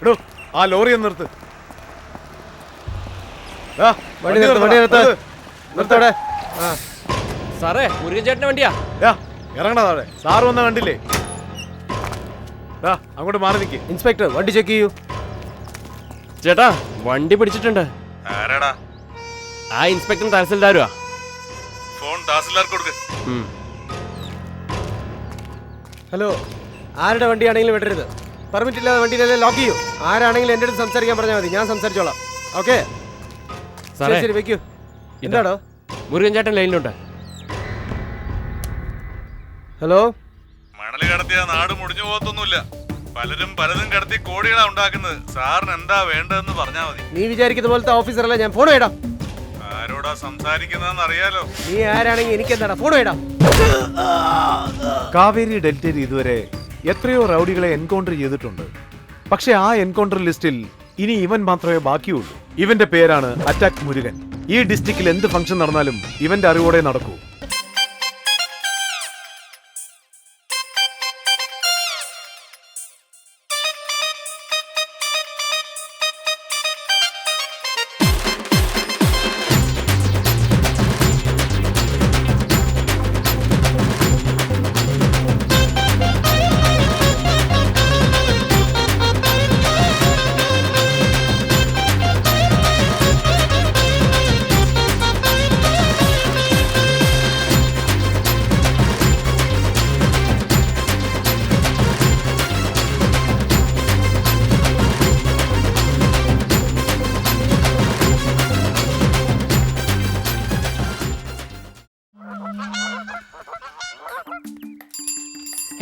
എടോ ആ ലോറി ഒന്ന് നിർത്ത്. നിർത്തോടെ. സാറേ മുരുകൻ ചേട്ടന്റെ വണ്ടിയാ. ഇറങ്ങണ താഴെ. സാറ് വന്ന കണ്ടില്ലേ? അങ്ങോട്ട് മാറി നിൽക്ക്. ഇൻസ്പെക്ടർ വണ്ടി ചെക്ക് ചെയ്യൂ. ചേട്ടാ വണ്ടി പിടിച്ചിട്ടുണ്ട്. ആരാടാ? ആ ഇൻസ്പെക്ടർ തഹസിൽദാരുവാ. ഫോൺ തഹസിൽദാർക്ക് കൊടുക്ക്. ഹലോ, ആരുടെ വണ്ടിയാണെങ്കിലും വിടരുത്. പെർമിറ്റ് ഇല്ലാതെ വണ്ടിയിലെ ലോക്ക് ചെയ്യൂ. ആരാണെങ്കിലും എൻ്റെ അടുത്ത് സംസാരിക്കാൻ പറഞ്ഞാൽ മതി, ഞാൻ സംസാരിച്ചോളാം. ഓക്കെ ശരി വെക്കൂ. എന്താടോ? മുരുകൻ ചേട്ടൻ ലൈനിലുണ്ട്. ഹലോ. മണല് കടത്തിയ നാട് മുടിഞ്ഞു പോകത്തൊന്നുമില്ല. പലരും പലതും കടത്തി കോടികളാ ഉണ്ടാക്കുന്നത്. സാറിന് എന്താ വേണ്ടതെന്ന് പറഞ്ഞാൽ മതി. നീ വിചാരിക്കുന്ന പോലത്തെ ഓഫീസറല്ല ഞാൻ. ഫോൺ വേടാ. ആരോടാ സംസാരിക്കുന്നതെന്ന് അറിയാലോ. നീ ആരാണെങ്കിൽ എനിക്ക് എന്താടാ? ഫോൺ വേടാ. കാവേരി ഡെൽറ്റയിൽ ഇതുവരെ എത്രയോ റൗഡികളെ എൻകൗണ്ടർ ചെയ്തിട്ടുണ്ട്. പക്ഷെ ആ എൻകൗണ്ടർ ലിസ്റ്റിൽ ഇനി ഇവൻ മാത്രമേ ബാക്കിയുള്ളൂ. ഇവന്റെ പേരാണ് അറ്റാക്ക് മുരുകൻ. ഈ ഡിസ്ട്രിക്റ്റിൽ എന്ത് ഫംഗ്ഷൻ നടന്നാലും ഇവന്റെ അറിവോടെ നടക്കൂ.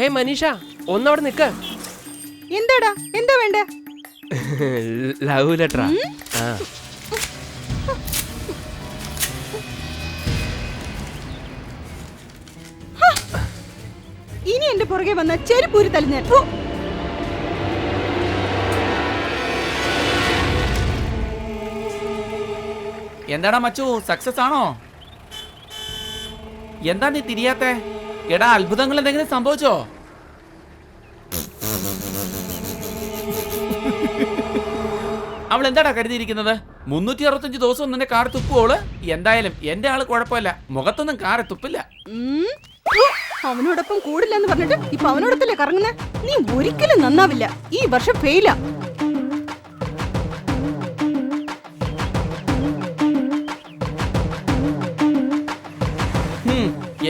ഹേ മനീഷ, ഒന്നവിടെ നിക്ക. എന്താടാ? എന്താ വേണ്ടേ? ലവ് ലെറ്ററാ. ഇനി എന്റെ പുറകെ വന്ന ചെരുപ്പൂരി തലിഞ്ഞാൽ. എന്താടാ മച്ചു, സക്സസ് ആണോ? എന്താ നീ തിരിയാത്തെ? എടാ, അത്ഭുതങ്ങൾ എന്തെങ്കിലും സംഭവിച്ചോ? അവൾ എന്താടാ കരുതിയിരിക്കുന്നത്? 365 ദിവസവും നിന്റെ കാർ തുപ്പോള്. എന്തായാലും എന്റെ ആള് കുഴപ്പമില്ല, മുഖത്തൊന്നും കാറ് തുപ്പില്ല. അവനോടൊപ്പം കൂടില്ലെന്ന് പറഞ്ഞിട്ട് ഇപ്പൊ അവനോടൊപ്പല്ലേ കറങ്ങുന്നേ? നീ ഒരിക്കലും നന്നാവില്ല. ഈ വർഷം ഫെയിലാ.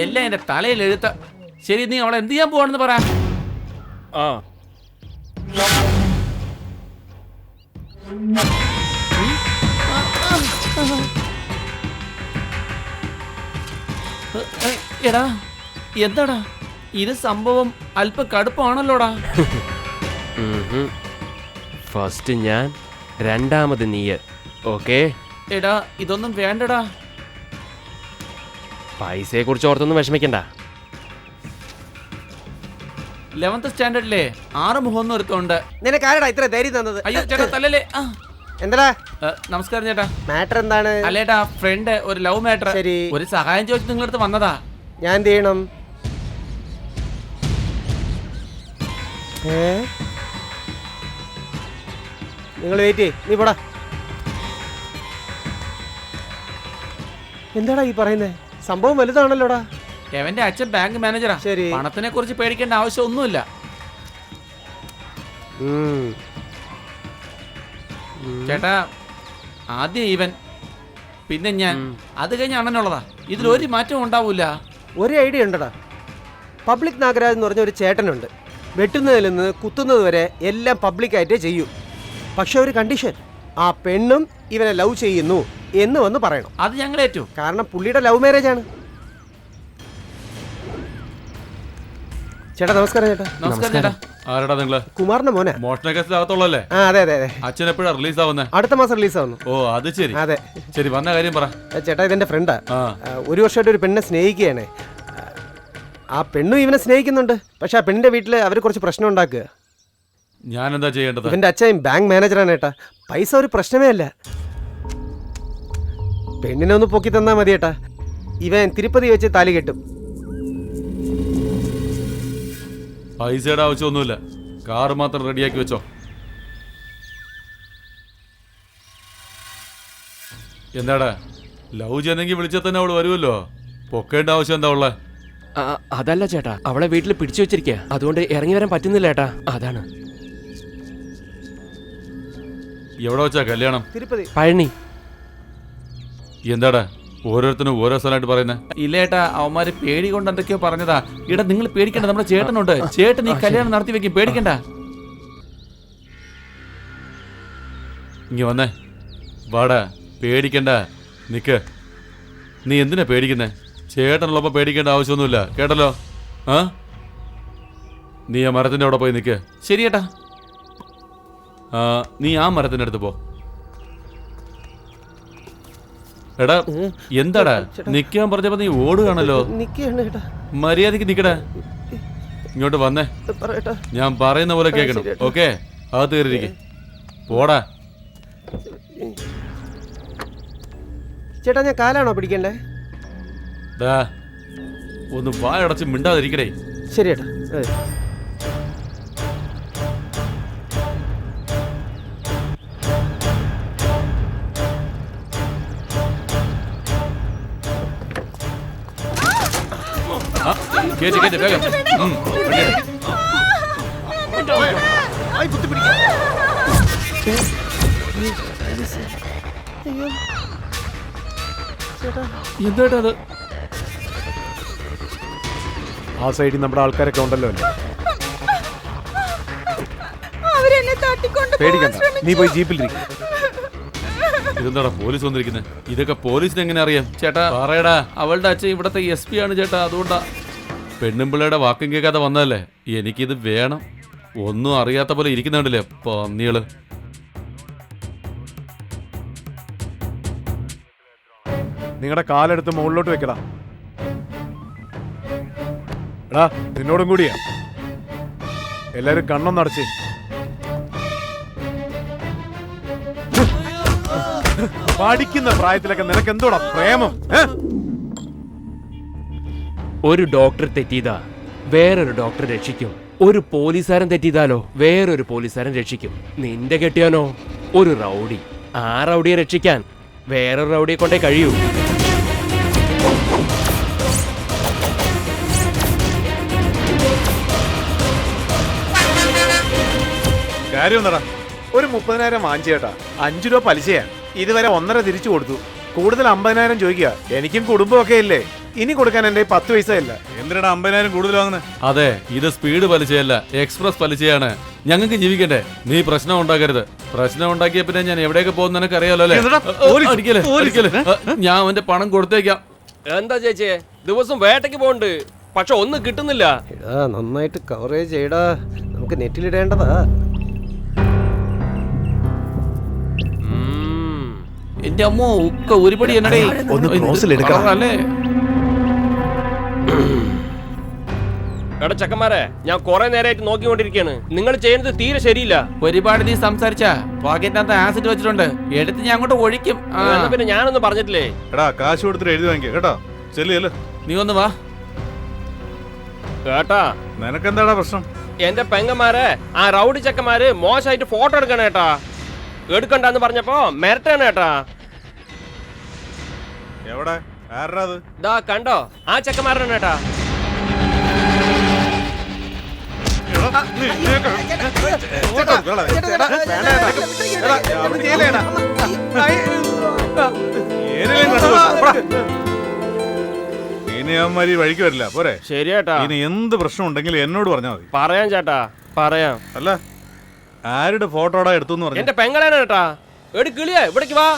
എല്ലാം എന്റെ തലയിൽ എഴുത്ത. ശരി, നീ അവളെ എന്ത് ചെയ്യാൻ പോവാണെന്ന് പറ. എടാ എന്താടാ ഇത്? സംഭവം അല്പം കടുപ്പാണല്ലോടാ. ഫസ്റ്റ് ഞാൻ, രണ്ടാമത് നീ. ഓക്കേ? എടാ ഇതൊന്നും വേണ്ടടാ. പൈസയെ കുറിച്ച് ഓർത്തൊന്നും വിഷമിക്കണ്ട. 11th സ്റ്റാൻഡേർഡിലെ 6 മുഖം ഒരുത്തമുണ്ട്. നിനക്ക് ആരടാ ഇത്ര ധൈര്യം തന്നത്? അയ്യോ ചേട്ടാ, തല്ലല്ലേ. എന്താ നമസ്കാരം ചേട്ടാ. മാറ്റർ എന്താണ്? അല്ലേട്ടാ, ഫ്രണ്ട് ഒരു ലവ് മാറ്റർ. ശരി, ഒരു സഹായം ചോദിച്ചു നിങ്ങളടുത്ത് വന്നതാ. ഞാൻ എന്ത് ചെയ്യണം? നിങ്ങൾ വെയിറ്റ് ചെയ്യ്. നീ പോടാ. എന്താടാ ഈ പറയുന്നേ? സംഭവം വലുതാണല്ലോടാ. എവന്റെ അച്ഛൻ ബാങ്ക് മാനേജറാ. ശരി, പണത്തിനെ കുറിച്ച് പേടിക്കേണ്ട ആവശ്യം ഒന്നുമില്ല. ചേട്ടാ, ആദ്യം ഇവൻ, പിന്നെ ഞാൻ, അത് കഴിഞ്ഞ് അണ്ണനുള്ളതാ. ഇതിലൊരു മാറ്റവും ഉണ്ടാവൂല. ഒരു ഐഡിയ ഉണ്ടടാ. പബ്ലിക് നാഗരാജ് എന്ന് പറഞ്ഞ ഒരു ചേട്ടനുണ്ട്. വെട്ടുന്നതിൽ നിന്ന് കുത്തുന്നത് വരെ എല്ലാം പബ്ലിക്കായിട്ടേ ചെയ്യൂ. പക്ഷെ ഒരു കണ്ടീഷൻ, ആ പെണ്ണും ഇവനെ ലവ് ചെയ്യുന്നു എന്ന് വന്ന് പറയണം. അത് ഞങ്ങൾ ഏറ്റു. കാരണം പുള്ളിയുടെ ലവ് മാരേജ് ആണ്. ചേട്ടാ നമസ്കാരം. ചേട്ടാ നമസ്കാരം ചേട്ടാ. ആരടാ നിങ്ങള്? കുമാറിന്റെ മോനെ. മോഷണ കേസിലകത്തുള്ളല്ലേ? അതെ അതെ അതെ. അച്ഛൻ എപ്പോഴാ റിലീസ് ആവുന്നേ? അടുത്ത മാസം റിലീസ് ആവുന്നു. ഓ അത് ശരി. അതെ ശരി, വന്ന കാര്യം പറ. ചേട്ടാ ഇതെന്റെ ഫ്രണ്ടാ. ഒരു വർഷമായിട്ട് ഒരു പെണ്ണിനെ സ്നേഹിക്കുകയാണ്. ആ പെണ്ണും ഇവനെ സ്നേഹിക്കുന്നുണ്ട്. പക്ഷെ ആ പെണ്ണിന്റെ വീട്ടിൽ അവർ കുറച്ച് പ്രശ്നം ഉണ്ടാക്കുക. ഞാൻ എന്താ ചെയ്യേണ്ടത്? ഇവന്റെ അച്ഛൻ ബാങ്ക് മാനേജറാണ് ഏട്ടാ. പൈസ ഒരു പ്രശ്നമേ അല്ല. പെണ്ണിനെ ഒന്ന് പൊക്കി തന്നാ മതി ഏട്ടാ. ഇവൻ തിരുപ്പതി വെച്ച് താലി കെട്ടും. പൈസയുടെ ആവശ്യമൊന്നുമില്ല, കാറ് മാത്രം റെഡിയാക്കി വെച്ചോ. എന്താടാ ലവ് ചെയ്യുന്നെങ്കിൽ വിളിച്ചാൽ തന്നെ അവള് വരുമല്ലോ. പൊക്കേണ്ട ആവശ്യം എന്താ ഉള്ള? അതല്ല ചേട്ടാ, അവളെ വീട്ടിൽ പിടിച്ചു വെച്ചിരിക്കുക, അതുകൊണ്ട് ഇറങ്ങി വരാൻ പറ്റുന്നില്ല ഏട്ടാ, അതാണ്. എവിടെ വെച്ചാ കല്യാണം? തിരുപ്പതി. പഴനി. എന്താടാ ഓരോരുത്തരും ഓരോ സ്ഥലമായിട്ട് പറയുന്നേ? ഇല്ല ഏട്ടാ, അവന്മാര് പേടി കൊണ്ട് എന്തൊക്കെയോ പറഞ്ഞതാ. ഇവിടെ നിങ്ങൾ പേടിക്കണ്ട, നമ്മുടെ ചേട്ടനുണ്ട്. ചേട്ടൻ ഈ കല്യാണം നടത്തി വെക്കും, പേടിക്കണ്ട. ഇങ്ങ വന്നേ, വാടാ, പേടിക്കണ്ട, നിക്ക്. നീ എന്തിനാ പേടിക്കുന്നേ? ചേട്ടനുള്ളപ്പോ പേടിക്കേണ്ട ആവശ്യമൊന്നുമില്ല, കേട്ടല്ലോ. ആ നീ ആ മരത്തിന്റെ അവിടെ പോയി നിക്ക്. ശരി ഏട്ടാ. നീ ആ മരത്തിന്റെ അടുത്ത് പോ. എടാ എന്താടാ നിക്കാൻ പറഞ്ഞപ്പോ നീ ഓടുകയാണല്ലോ. നിക്കാണ് ഏട്ടാ. മര്യാദക്ക് നിക്കടാ. ഇങ്ങോട്ട് വന്നേ, പറയട്ടാ. ഞാൻ പറയുന്ന പോലെ കേൾക്കണം. ഓക്കെ, അത് കയറിയിരിക്കെ. പോടാ. ചേട്ടാ ഞാൻ കാലാണോ പിടിക്കണ്ടേ? ദാ ഒന്ന് വായടച്ച് മിണ്ടാതിരിക്കടേ. ശരി ഏട്ടാ. കേറ്റി കേറ്റി വേഗം. എന്താ അത്? ആ സൈഡിൽ നമ്മുടെ ആൾക്കാരൊക്കെ ഉണ്ടല്ലോ അല്ലേ? അവരെന്നെ തട്ടിക്കൊണ്ട് പേടിക്കണ്ട, നീ പോയി ജീപ്പിലിരിക്കും. ഇതെന്താടാ പോലീസ് വന്നിരിക്കുന്നത്? ഇതൊക്കെ പോലീസിന് എങ്ങനെ അറിയാം? ചേട്ടാ പറയടാ. അവളുടെ അച്ഛൻ ഇവിടത്തെ SP ആണ് ചേട്ടാ, അതുകൊണ്ടാ. പെണ്ണുമ്പിള്ളയുടെ വാക്കും കേൾക്കാതെ വന്നതല്ലേ. എനിക്കിത് വേണം. ഒന്നും അറിയാത്ത പോലെ ഇരിക്കുന്നുണ്ടല്ലേ പന്നികള്. നിങ്ങളുടെ കാലെടുത്ത് മുകളിലോട്ട് വെക്കടാ. എടാ നിന്നോടും കൂടിയാ. എല്ലാരും കണ്ണൊന്ന് അടച്ച്. പഠിക്കുന്ന പ്രായത്തിലൊക്കെ നിനക്ക് എന്തോടാ പ്രേമം? ഒരു ഡോക്ടർ തെറ്റിയതാ വേറൊരു ഡോക്ടർ രക്ഷിക്കും. ഒരു പോലീസുകാരൻ തെറ്റിയതാലോ വേറൊരു പോലീസുകാരൻ രക്ഷിക്കും. നിന്റെ കെട്ടിയാനോ ഒരു റൗഡി. ആ റൗഡിയെ രക്ഷിക്കാൻ വേറൊരു റൗഡിയെ കൊണ്ടേ കഴിയൂ. കാര്യം എന്താടാ? ഒരു 30,000 വാങ്ങിച്ചേട്ടാ, 5 രൂപ പലിശയാ. ഇതുവരെ 1.5 തിരിച്ചു കൊടുത്തു. കൂടുതൽ 50,000 ചോദിക്കുക. എനിക്കും കുടുംബമൊക്കെ ഇല്ലേ? ഇനി കൊടുക്കാൻ എന്റെ 10 പൈസ ഇല്ല. എന്തിനാ 50,000 കൂടുതൽ വാങ്ങുന്നത്? അതെ, ഇത് സ്പീഡ് പലിശയല്ല, എക്സ്പ്രസ് പലിശയാണ്. ഞങ്ങൾക്ക് ജീവിക്കണ്ടേ. നീ പ്രശ്നം ഉണ്ടാക്കരുത്. പ്രശ്നം ഉണ്ടാക്കിയ പിന്നെ ഞാൻ എവിടെയൊക്കെ പോകുന്ന നിനക്ക് അറിയാലോ അല്ലേ? ഞാൻ അവന്റെ പണം കൊടുത്തേക്കാം. എന്താ ചേച്ചിയെ, ദിവസം വേട്ടയ്ക്ക് പോണ്ട്, പക്ഷെ ഒന്നും കിട്ടുന്നില്ല. എടാ നന്നായിട്ട് കവറേജ് ചെയ്യടാ, നമുക്ക് നെറ്റിലിടേണ്ടതാ. എന്റെ അമ്മോ ഒക്കെ ഒരുപടി എന്നടേ. ഒന്ന് ക്ലോസിൽ എടുക്കണം അല്ലേ? എടാ ചക്കന്മാരെ, ഞാൻ കുറെ നേരമായിട്ട് നോക്കിക്കൊണ്ടിരിക്കുകയാണ്. നിങ്ങൾ ചെയ്യുന്നത് തീരെ ശരിയില്ല. ഒരുപാട് നീ സംസാരിച്ചാ പോക്കറ്റിനകത്ത് ആസിഡ് വെച്ചിട്ടുണ്ട്, എടുത്ത് ഞാൻ അങ്ങോട്ട് ഒഴിക്കും. എന്നാ പിന്നെ ഞാനൊന്നും പറഞ്ഞിട്ടില്ലേ? എടാ കാശ് കൊടുത്തിട്ട് എഴുതി വാങ്ങിക്ക കേട്ടോ. ചെല്ലു. നീ ഒന്ന് വാ. കേട്ടാ, നിനക്കെന്താടാ പ്രശ്നം? എന്റെ പെങ്ങന്മാരെ ആ റൗഡി ചക്കന്മാര് മോശമായിട്ട് ഫോട്ടോ എടുക്കണം ഏട്ടാ. എടുക്കണ്ടെന്ന് പറഞ്ഞപ്പോ മെരട്ടാണ് ഏട്ടാ. എവിടെ ആരാ അത്? ദാ കണ്ടോ, ആ ചക്കന്മാരാണ് ഏട്ടാ. ഇനി അവന്മാര് വഴിക്ക് വരില്ല പോരെ? ശരിയേട്ടാ. ഇനി എന്ത് പ്രശ്നം ഉണ്ടെങ്കിലും എന്നോട് പറഞ്ഞാൽ മതി. പറയാം ചേട്ടാ, പറയാം. അല്ല ആരുടെ ഫോട്ടോടാ എടുത്തു പറഞ്ഞു? എന്റെ പെങ്ങളാണ് ഏട്ടാ. എടുക്കിളിയേ, ഇവിടേക്ക് വാ.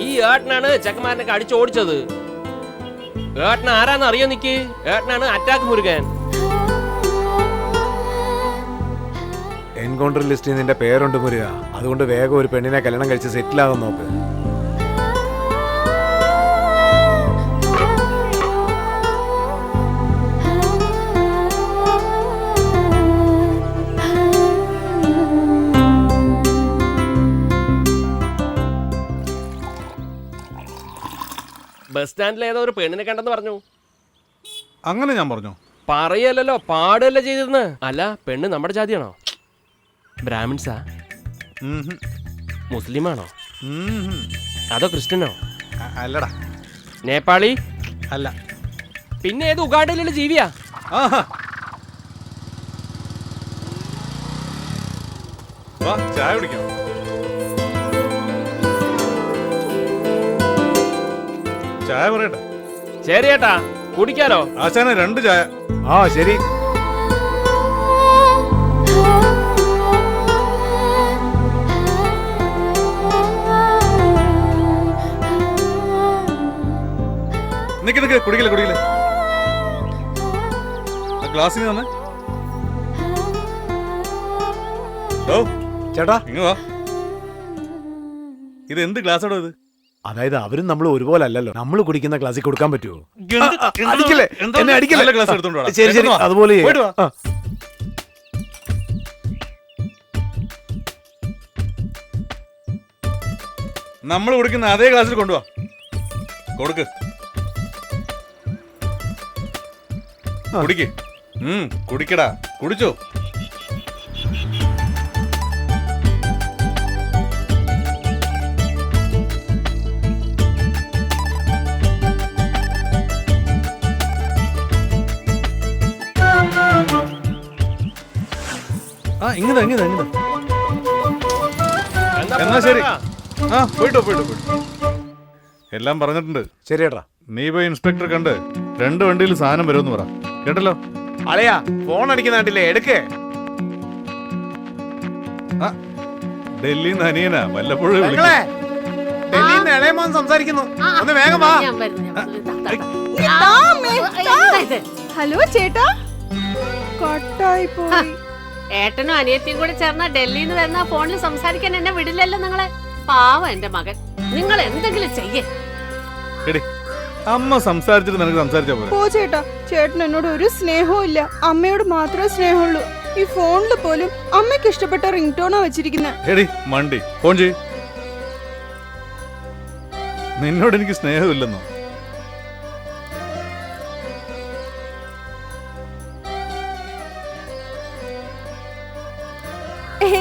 ഈ ഏട്ടനാണ് ചക്കന്മാരനൊക്കെ അടിച്ചോടിച്ചത്. ഏട്ടന് ആരാന്ന് അറിയോ നിക്ക്? ഏട്ടനാണ് അറ്റാക്ക് മുരുകൻ. എൻകൗണ്ടർ ലിസ്റ്റിൽ നിന്റെ പേരുണ്ട് മുരുക. അതുകൊണ്ട് വേഗം ഒരു പെണ്ണിനെ കല്യാണം കഴിച്ച് സെറ്റിൽ ആകാൻ നോക്ക്. ബസ് സ്റ്റാൻഡിൽ ഏതോ ഒരു പെണ്ണിനെ കണ്ടെന്ന് പറഞ്ഞു. അങ്ങനെ ഞാൻ പറഞ്ഞു? പറയല്ലോ, പാടല്ല ചെയ്തിരുന്ന്. അല്ല, പെണ്ണ് നമ്മുടെ ജാതിയാണോ? ബ്രാഹ്മിൺസാ? ഉം ഹും. മുസ്ലിമാണോ ഉം ഹും. അതോ ക്രിസ്ത്യനോ? അല്ലടാ, നേപ്പാളി? അല്ല. പിന്നെ ഏത് ഉഗാണ്ടയിലുള്ള ജീവിയാ? ആഹാ. വാ, ചായ കുടിക്കാം. ചായ പറയട്ടെ? ശരി ഏട്ടാ, കുടിക്കാലോ? ആശാനെ 2 ചായ. ആ ശരി. നിക്ക് കുടിക്കില്ല. ഗ്ലാസ്സിന് തന്നെ. ഓ ചേട്ടാ, ഇങ്ങ് വാ. ഇത് എന്ത് ഗ്ലാസ്സാടോ ഇത്? അതായത് അവരും നമ്മൾ ഒരുപോലെ അല്ലല്ലോ. നമ്മൾ കുടിക്കുന്ന ക്ലാസ്സിൽ കൊടുക്കാൻ പറ്റുമോ? എന്ത് അടിക്കല്ലേ, എന്താ എന്നെ അടിക്കല്ലേ. നല്ല ഗ്ലാസ് എടുത്തോണ്ട് വാടാ. ശരി പെട്ടെന്ന് വാ. അതുപോലെ ചെയ്യാം. പോയിട്ട് വാ. ആ. നമ്മൾ കുടിക്കുന്ന അതേ ഗ്ലാസ്സിൽ കൊണ്ടുവാ. കൊടുക്ക്. കുടിക്ക്. കുടിക്കടാ, കുടിച്ചോ. ആ ഇങ്ങതാ. എന്നാ ശരി. ആ പോയിട്ടോ. എല്ലാം പറഞ്ഞിട്ടുണ്ട്. ശരി ഏട്ടാ. നീ പോയി ഇൻസ്പെക്ടർ കണ്ട് 2 വണ്ടിയിൽ സാധനം വരുമെന്ന് പറ. കേട്ടല്ലോ? അളയാ, ഫോൺ അടിക്കുന്ന കണ്ടില്ലേ, എടുക്കേ. ആ ഡൽഹിയിൽ നിന്ന് അനിയനാ, വല്ലപ്പോഴും വിളിക്കും. പെങ്ങളെ, ഡൽഹിയിൽ നിന്ന് ഇളയമോൻ സംസാരിക്കുന്നു. ഒന്ന് വേഗം വാ. ഹലോ ചേട്ടാ. കട്ടായി പോയി. ഏട്ടനും അനിയത്തിയും കൂടെ ചേർന്ന ഡൽഹിയിൽ നിന്ന് വരുന്ന ഫോണിൽ സംസാരിക്കാൻ എന്നെ വിടില്ലല്ലോ നിങ്ങളെ. പാവം എന്റെ മകൻ. നിങ്ങൾ എന്തെങ്കിലും ചെയ്യേ. എടി, അമ്മ സംസാരിച്ചിട്ട് നിനക്ക് സംസാരിച്ചാ പോലെ. പോ ചേട്ടാ, ചേട്ടൻ എന്നോട് ഒരു സ്നേഹവും ഇല്ല. അമ്മയോട് മാത്രമേ സ്നേഹമുള്ളൂ. ഈ ഫോണിൽ പോലും അമ്മയ്ക്ക് ഇഷ്ടപ്പെട്ട റിംഗ് ടോണാ വെച്ചിരിക്കുന്നത്. എടി മണ്ടി, ഫോൺ ചെയ്. നിന്നോട് എനിക്ക് സ്നേഹമില്ലെന്നോ?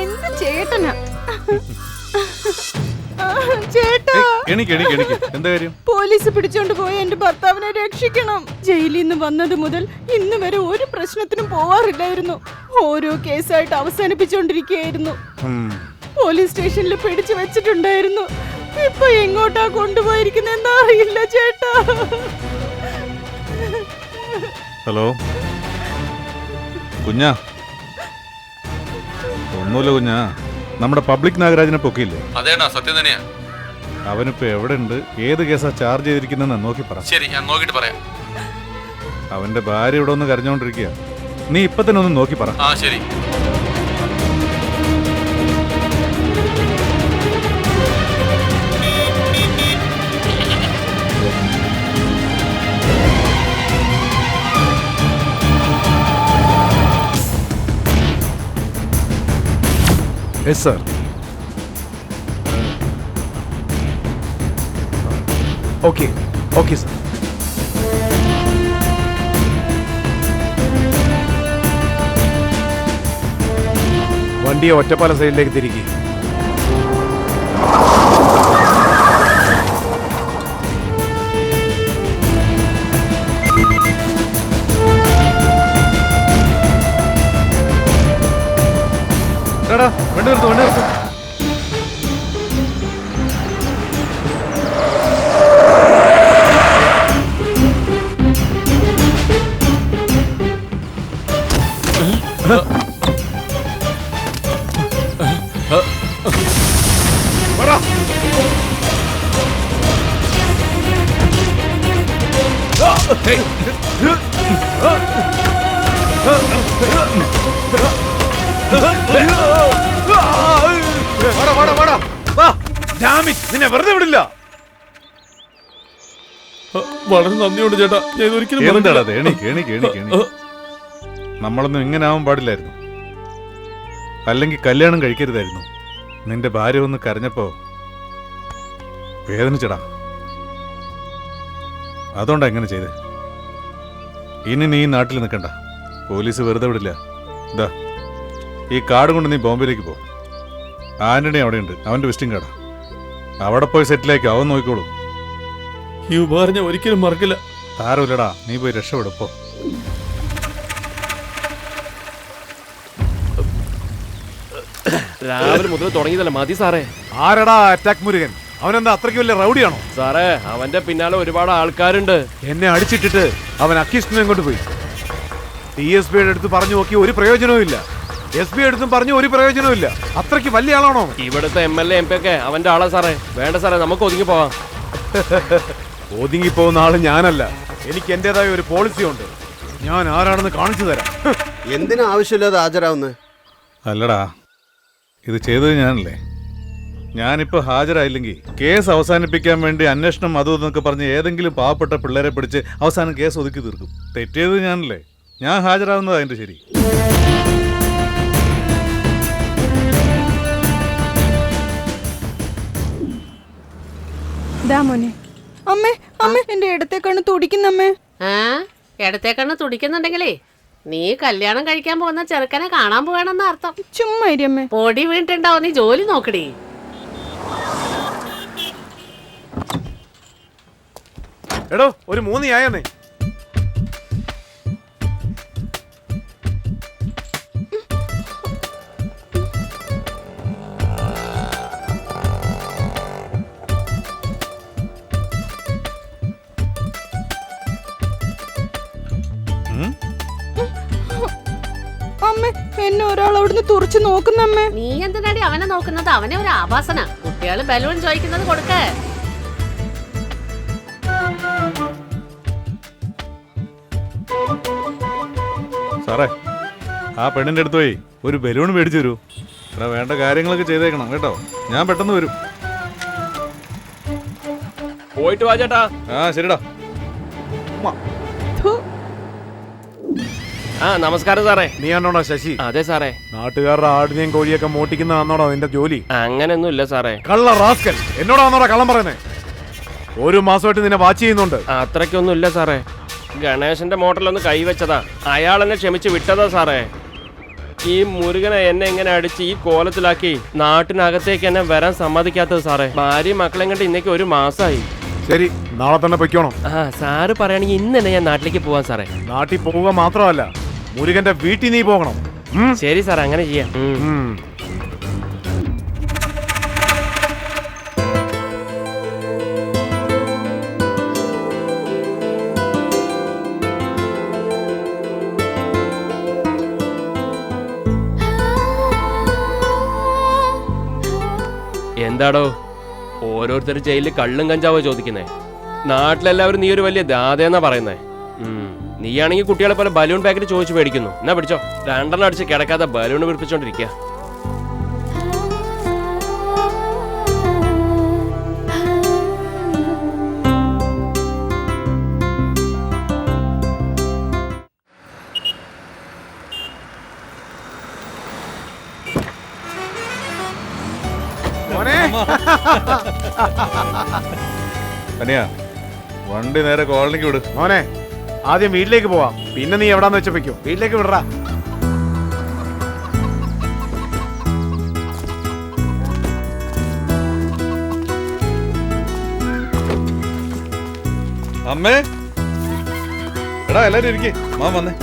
എന്ത് ചേട്ടനാ. ചേട്ടാ, എണിക്ക്. എന്താ കാര്യം? പോലീസ് പിടിച്ചോണ്ട് പോയി എന്റെ ഭർത്താവിനെ രക്ഷിക്കണം. ജയിലിൽ നിന്ന് വന്നത് മുതൽ ഇന്ന് വരെ ഒരു പ്രശ്നത്തിനും പോവാറില്ലായിരുന്നു. ഓരോ കേസായിട്ട് അവസാനിപ്പിച്ചോണ്ടിരിക്കുകയായിരുന്നു. പോലീസ് സ്റ്റേഷനിൽ പിടിച്ചു വെച്ചിട്ടുണ്ടായിരുന്നു. ഇപ്പൊ എങ്ങോട്ടാ കൊണ്ടുപോയിരിക്കുന്നെന്ന് അറിയില്ല ചേട്ടാ. ഹലോ കുഞ്ഞാ. ഒന്നുമില്ല കുഞ്ഞാ, നമ്മുടെ പബ്ലിക് നാഗരാജിനെ പൊക്കിയില്ലേ? അതേടാ, സത്യം തന്നെയാ. അവനിപ്പോ എവിടെ ഉണ്ട്, ഏത് കേസാ ചാർജ് ചെയ്തിരിക്കുന്നെന്ന് നോക്കി പറ. ശരി, ഞാൻ നോക്കിട്ട് പറയാം. അവന്റെ ഭാര്യ ഇവിടെ ഒന്ന് കരഞ്ഞോണ്ടിരിക്കുക. നീ ഇപ്പൊ തന്നെ ഒന്ന് നോക്കി പറ. ആ ശരി. Yes sir. Okay sir. വണ്ടിയെ ഒറ്റപ്പാലം സൈഡിലേക്ക് തിരികെ. വണ്ടി നിർത്ത്. നിന്നെ വെറുതെ വിടില്ല. വളരെ നന്ദിയുണ്ട് ചേട്ടാ. ഞാൻ ഒരിക്കലും എന്താടാ എണീക്ക്. നമ്മളൊന്നും ഇങ്ങനെ ആവാൻ പാടില്ലായിരുന്നു. അല്ലെങ്കിൽ കല്യാണം കഴിക്കരുതായിരുന്നു. നിന്റെ ഭാര്യ ഒന്ന് കരഞ്ഞപ്പോ വേദനിച്ചടാ. അതുകൊണ്ടാ എങ്ങനെ ചെയ്തേ. ഇനി നീ നാട്ടിൽ നിൽക്കണ്ട. പോലീസ് വെറുതെ വിടില്ല. ഇതാ ഈ കാർഡ് കൊണ്ട് നീ ബോംബെയിലേക്ക് പോ. ആന്റണി അവിടെ ഉണ്ട്, അവന്റെ വിസിറ്റിംഗ് കാർഡാ. അവിടെ പോയി സെറ്റിലേക്ക് അവൻ നോക്കിക്കോളൂ. ഈ ഉപകാരം ഞാൻ ഒരിക്കലും മറക്കില്ല. സാരമില്ലടാ, നീ പോയി രക്ഷപ്പെടുപ്പോ. രാവിലെ മുതൽ തുടങ്ങിയതല്ല മതി സാറേ. ആരടാ അറ്റാക്ക് മുരുകൻ? അവനെന്താ അത്രയ്ക്ക് വലിയ റൗഡിയാണോ? സാറേ അവന്റെ പിന്നാലെ ഒരുപാട് ആൾക്കാരുണ്ട്. എന്നെ അടിച്ചിട്ടിട്ട് അവൻ അക്കീഷിനെ കൊണ്ട് പോയി. DSP അടുത്ത് പറഞ്ഞു നോക്കി ഒരു പ്രയോജനവും ഇല്ല. SP അടുത്തും പറഞ്ഞു ഒരു പ്രയോജനവും ഇല്ല. അത്രയ്ക്ക് വലിയ ആളാണോ? ഇവിടുത്തെ MLA MP ഒക്കെ അവന്റെ ആളാ സാറേ. വേണ്ട സാറേ, നമുക്ക് ഒതുങ്ങി പോവാം. ഒതുങ്ങി പോകുന്ന ആള് ഞാനല്ല. എനിക്ക് എന്റേതായ ഒരു പോളിസി ഉണ്ട്. ഞാൻ ആരാണെന്ന് കാണിച്ചു തരാം. എന്തിനാ ആവശ്യമില്ലാതെ ഹാജരാവുന്നത്? അല്ലടാ, ഇത് ചെയ്തത് ഞാനല്ലേ. ഞാനിപ്പോൾ ഹാജരായില്ലെങ്കിൽ കേസ് അവസാനിപ്പിക്കാൻ വേണ്ടി അന്വേഷണം അതും എന്നൊക്കെ പറഞ്ഞ് ഏതെങ്കിലും പാവപ്പെട്ട പിള്ളേരെ പിടിച്ച് അവസാനം കേസ് ഒതുക്കി തീർക്കും. തെറ്റിയത് ഞാനല്ലേ. ഞാൻ ഹാജരാകുന്നത് അതിൻ്റെ ശരി. മോനെ അമ്മേ അമ്മേ എന്റെ ഇടത്തെ കണ്ണ് തുടിക്കുന്നമ്മേ. ഇടത്തേക്കണ്ണ് തുടിക്കുന്നുണ്ടെങ്കിലേ നീ കല്യാണം കഴിക്കാൻ പോകുന്ന ചെറുക്കനെ കാണാൻ പോവാണെന്ന് അർത്ഥം. ചുമ്മാ ഇരിയമ്മേ. പൊടി വീണിട്ടുണ്ടാവും, നീ ജോലി നോക്കടി. എടോ ഒരു 3 ആയെന്നേ. അമ്മേ എന്നെ ഒരാൾ അവിടുന്ന് തുറച്ചു നോക്കുന്നമ്മേ. നീ എന്തിനാടി അവനെ നോക്കുന്നത്? അവനെ ഒരു ആഭാസന. കുട്ടികള് ബലൂൺ ചോദിക്കുന്നത് കൊടുക്ക. സാറേ, ആ പെണ്ണിൻ്റെ അടുത്ത് പോയി ഒരു ബലൂൺ മേടിച്ചു തരൂ. ഇവിടെ വേണ്ട കാര്യങ്ങളൊക്കെ ചെയ്തേക്കണം കേട്ടോ. ഞാൻ പെട്ടെന്ന് വരും. പോയിട്ട് വാ ചേട്ടാ. ആ ശരിടാ. നമസ്കാരം സാറേ. നീ ആണോടാ ശശി? അതെ സാറേ. നാട്ടുകാരുടെ ആടിനെയും കോഴിയൊക്കെ മോട്ടിക്കുന്നതാണോടാ നിന്റെ ജോലി? അങ്ങനെയൊന്നും ഇല്ല സാറേ. കള്ള റാസ്കൽ, എന്നോടാണോടാ കള്ളം പറയുന്നേ? 1 മാസമായിട്ട് നിന്നെ വാച്ച് ചെയ്യുന്നുണ്ട്. അത്രയ്ക്കൊന്നും ഇല്ല സാറേ. ഗണേശന്റെ മോട്ടറിലൊന്ന് കൈവച്ചതാ. അയാൾ എന്നെ ക്ഷമിച്ച് വിട്ടതാ സാറേ. ഈ മുരുകനെ എന്നെ എങ്ങനെ അടിച്ച് ഈ കോലത്തിലാക്കി നാട്ടിനകത്തേക്ക് എന്നെ വരാൻ സമ്മതിക്കാത്തത് സാറേ. ഭാര്യയും മക്കളെയും കണ്ട് ഇന്നേക്ക് 1 മാസമായി. ശരി, നാളെ തന്നെ പൊയ്ക്കോണം. സാറ് പറയുകയാണെങ്കിൽ ഇന്ന് തന്നെ ഞാൻ നാട്ടിലേക്ക് പോവാൻ സാറേ. നാട്ടിൽ പോവുക മാത്രമല്ല, മുരുകന്റെ വീട്ടിൽ നീ പോകണം. ശരി സാർ, അങ്ങനെ ചെയ്യാം. എന്താടോ ഓരോരുത്തർ ജയിലിൽ കള്ളും കഞ്ചാവോ ചോദിക്കുന്നേ? നാട്ടിലെല്ലാവരും നീ ഒരു വലിയ ദാതയെന്നാ പറയുന്നേ. നീയാണെങ്കിൽ കുട്ടികളെ പോലെ ബലൂൺ പാക്കറ്റ് ചോദിച്ചു മേടിക്കുന്നു. എന്നാ പിടിച്ചോ, 2 അടിച്ച് കിടക്കാതെ ബലൂൺ പിടിപ്പിച്ചോണ്ടിരിക്കുക. അനിയാ, വണ്ടി നേരെ കോളനിക്ക് വിട്. മോനെ, ആദ്യം വീട്ടിലേക്ക് പോവാം, പിന്നെ നീ എവിടാന്ന് വെച്ച വെക്കോ. വീട്ടിലേക്ക് വിടറാ. അമ്മേ, എടാ എല്ലാരും ഇരിക്കേ. മാം വന്നേ.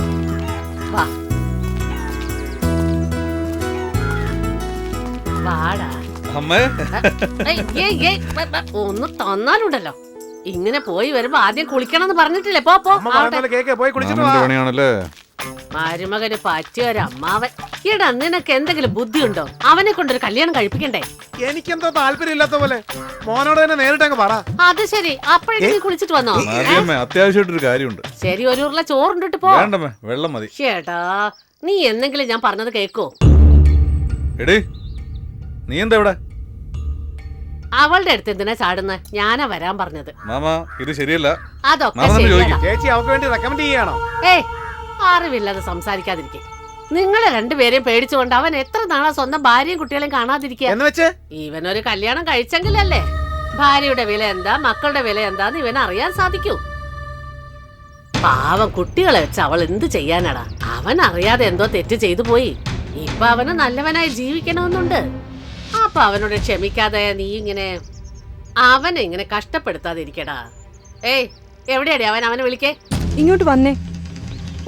അമ്മേ, ഒന്ന് തന്നാലുണ്ടല്ലോ. ഇങ്ങനെ പോയി വരുമ്പോ ആദ്യം കുളിക്കണം എന്ന് പറഞ്ഞിട്ടില്ലേ? പോ പോ. പണിയാണല്ലേ മരുമകന് പറ്റിയ ഒരു അമ്മാവൻ. ഈടാ, നിനക്ക് എന്തെങ്കിലും ബുദ്ധിയുണ്ടോ? അവനെ കൊണ്ടൊരു കല്യാണം കഴിപ്പിക്കണ്ടേ? എനിക്കെന്തോ താല്പര്യമില്ലാത്ത പോലെ. മോനോട് തന്നെ നേരിട്ടങ്ങ് പറ. അത് ശരി, അപ്പോഴേക്കും നീ കുളിച്ചിട്ട് വന്നോ? അത്യാവശ്യമായിട്ടൊരു കാര്യമുണ്ട്. ശരി, 1 ഉരുള ചോറുണ്ടിട്ട് പോ. വേണ്ടമ്മേ, വെള്ളം മതി. ചേട്ടാ, നീ എന്തെങ്കിലും ഞാൻ പറഞ്ഞത് കേക്കോ? എടീ, നീ എന്താ ഇവിടെ? അവളുടെ അടുത്ത് എന്തിനാ ചാടുന്നത്? ഞാനാ വരാൻ പറഞ്ഞത്. മാമ, ഇത് ശരിയല്ല. അതൊക്കെ ശരിയല്ല. ചേച്ചി അവൾക്ക് വേണ്ടി റെക്കമെൻഡ് ചെയ്യണോ? ഏയ്, അറിവില്ലാതെ സംസാരിക്കാതിരിക്കെ. നിങ്ങളെ 2 പേരെയും പേടിച്ചുകൊണ്ട് അവൻ എത്ര നാളാ സ്വന്തം ഭാര്യയും കുട്ടികളെയും കാണാതിരിക്കുക? ഇവനൊരു കല്യാണം കഴിച്ചെങ്കിലല്ലേ ഭാര്യയുടെ വില എന്താ, മക്കളുടെ വില എന്താന്ന് ഇവൻ അറിയാൻ സാധിക്കൂ. പാവം കുട്ടികളെ വെച്ച് അവൾ എന്ത് ചെയ്യാനാടാ? അവൻ അറിയാതെ എന്തോ തെറ്റ് ചെയ്തു പോയി. ഇപ്പൊ അവന് നല്ലവനായി ജീവിക്കണമെന്നുണ്ട്. അപ്പൊ അവനോട് ക്ഷമിക്കാതെ നീ ഇങ്ങനെ അവനെ ഇങ്ങനെ കഷ്ടപ്പെടുത്താതിരിക്കടാ. ഏയ് എവിടെയാടി അവനെ വിളിക്കേ. ഇങ്ങോട്ട് വന്നേ.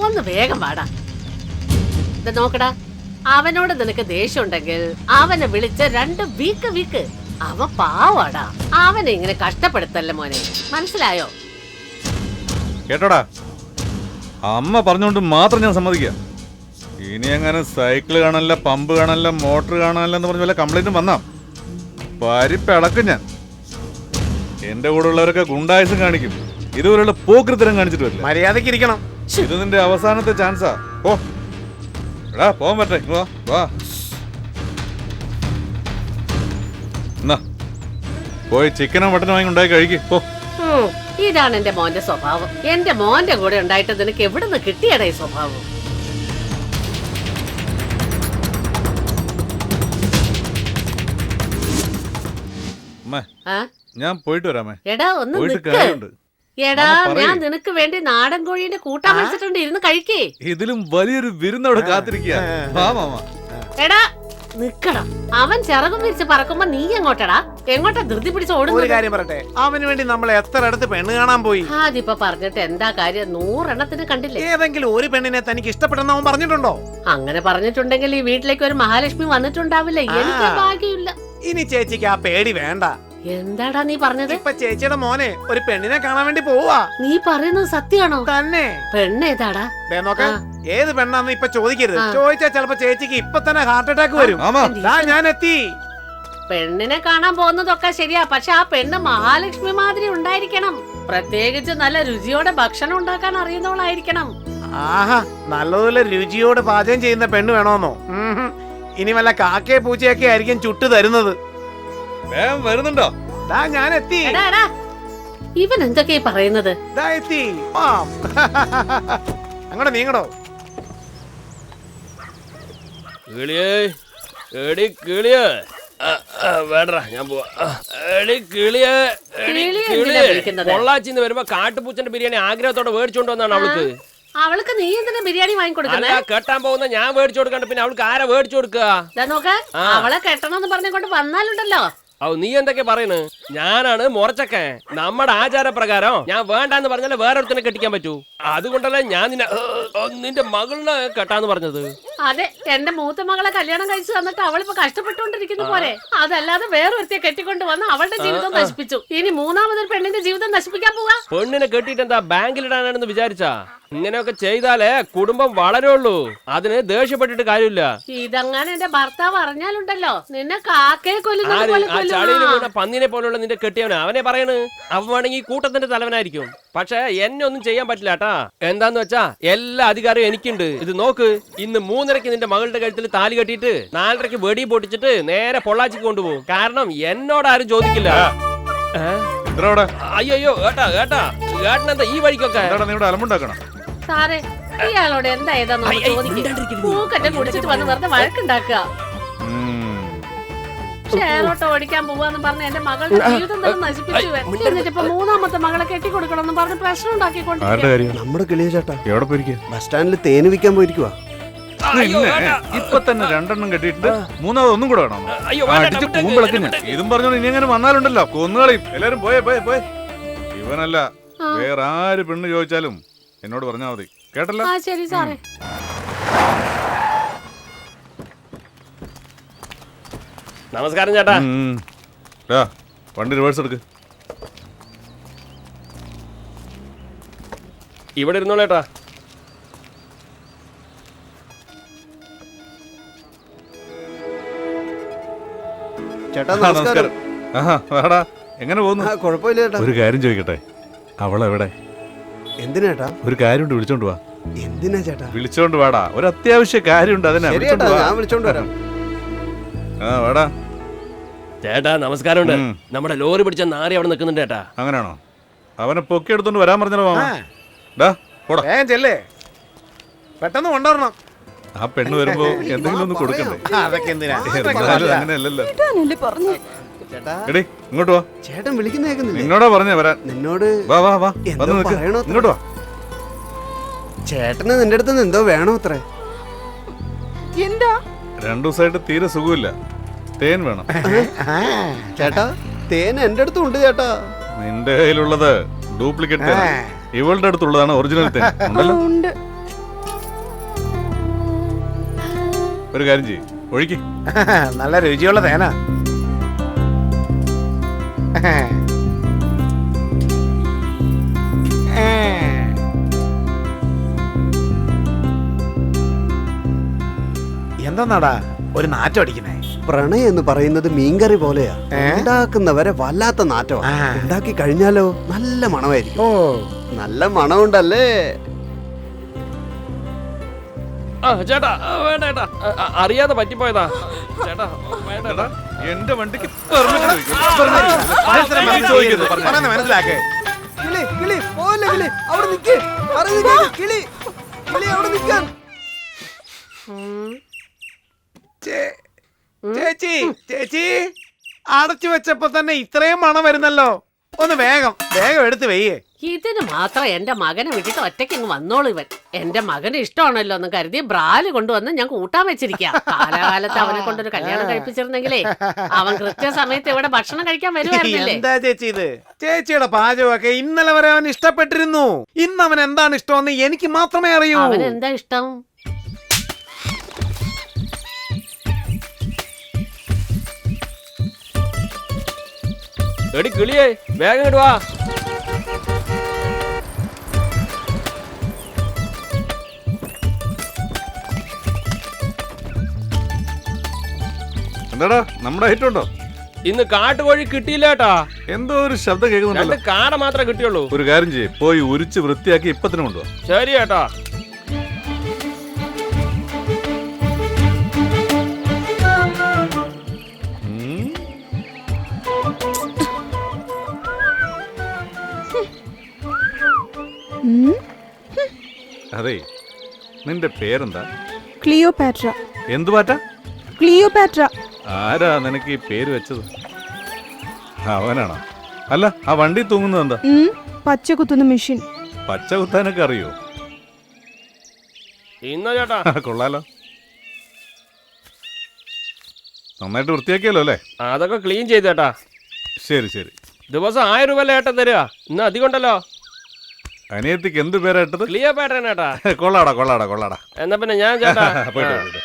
ഒന്ന് വേഗം വാടാ. ഇത് നോക്കടാ, അവനോട് നിനക്ക് ദേഷ്യം ഉണ്ടെങ്കിൽ അവനെ വിളിച്ച് 2 വീക്ക് അവൻ പാവാടാ. അവനെ ഇങ്ങനെ കഷ്ടപ്പെടുത്തല്ലേ മോനെ, മനസ്സിലായോ? കേട്ടോടാ, അമ്മ പറഞ്ഞുകൊണ്ട് മാത്രം ഞാൻ സമ്മതിക്കാം. ഇനി എങ്ങനെ സൈക്കിൾ കാണാനില്ല, പമ്പ് കാണാനില്ല, മോട്ടർ കാണാനില്ല എന്ന് പറഞ്ഞ വല്ല കംപ്ലൈന്റും വന്നാ പരിപ്പിളക്കും ഞാൻ. എന്റെ കൂടെ ഉള്ളവരൊക്കെ ഗുണ്ടായുസം കാണിക്കും, ഇതുപോലുള്ള പോക്കൃത്തരം കാണിച്ചിട്ട് വരില്ല. മര്യാദക്ക് ഇരിക്കണം. ഇത് നിന്റെ അവസാനത്തെ ചാൻസാ. ഓ എടാ പോകാൻ പറ്റേ, വാ വാ. എന്നാ പോയി ചിക്കനോ മട്ടനോ വാങ്ങി ഉണ്ടാക്കി കഴിക്ക് പോ. ഇതാണ് എന്റെ മോന്റെ സ്വഭാവം. എന്റെ മോന്റെ കൂടെ ഉണ്ടായിട്ട് നിനക്ക് എവിടുന്ന് കിട്ടിയടാ ഈ സ്വഭാവം? അമ്മേ ആ? ഞാൻ പോയിട്ട് വരാമേ. എടാ ഒന്ന് പോയിട്ട് നിക്ക്. കാര്യമുണ്ട്. എടാ അമ്മ പറയ്. ഞാൻ നിനക്ക് വേണ്ടി നാടൻ കോഴീന്റെ കൂട്ടാൻ വെച്ചിട്ടുണ്ട്, ഇരുന്ന് കഴിക്കേ. ഇതിലും വലിയൊരു വിരുന്നവിടെ കാത്തിരിക്കുക. വാ മാമ. എടാ നിക്കണം. അവൻ ചിറകും വിരിച്ച് പറക്കുമ്പോ നീ എങ്ങോട്ടടാ? എങ്ങോട്ടാ ധൃതി പിടിച്ച് ഒരു ഓടുന്നത്? കാര്യം പറയട്ടെ, അവന് വേണ്ടി നമ്മൾ എത്ര അടുത്ത് പെണ്ണ് കാണാൻ പോയി. അതിപ്പോ പറഞ്ഞിട്ട് എന്താ കാര്യം? 100 എണ്ണത്തിന് കണ്ടില്ലേ? ഏതെങ്കിലും ഒരു പെണ്ണിനെ തനിക്ക് ഇഷ്ടപ്പെട്ടെന്ന് അവൻ പറഞ്ഞിട്ടുണ്ടോ? അങ്ങനെ പറഞ്ഞിട്ടുണ്ടെങ്കിൽ ഈ വീട്ടിലേക്ക് ഒരു മഹാലക്ഷ്മി വന്നിട്ടുണ്ടാവില്ല. എനിക്ക് ഭാഗ്യമില്ല. ഇനി ചേച്ചിക്ക് ആ പേടി വേണ്ട. എന്താടാ നീ പറഞ്ഞത്? ഇപ്പൊ ചേച്ചിയുടെ മോനെ ഒരു പെണ്ണിനെ കാണാൻ വേണ്ടി പോവാ. നീ പറയുന്നത് സത്യമാണോ? തന്നെ. പെണ്ണേതാടാ? ദേ നോക്ക്, ആ. ഏത് പെണ്ണാന്ന് ഇപ്പൊ ചോദിക്കരുത്. ആ. ചോദിച്ചാ ചിലപ്പോ ചേച്ചിക്ക് ഇപ്പൊ തന്നെ ഹാർട്ട് അറ്റാക്ക് വരും. മാമ ദാ ഞാൻ എത്തി. പെണ്ണിനെ കാണാൻ പോകുന്നതൊക്കെ ശരിയാ, പക്ഷെ ആ പെണ്ണ് മഹാലക്ഷ്മി മാതിരി ഉണ്ടായിരിക്കണം. പ്രത്യേകിച്ച് നല്ല രുചിയോടെ ഭക്ഷണം ഉണ്ടാക്കാൻ അറിയുന്നവളായിരിക്കണം. ആഹാ, നല്ലതുപോലെ രുചിയോട് പാചകം ചെയ്യുന്ന പെണ്ണ് വേണോന്നോ? ഇനി വല്ല കാക്കയെ പൂച്ചയൊക്കെ ആയിരിക്കും ചുട്ടു തരുന്നത്. വേഗം വരുന്നുണ്ടോ? ദാ ഞാൻ എത്തി. എടാ, എടാ, ഇവൻ എന്തൊക്കെയാ പറയുന്നത്? ദാ എത്തി. ആ. അങ്ങോട്ട് നീങ്ങടോ. വേണ്ട ഞാൻ പോവാ. കിളിയെ എന്തിനാ വിളിക്കുന്നത്? പൊള്ളാച്ചിന്ന് വരുമ്പോ കാട്ടുപൂച്ചന്റെ ബിരിയാണി ആഗ്രഹത്തോടെ മേടിച്ചോണ്ട് വന്നാണ് അവൾക്ക്. അവൾക്ക് നീ എന്തിനാ ബിരിയാണി വാങ്ങിക്കൊടുക്കുന്നേ? അല്ല, കെട്ടാൻ പോകുന്ന ഞാൻ മേടിച്ചു കൊടുക്കണ്ട, പിന്നെ അവൾക്ക് ആരാ മേടിച്ചു കൊടുക്കുക? നോക്ക, അവളെ കെട്ടണമെന്ന് പറഞ്ഞുകൊണ്ട് വന്നാലുണ്ടല്ലോ. നീ എന്തൊക്കെ പറയുന്നു? ഞാനാണ് മുറച്ചക്കൻ. നമ്മുടെ ആചാരപ്രകാരം ഞാൻ വേണ്ടാന്ന് പറഞ്ഞാലേ വേറൊരുത്തനെ കെട്ടിക്കാൻ പറ്റൂ. അതുകൊണ്ടല്ലേ ഞാൻ നിന്റെ മകളിനെ കെട്ടാന്ന് പറഞ്ഞത്. അതെ, എന്റെ മൂത്ത മകളെ കല്യാണം കഴിച്ചു തന്നിട്ട് അവളിപ്പോ കഷ്ടപ്പെട്ടുകൊണ്ടിരിക്കുന്ന പോലെ. അതല്ലാതെ വേറൊരുത്തിയെ കെട്ടിക്കൊണ്ട് വന്ന് അവളുടെ ജീവിതം നശിപ്പിച്ചു. ഇനി മൂന്നാമതൊരു പെണ്ണിന്റെ ജീവിതം നശിപ്പിക്കാൻ പോവാ. പെണ്ണിനെ കെട്ടിട്ട് എന്താ ബാങ്കിലിടാനാണെന്ന് വിചാരിച്ചാ? ഇങ്ങനെയൊക്കെ ചെയ്താലേ കുടുംബം വളരുള്ളൂ. അതിന് ദേഷ്യപ്പെട്ടിട്ട് കാര്യമില്ല. ഇതങ്ങനെ എന്റെ ഭർത്താവ് അറിഞ്ഞാലുണ്ടല്ലോ, നിന്നെ കാക്കയെ കൊല്ലുന്നത് പോലെ ചളിയിൽ കൊല്ലുന്ന. വീണ പന്നിനെ പോലുള്ള നിന്റെ കെട്ടിയവനെ അവനെ പറയണ്. അവൻ വേണമെങ്കിൽ കൂട്ടത്തിന്റെ തലവനായിരിക്കും, പക്ഷെ എന്നെ ഒന്നും ചെയ്യാൻ പറ്റില്ല കേട്ടാ. എന്താന്ന് വെച്ചാ എല്ലാ അധികാരവും എനിക്കുണ്ട്. ഇത് നോക്ക്, ഇന്ന് 3:30 നിന്റെ മകളുടെ കഴുത്തിൽ താലി കെട്ടിയിട്ട് 4:30 വെടി പൊട്ടിച്ചിട്ട് നേരെ പൊള്ളാച്ചിക്ക് കൊണ്ടുപോകും. കാരണം എന്നോട് ആരും ചോദിക്കില്ല. അയ്യോ ഏട്ടാ ഏട്ടാ, ഏട്ടനെന്താ ഈ വഴിക്കൊക്കെ? അലമ്പുണ്ടാക്കണം. സാറേ, ഇയാളോട് എന്താ ഏതാന്ന് ചോദിക്കും. പൂക്കറ്റം കുടിച്ചിട്ട് വന്ന് വെറുതെ വഴക്കുണ്ടാക്കുക. ഷെയറോട്ട് ഓടിക്കാൻ പോവാന്ന് പറഞ്ഞ എന്റെ മകളുടെ ജീവിതം തന്നെ നശിപ്പിച്ചു. എന്നിട്ടിപ്പോ മൂന്നാമത്തെ മകളെ കെട്ടിക്കൊടുക്കണം പറഞ്ഞ് പ്രശ്നം ഉണ്ടാക്കിക്കൊണ്ടിരിക്കുക. നമ്മുടെ കിളിയ ചേട്ടാ എവിടെ പോയിരിക്കുക? ബസ് സ്റ്റാൻഡിൽ തേന് വിൽക്കാൻ പോയിരിക്കുവാ. ഇപ്പൊ തന്നെ 2 എണ്ണം കെട്ടിയിട്ട് 3ാമത് ഒന്നും കൂടെ വേണം. അയ്യോ, അടിച്ച് പൂമ്പിളക്ക് ഞാൻ. ഇതും പറഞ്ഞോണ്ട് ഇനി എങ്ങനെ വന്നാലുണ്ടല്ലോ കൊന്നുകളയും. എല്ലാരും പോയേ പോയേ പോയേ. ഇവനല്ല, വേറെ ആര് പെണ്ണ് ചോദിച്ചാലും എന്നോട് പറഞ്ഞാ മതി, കേട്ടല്ലോ? ആ ശരി സാറേ. നമസ്കാരം ചേട്ടാ. വണ്ടി റിവേഴ്സ് എടുക്ക്. ഇവിടെ ഇരുന്നോളേട്ടാ. ചേട്ടാ നമസ്കാരം. വേടാ, എങ്ങനെ പോകുന്നു? കുഴപ്പമില്ല ചേട്ടാ. ഒരു കാര്യം ചോദിക്കട്ടെ, അവളെവിടെ? എന്തിനാ ചേട്ടാ? ഒരു കാര്യമുണ്ട്, വിളിച്ചോണ്ട് വാ. എന്തിനാ ചേട്ടാ? വിളിച്ചോണ്ട് വാടാ, ഒരു അത്യാവശ്യ കാര്യമുണ്ട്, അതിനാ. ശരി ചേട്ടാ, ഞാൻ വിളിച്ചോണ്ട് വരാം. വേടാ. ചേട്ടാ നമസ്കാരമുണ്ട്. നമ്മുടെ ലോറി പിടിച്ച നാറി അവിടെ നിൽക്കുന്നുണ്ട് ചേട്ടാ. അങ്ങനെയാണോ? അവനെ പൊക്കി എടുത്തോണ്ട് വരാൻ പറഞ്ഞല്ലോ മാമ. വേഗം ചെല്ലേ, പെട്ടെന്ന് കൊണ്ടുവരണം. ആ പെണ്ണ് വരുമ്പോ എന്തെങ്കിലും ഒന്ന് കൊടുക്കണ്ടേ? അതൊക്കെ എന്തിനാ? എന്നാലും അങ്ങനെയല്ലല്ലോ. ചേട്ടാ എടീ ഇങ്ങോട്ട് വാ. ചേട്ടൻ വിളിക്കുന്ന കേൾക്കുന്നില്ലേ? നിന്നോടാ പറഞ്ഞേ വരാൻ. നിന്നോട് വാ വാ വാ, എന്തോ വന്ന് നിൽക്ക്. പറയണോ? ഇങ്ങോട്ട് വാ. ചേട്ടന് നിന്റെ അടുത്ത് എന്തോ വേണോ അത്രേ? എന്താ? രണ്ടു ദിവസമായിട്ട് തീരെ സുഖമില്ല. തേൻ വേണം. ചേട്ടാ തേൻ എന്റെ അടുത്തും ഉണ്ട് ചേട്ടാ. നിന്റെ കയ്യിലുള്ളത് ഡ്യൂപ്ലിക്കേറ്റ് തേൻ, ഇവളുടെ അടുത്തുള്ളതാണ് ഒറിജിനൽ തേൻ. ഉണ്ടല്ലോ. ഉണ്ട്. ഒരു കാര്യം ചെയ്യ്, ഒഴിക്ക്. നല്ല രുചിയുള്ള തേനാ. എന്താടാ ഒരു നാറ്റം അടിക്കുന്നേ? പ്രണയം എന്ന് പറയുന്നത് മീൻകറി പോലെയാ. ഉണ്ടാക്കുന്നവരെ വല്ലാത്ത നാറ്റമാ. ഉണ്ടാക്കി കഴിഞ്ഞാലോ നല്ല മണമായിരിക്കും. ഓ, നല്ല മണമുണ്ടല്ലേ? ചേട്ടാ വേണ്ട ചേട്ടാ, അറിയാതെ പറ്റിപ്പോയതാ ചേട്ടാ. വേണ്ട ചേട്ടാ. എന്റെ വണ്ടിക്ക് മനസ്സിലാക്കേ. കിളി കിളി പോവല്ലേ കിളി, അവിടെ നിക്ക്. പറയുന്നത് കേക്ക്. കിളി കിളി അവിടെ നിൽക്കാൻ. ചേച്ചി ചേച്ചി, അടച്ചു വെച്ചപ്പോ തന്നെ ഇത്രയും മണം വരുന്നല്ലോ. ഒന്ന് വേഗം വേഗം എടുത്ത് വെയ്യേ. ഇതിന് മാത്രം എന്റെ മകനെ വിട്ടിട്ട് ഒറ്റയ്ക്ക് ഇങ്ങ് വന്നോളൂ ഇവൻ. എന്റെ മകന് ഇഷ്ടമാണല്ലോ എന്ന് കരുതി ബ്രാല് കൊണ്ടുവന്ന് ഞാൻ കൂട്ടാൻ വെച്ചിരിക്കാം. കാലാകാലത്ത് അവനെ കൊണ്ടൊരു കല്യാണം കഴിപ്പിച്ചിരുന്നെങ്കിലേ അവൻ കൃത്യസമയത്ത് ഇവിടെ ഭക്ഷണം കഴിക്കാൻ വരുമായിരുന്നില്ലേ? എന്താ ചേച്ചി ഇത്? ചേച്ചിയുടെ പാചകമൊക്കെ ഇന്നലെ വരെ അവൻ ഇഷ്ടപ്പെട്ടിരുന്നു. ഇന്ന് അവൻ എന്താണ് ഇഷ്ടമെന്ന് എനിക്ക് മാത്രമേ അറിയൂ. അവൻ എന്താ ഇഷ്ടം? എടി കിളിയേ, വേഗം ഇടുവാ. എന്താടാ നമ്മുടെ ഐറ്റം ഉണ്ടോ? ഇന്ന് കാട്ടുകോഴി കിട്ടിയില്ല കേട്ടാ. എന്തോ ഒരു ശബ്ദം കേൾക്കുന്നുണ്ടല്ലോ. 2 കാട മാത്രമേ കിട്ടിയുള്ളൂ. ഒരു കാര്യം ചെയ്യ്, പോയി ഉരിച്ച് വൃത്തിയാക്കി ഇപ്പത്തിന് കൊണ്ടുപോവാ. ശരി ചേട്ടാ. അതെ, നിന്റെ പേരെന്താ? ക്ലിയോപാട്ര. എന്തു പാറ്റ? ക്ലിയോപാട്ര. ആരാ നിനക്ക് ഈ പേര് വെച്ചത്? അവനാണോ? അല്ല, ആ വണ്ടി തൂങ്ങുന്നത് എന്താ? പച്ച കുത്തുന്ന മെഷീൻ. പച്ച കുത്താനൊക്കെ അറിയോ? ഇന്നോ ചേട്ടാ. കൊള്ളാലോ, നന്നായിട്ട് വൃത്തിയാക്കിയല്ലോ അല്ലേ? അതൊക്കെ ക്ലീൻ ചെയ്തേട്ടാ. ശരി ശരി. ദിവസം 1000 രൂപ ഏട്ടൻ തരിക. ഇന്ന് അധികം ഉണ്ടല്ലോ. അനിയത്തിക്ക് എന്ത് പേരാ ഇട്ടത്? ക്ലിയോപാട്ര ചേട്ടാ. കൊള്ളാടാ കൊള്ളാടാ കൊള്ളാടാ. എന്നാ പിന്നെ ഞാൻ ചേട്ടാ. പോയിട്ട് പോയിട്ട്.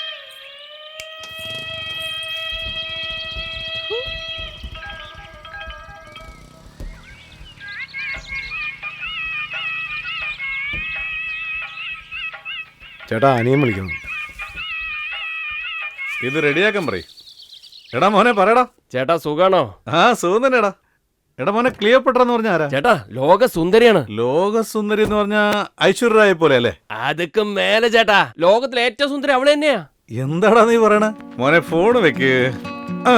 ചേട്ടാ, അനിയൻ വിളിക്കുന്നു. ഇത് റെഡിയാക്കാൻ പറയ്. എടാ മോനെ പറയടാ. ചേട്ടാ സുഖാണോ? ആ സുഖം തന്നെടാ. എടാ മോനെ, ക്ലിയോപാട്ര എന്ന് പറഞ്ഞ ആരാ? ചേട്ടാ ലോക സുന്ദരിയാണ്. ലോകസുന്ദരി എന്ന് പറഞ്ഞ ഐശ്വര്യ റായ് പോലെ അല്ലേ? അതൊക്കെ മേലെ ചേട്ടാ. ലോകത്തിലെ ഏറ്റവും സുന്ദരി അവള് തന്നെയാ. എന്താടാ നീ പറയണ? മോനെ ഫോണ് വെക്ക്. ആ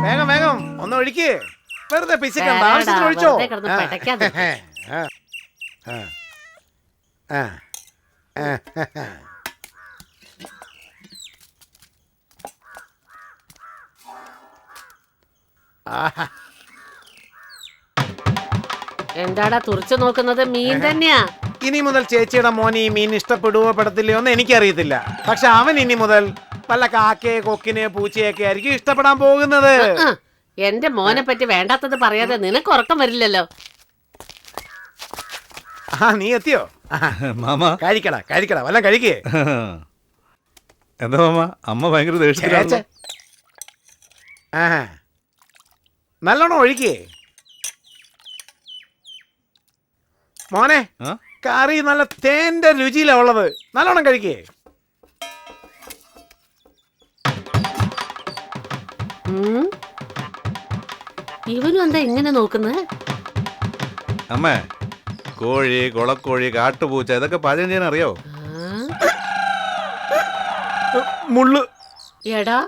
വേഗം വേഗം ഒന്ന് ഒഴിക്ക്. വെറുതെ പിശിക്കണ്ട, വേണ്ടാ, ആവശ്യത്തിന് ഒഴിച്ചോ. വെറുതെ കിടന്ന് പെടയ്ക്കാതെ. എന്താടാ തുറച്ചു നോക്കുന്നത്? മീൻ തന്നെയാ. ഇനി മുതൽ ചേച്ചിയുടെ മോന് ഈ മീൻ ഇഷ്ടപ്പെടുവോ പെടത്തില്ലയോ എന്ന് എനിക്കറിയത്തില്ല. പക്ഷെ അവൻ ഇനി മുതൽ വല്ല കാക്കയെ കൊക്കിനെ പൂച്ചയൊക്കെ ആയിരിക്കും ഇഷ്ടപ്പെടാൻ പോകുന്നത്. എന്റെ മോനെ പറ്റി വേണ്ടാത്തത് പറയാതെ നിനക്ക് ഉറക്കം വരില്ലല്ലോ. ആ നീ എത്തിയോ? മാമ കഴിക്കടാ കഴിക്കടാ, വല്ലതും കഴിക്കേ. എന്താ മാമ, അമ്മ ഭയങ്കര ദേഷ്യത്തിലാണല്ലോ. നല്ലോണം ഒഴിക്കേ മോനെ. കറി നല്ല തേന്റെ രുചിയിലാ ഉള്ളത്. നല്ലോണം കഴിക്കേ. ഇവനും എന്താ ഇങ്ങനെ നോക്കുന്നത്? അമ്മേ, കോഴി, കൊളക്കോഴി, കാട്ടുപൂച്ച ഇതൊക്കെ പാചകം ചെയ്യാൻ അറിയോ? മുള്ളു. എടാ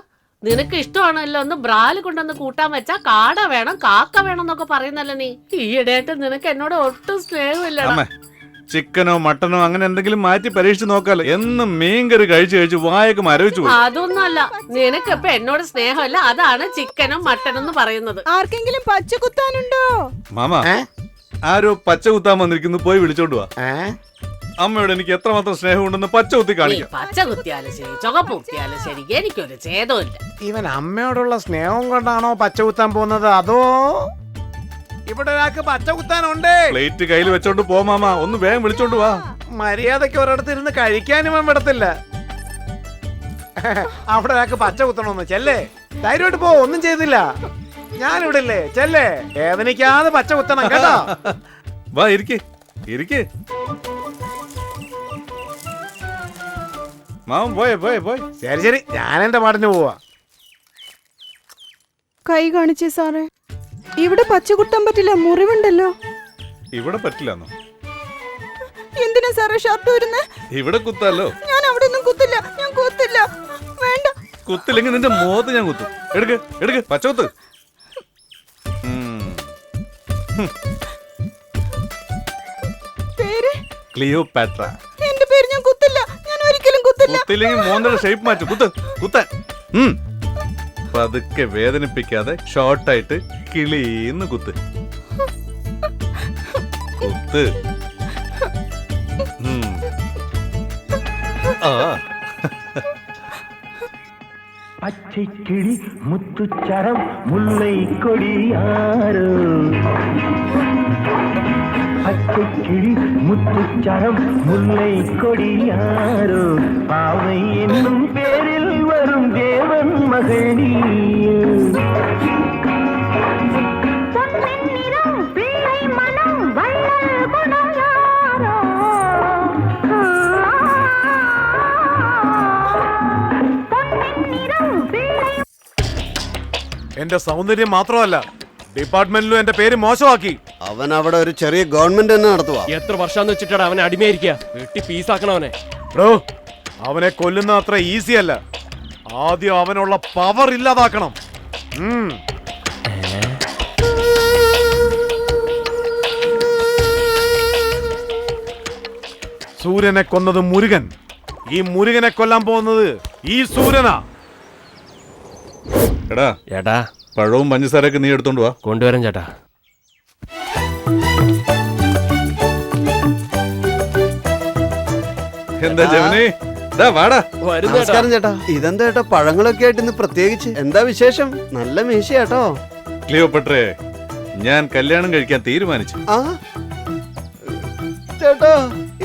നിനക്ക് ഇഷ്ടമാണല്ലോ ഒന്ന് ബ്രാല് കൊണ്ടൊന്ന് കൂട്ടാൻ വെച്ചാ കാട വേണം കാക്ക വേണം എന്നൊക്കെ പറയുന്നല്ലോ നീ. ഈയിടെയായിട്ട് നിനക്ക് എന്നോട് ഒട്ടും സ്നേഹമില്ലടാ. അമ്മേ, ചിക്കനോ മട്ടനോ അങ്ങനെ എന്തെങ്കിലും മാറ്റി പരീക്ഷിച്ച് നോക്കാലോ. എന്നും മീൻകറി കഴിച്ച് വായൊക്കെ മരവിച്ചു പോയി. അതൊന്നുമല്ല, നിനക്കിപ്പോ എന്നോട് സ്നേഹമല്ല, അതാണ് ചിക്കനും മട്ടനും എന്ന് പറയുന്നത്. ആർക്കെങ്കിലും പച്ച കുത്താനുണ്ടോ? മാമ ആരോ പച്ച കുത്താൻ വന്നിരിക്കുന്നു, പോയി വിളിച്ചോണ്ട് വാ. അമ്മയോട് എനിക്ക് എത്രമാത്രം സ്നേഹമുണ്ടെന്ന് പച്ച കുത്തി നീ കാണിക്കാം. പച്ച കുത്തിയാലും ശരി, ചുവപ്പ് കുത്തിയാലും ശരി, എനിക്കൊരു ഛേദമില്ല. ഇവൻ അമ്മയോടുള്ള സ്നേഹം കൊണ്ടാണോ പച്ച കുത്താൻ പോകുന്നത്, അതോ ഇവിടെ ഒരാൾക്ക് പച്ച കുത്താനുണ്ടേ? പ്ലേറ്റ് കയ്യിൽ വെച്ചോണ്ട് പോ മാമ, ഒന്ന് വേഗം വിളിച്ചോണ്ട് വാ. മര്യാദയ്ക്ക് ഒരിടത്ത് ഇരുന്ന് കഴിക്കാനും അവൻ വിടത്തില്ല. അവിടെ ഒരാൾക്ക് പച്ച കുത്തണമെന്ന് ചെല്ലേ, ധൈര്യമായിട്ട് പോ, ഒന്നും ചെയ്തില്ല. ഞാനിവിടെ ഇല്ലേ, ചെല്ലേ, വേദനിക്കാതെ പച്ച കുത്തണം കേട്ടോ. വാ ഇരിക്ക് ഇരിക്ക്. മാമൻ പോയേ പോയേ പോയി. ശരി ശരി, ഞാൻ എന്റെ പാടിന് പോവാ. കൈ കാണിച്ചേ സാറേ, ഇവിടെ പച്ച കുത്താൻ പറ്റില്ല, മുറിവുണ്ടല്ലോ. ഇവിടെ പറ്റില്ലെന്നോ? എന്തിനാ സാറേ ഷർട്ട് വരുന്നേ? ഇവിടെ കുത്താലോ. ഞാൻ അവിടെ ഒന്നും കുത്തില്ല, ഞാൻ കുത്തില്ല, വേണ്ട. കുത്തില്ലെങ്കിൽ നിന്റെ മുഖത്ത് ഞാൻ കുത്തും. എടുക്ക് എടുക്ക് പച്ചകുത്ത്. പേര് ക്ലിയോപാട്ര. എന്റെ പേര് ഞാൻ കുത്തില്ല, ഞാൻ ഒരിക്കലും കുത്തില്ല. കുത്തില്ലെങ്കിൽ മോന്തയുടെ ഷേപ്പ് മാറ്റും. കുത്ത് കുത്താൻ. പതുക്കെ വേദനിപ്പിക്കാതെ ഷോർട്ടായിട്ട് കിളീന്ന് കുത്ത് കുത്ത്. ആ പച്ചക്കിളി മുത്തുച്ചരം മുല്ലൈ കൊടിയാരോ, പച്ചക്കിളി മുത്തുച്ചരം മുല്ലൈ കൊടിയാരോ, പാവൈ എന്നും പേരിൽ വരും ദേവൻ മകനീ. എന്റെ സൗന്ദര്യം മാത്രമല്ല, ഡിപ്പാർട്ട്മെന്റിലും എന്റെ പേര് മോശമാക്കി. അവൻ അവിടെ ഒരു ചെറിയ ഗവൺമെന്റ് തന്നെ നടത്തുവാ. എത്ര വർഷാന്ന് വെച്ചിട്ടാണ് അവനെ അടിമയായിരിക്കുക, വെട്ടി പീസാക്കണവനെ. ബ്രോ, അവനെ കൊല്ലുന്ന അത്ര ഈസി അല്ല. ആദ്യം അവനുള്ള പവർ ഇല്ലാതാക്കണം. സൂര്യനെ കൊന്നത് മുരുകൻ, ഈ മുരുകനെ കൊല്ലാൻ പോകുന്നത് ഈ സൂര്യനാ. എടാ ചേട്ടാ, പഴവും പഞ്ചസാരയൊക്കെ നീ എടുത്തോണ്ട് വാ. കൊണ്ടുവരാൻ ചേട്ടാ. എന്താ ജവനെ, വാടാ. നമസ്കാരം ചേട്ടാ. ഇതെന്താ ചേട്ടാ പഴങ്ങളൊക്കെ ആയിട്ട് ഇന്ന് പ്രത്യേകിച്ച്? എന്താ വിശേഷം? നല്ല മീശയാട്ടോ. ക്ലിയോപട്രേ, ഞാൻ കല്യാണം കഴിക്കാൻ തീരുമാനിച്ചു. ആ ചേട്ടാ,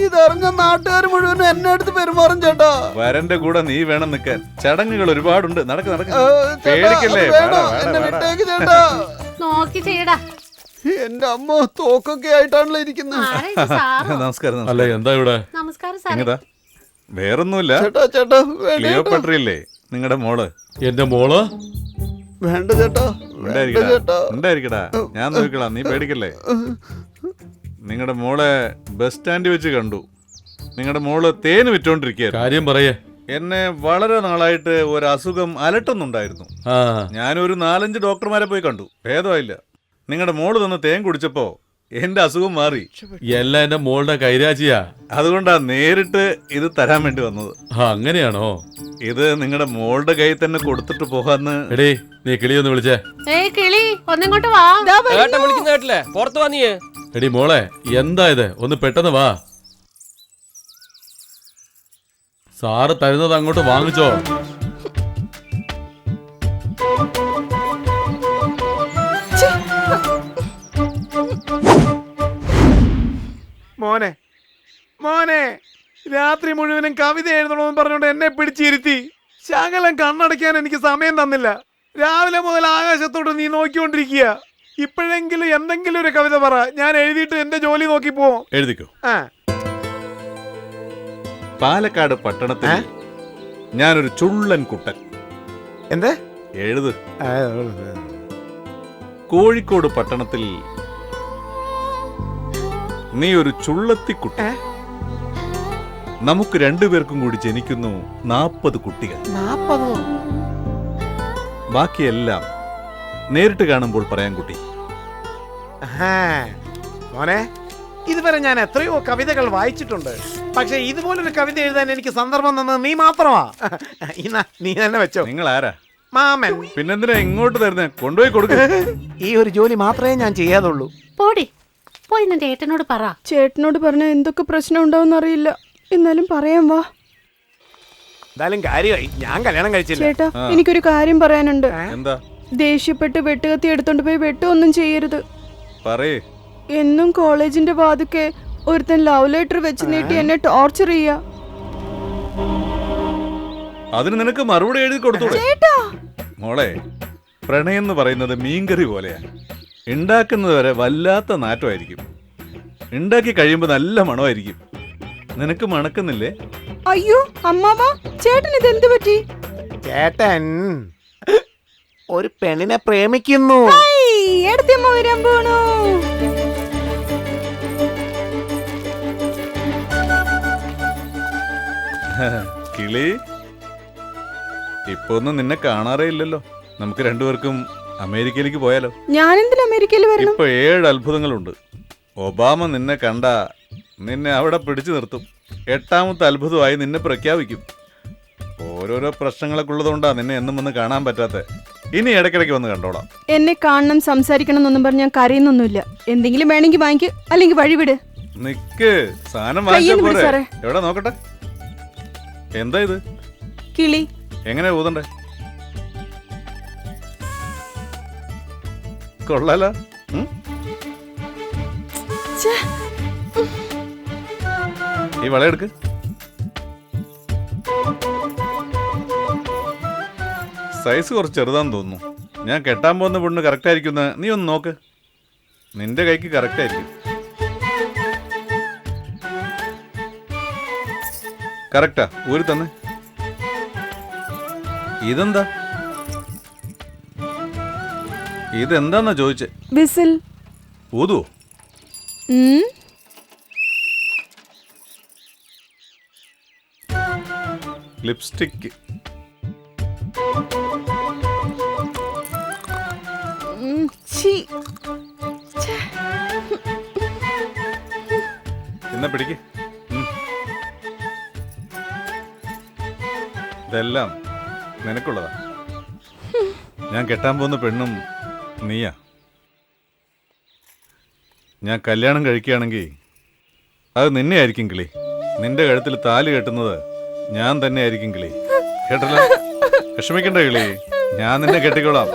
ഇതറിഞ്ഞ നാട്ടുകാർ മുഴുവൻ എന്നെ അടുത്ത് പെരുമാറും ചേട്ടാ. വരന്റെ കൂടെ നീ വേണം നിൽക്കാൻ. ചടങ്ങുകൾ ഒരുപാടുണ്ട്. നടക്ക് നടക്ക്. ചേട്ടാ, പേടിക്കല്ലേ. അത് വേണ്ട, എന്നെ വിട്ടേക്ക് ചേട്ടാ. നോക്കി ചെയ്യടാ. എന്റെ അമ്മ തോക്കൊക്കെ ആയിട്ടാണല്ലോ ഇരിക്കുന്നത്. ആരാ ഇത് സാറോ? നമസ്കാരം. അല്ല എന്താ ഇവിടെ? നമസ്കാരം സാറേ. ഇങ്ങതാ. വേറൊന്നുമില്ല. ചേട്ടാ ചേട്ടാ വേണ്ട ചേട്ടാ. ക്ലിയോപട്രയില്ലേ നിങ്ങളുടെ മോള്? എന്റെ മോള് വേണ്ട ചേട്ടാ, വേണ്ട ചേട്ടാ. ഉണ്ടായിരിക്കടാ, ഞാൻ നോക്കിക്കോളാം, നീ പേടിക്കല്ലേ. നിങ്ങളുടെ മോളെ ബസ് സ്റ്റാൻഡിൽ വെച്ച് കണ്ടു. നിങ്ങളുടെ മോള് തേന് വിറ്റോണ്ടിരിക്കുക. കാര്യം പറയേ. എന്നെ വളരെ നാളായിട്ട് ഒരു അസുഖം അലട്ടുന്നുണ്ടായിരുന്നു. ആ, ഞാനൊരു 4-5 ഡോക്ടർമാരെ പോയി കണ്ടു, ഭേദമായില്ല. നിങ്ങളുടെ മോള് തന്ന് തേൻ കുടിച്ചപ്പോ എന്റെ അസുഖം മാറി. എല്ലാം എന്റെ മോളുടെ കൈരാജിയാ. അതുകൊണ്ടാ നേരിട്ട് ഇത് തരാൻ വേണ്ടി വന്നത്. അങ്ങനെയാണോ? ഇത് നിങ്ങളുടെ മോളുടെ കയ്യിൽ തന്നെ കൊടുത്തിട്ട് പോകാന്ന്. എടേ, നീ കിളിയൊന്ന് വിളിച്ചേ. ഏയ് കിളി, ഒന്നിങ്ങോട്ട് വാ. ഏട്ടൻ വിളിക്കുന്ന കേട്ടില്ലേ? പുറത്ത് വാ നീ. എടി മോളെ, എന്താ ഇത്? ഒന്ന് പെട്ടെന്ന് വാ. സാറ് തരുന്നത് അങ്ങോട്ട് വാങ്ങിച്ചോ. മോനെ മോനെ, രാത്രി മുഴുവനും കവിത എഴുതണമെന്ന് പറഞ്ഞുകൊണ്ട് എന്നെ പിടിച്ചിരുത്തി. ശകലം കണ്ണടയ്ക്കാൻ എനിക്ക് സമയം തന്നില്ല. രാവിലെ മുതൽ ആകാശത്തോട്ട് നീ നോക്കിക്കൊണ്ടിരിക്കുക. ഇപ്പോഴെങ്കിലും എന്തെങ്കിലും ഒരു കവിത പറ, ഞാൻ എഴുതിയിട്ട് എന്റെ ജോലി നോക്കി പോവും. എഴുതിക്കോ. പാലക്കാട് പട്ടണത്തിൽ ഞാനൊരു ചുള്ളൻ കുട്ടൻ. എന്ത് എഴുത്. കോഴിക്കോട് പട്ടണത്തിൽ നീ ഒരു ചുള്ളത്തിക്കുട്ടി. നമുക്ക് രണ്ടുപേർക്കും കൂടി ജനിക്കുന്നു 40 കുട്ടികൾ. ബാക്കിയെല്ലാം നേരിട്ട് കാണുമ്പോൾ പറയാൻ കുട്ടി. മോനെ, ഇതുവരെ ഞാൻ എത്രയോ കവിതകൾ വായിച്ചിട്ടുണ്ട്, പക്ഷെ ഇതുപോലൊരു കവിത എഴുതാൻ എനിക്ക് സന്ദർഭം തന്നത് നീ മാത്രമാ. ഇന്നാ നീ തന്നെ വെച്ചോ. നിങ്ങൾ ആരാ? മാമൻ. പിന്നെന്തിനാ ഇങ്ങോട്ട് തരുന്നേ? കൊണ്ടുപോയി കൊടുക്ക. ഈ ഒരു ജോലി മാത്രമേ ഞാൻ ചെയ്യാതുള്ളൂ. പോടി, പോയി നിന്റെ ഏട്ടനോട് പറ. ചേട്ടനോട് പറഞ്ഞാൽ എന്തൊക്കെ പ്രശ്നം ഉണ്ടാവും അറിയില്ല, എന്നാലും പറയാൻ വാ. എന്തായാലും കാര്യമായി, ഞാൻ കല്യാണം കഴിച്ചില്ല. ചേട്ടാ, എനിക്കൊരു കാര്യം പറയാനുണ്ട്. എന്താ? ദേഷ്യപ്പെട്ട് വെട്ടുകത്തി എടുത്തോണ്ട് പോയി വെട്ടൊന്നും ചെയ്യരുത്. പറയേ. എന്നും കോളേജിന്റെ വാതുക്കെ ഒരുത്തൻ ലവ് ലെറ്റർ വെച്ച് നീട്ടി എന്നെ ടോർച്ചർ ചെയ്യാ. അതിന് നിനക്ക് മറുപടി എഴുതി കൊടുത്തൂടെ? ചേട്ടാ, മോളെ, പ്രണയം എന്ന് പറയുന്നത് മീൻകറി പോലെയാ. ഉണ്ടാക്കുന്നത് വരെ വല്ലാത്ത നാറ്റമായിരിക്കും, ഉണ്ടാക്കി കഴിയുമ്പോൾ നല്ല മണമായിരിക്കും. നിനക്ക് മണക്കുന്നില്ലേ? അയ്യോ അമ്മാവ, ചേട്ടൻ ഇതെന്ത് പറ്റി? ചേട്ടൻ ഒരു പെണ്ണിനെ പ്രേമിക്കുന്നു. എടുത്തമ്മ വരാൻ പോണു. കിളി, ഇപ്പൊ ഒന്നും നിന്നെ കാണാറേ ഇല്ലല്ലോ. നമുക്ക് രണ്ടുപേർക്കും അമേരിക്കയിലേക്ക് പോയാലോ? ഞാൻ എന്തിനാ അമേരിക്കയിൽ വരണം? ഇപ്പൊ 7 അത്ഭുതങ്ങളുണ്ട്. ഒബാമ നിന്നെ കണ്ട നിന്നെ അവിടെ പിടിച്ചു നിർത്തും. 8ാമത്തെ അത്ഭുതമായി നിന്നെ പ്രഖ്യാപിക്കും. ഓരോരോ പ്രശ്നങ്ങളൊക്കെ ഉള്ളതുകൊണ്ടാ നിന്നെ എന്നും വന്ന് കാണാൻ പറ്റാത്ത. ഇനി ഇടയ്ക്കിടയ്ക്ക് വന്ന് കണ്ടോളാം. എന്നെ കാണണം, സംസാരിക്കണം എന്നൊന്നും പറഞ്ഞ് ഞാൻ കരയുന്നൊന്നുമില്ല. എന്തെങ്കിലും വേണമെങ്കിൽ വാങ്ങിക്ക്, അല്ലെങ്കിൽ വഴിവിട്. നിക്ക്, സാധനം കയ്യിൽ വാങ്ങിച്ചാ നിന്ന് പോരെ? സാറേ. എവിടെ നോക്കട്ടെ. എന്താ ഇത്? കിളി. എങ്ങനെ ഊതണ്ടേ? കൊള്ളാലോ. ഈ വളയെടുക്ക്. സൈസ് കുറച്ച് ചെറുതാന്ന് തോന്നുന്നു. ഞാൻ കെട്ടാൻ പോകുന്ന പെണ്ണ് കറക്റ്റ് ആയിരിക്കുന്ന നീ ഒന്ന് നോക്ക്. നിന്റെ കൈക്ക് കറക്റ്റ് ആയിരിക്കും. കറക്റ്റാ, ഊരി തന്നെ. ഇതെന്താ? ഇതെന്താന്നാ ചോദിച്ചേ? വിസിൽ. ഊതുവോ? ലിപ്സ്റ്റിക്. എന്നാ പിടിക്ക്. ഇതെല്ലാം നിനക്കുള്ളതാ. ഞാൻ കെട്ടാൻ പോകുന്ന പെണ്ണും നീയാ. ഞാൻ കല്യാണം കഴിക്കുകയാണെങ്കിൽ അത് നിന്നെ ആയിരിക്കും കിളി. നിന്റെ കഴുത്തിൽ താലി കെട്ടുന്നത് ഞാൻ തന്നെ ആയിരിക്കും കിളി. കേട്ടല്ലോ? വിഷമിക്കണ്ട കിളി, ഞാൻ നിന്നെ കെട്ടിക്കോളാം.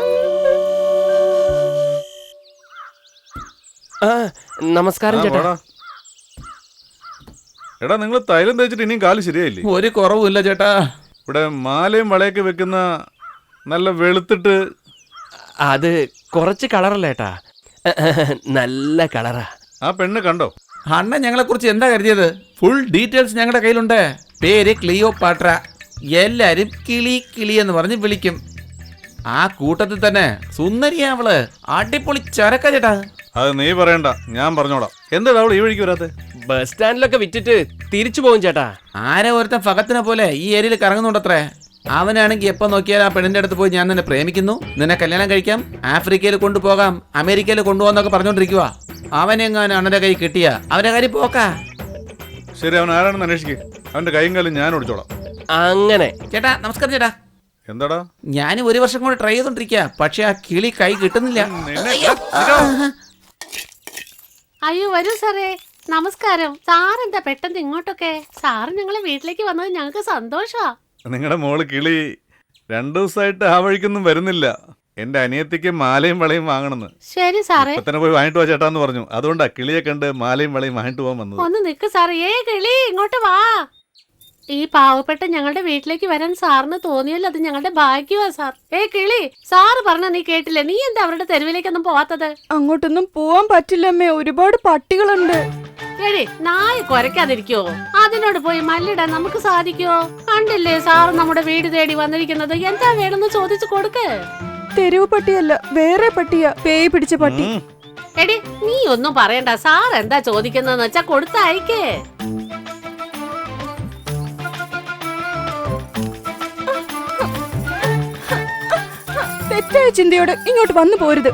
നമസ്കാരം ചേട്ടാ. എടാ, നിങ്ങൾ തൈലം തേച്ചിട്ട് ഇനിയും കാല് ശരിയായില്ലേ? ഒരു കുറവുമില്ല ചേട്ടാ. ഇവിടെ മാലയും വളയൊക്കെ വെക്കുന്ന നല്ല വെളുത്തിട്ട്. അത് കുറച്ച് കളറല്ല ഏട്ടാ, നല്ല കളറാ. ആ പെണ്ണ് കണ്ടോ? അണ്ണൻ ഞങ്ങളെ കുറിച്ച് എന്താ കരുതിയത്? ഫുൾ ഡീറ്റെയിൽസ് ഞങ്ങളുടെ കയ്യിലുണ്ട്. പേര് ക്ലിയോപാട്ര. എല്ലാരും കിളി കിളി എന്ന് പറഞ്ഞ് വിളിക്കും. ആ കൂട്ടത്തിൽ തന്നെ സുന്ദരിയാ അവള്. അടിപൊളി ചരക്ക ചേട്ടാ. അത് നീ പറയണ്ട, ഞാൻ പറഞ്ഞോളാം. എന്താ അവൾ ഈ വഴിക്ക് വരാത്തെ? ബസ് സ്റ്റാൻഡിലൊക്കെ വിറ്റിട്ട് തിരിച്ചു പോകും ചേട്ടാ. ആരെ ഒരുത്തൻ ഫഹത്തിനെ പോലെ ഈ ഏരിയയിൽ കറങ്ങുന്നുണ്ടത്രേ. അവനാണെങ്കിൽ എപ്പോ നോക്കിയാൽ ആ പെണ്ണിന്റെ അടുത്ത് പോയി ഞാൻ നിന്നെ പ്രേമിക്കുന്നു, നിന്നെ കല്യാണം കഴിക്കാം, ആഫ്രിക്കയിൽ കൊണ്ടുപോകാം, അമേരിക്കയിൽ കൊണ്ടുപോകാന്നൊക്കെ പറഞ്ഞോണ്ടിരിക്കുക. അവനെങ്ങാനും അണ്ണന്റെ കൈ കിട്ടിയ അവന്റെ കാര്യം പോക്കാ. ശരി, അവൻ ആരാണെന്ന് അന്വേഷിക്കുക. അവന്റെ കൈയും കാലും ഞാൻ ഓടിച്ചോളാം. അങ്ങനെ ചേട്ടാ നമസ്കാരം ചേട്ടാ. എന്താടാ? ഞാൻ 1 വർഷം കൊണ്ട് ട്രൈ ചെയ്തോണ്ടിരിക്കുക, പക്ഷെ ആ കിളി കൈ കിട്ടുന്നില്ല. അയ്യോ വരൂ സാറേ, നമസ്കാരം. സാറെന്താ പെട്ടെന്ന് ഇങ്ങോട്ടൊക്കെ? സാറ് ഞങ്ങളെ വീട്ടിലേക്ക് വന്നത് ഞങ്ങൾക്ക് സന്തോഷാ. നിങ്ങളുടെ മോള് കിളി 2 ദിവസമായിട്ട് ആ വഴിക്കൊന്നും വരുന്നില്ല. എന്റെ അനിയത്തിക്ക് മാലയും വളയും വാങ്ങണമെന്ന്. ശരി സാറേ. ഇപ്പൊ തന്നെ പോയി വാങ്ങിട്ട് പോവാ ചേട്ടാന്ന് പറഞ്ഞു. അതുകൊണ്ടാ കിളിയെ കണ്ട് മാലയും വളയും വാങ്ങിട്ട് പോകാൻ വന്നത്. ഒന്ന് നിക്ക് സാറേ. കിളി ഇങ്ങോട്ട് വാ. ഈ പാവപ്പെട്ട ഞങ്ങളുടെ വീട്ടിലേക്ക് വരാൻ സാറിന് തോന്നിയല്ലോ, അത് ഞങ്ങളുടെ ഭാഗ്യമാ സാർ. കിളി, സാറ് പറഞ്ഞ നീ കേട്ടില്ലേ? നീ എന്താ അവരുടെ തെരുവിലേക്കൊന്നും പോവാത്തത്? അങ്ങോട്ടൊന്നും പോവാൻ പറ്റില്ലമ്മേ, ഒരുപാട് പട്ടികളുണ്ട്. എടി, നായ കുരയ്ക്കാതിരിക്കോ? അതിനോട് പോയി മല്ലിടാൻ നമുക്ക് സാധിക്കോ? കണ്ടില്ലേ സാറ് നമ്മുടെ വീട് തേടി വന്നിരിക്കുന്നത്. എന്താ വേണമെന്ന് ചോദിച്ചു കൊടുക്ക്. തെരുവ് പട്ടിയല്ല, വേറെ പട്ടിയാ, പേയ് പിടിച്ച പട്ടി. എടി, നീ ഒന്നും പറയണ്ട. സാർ എന്താ ചോദിക്കുന്നതെന്ന് വെച്ചാ കൊടുത്തയക്കേ. തെറ്റായ ചിന്തയോടെ ഇങ്ങോട്ട് വന്നു പോരുത്.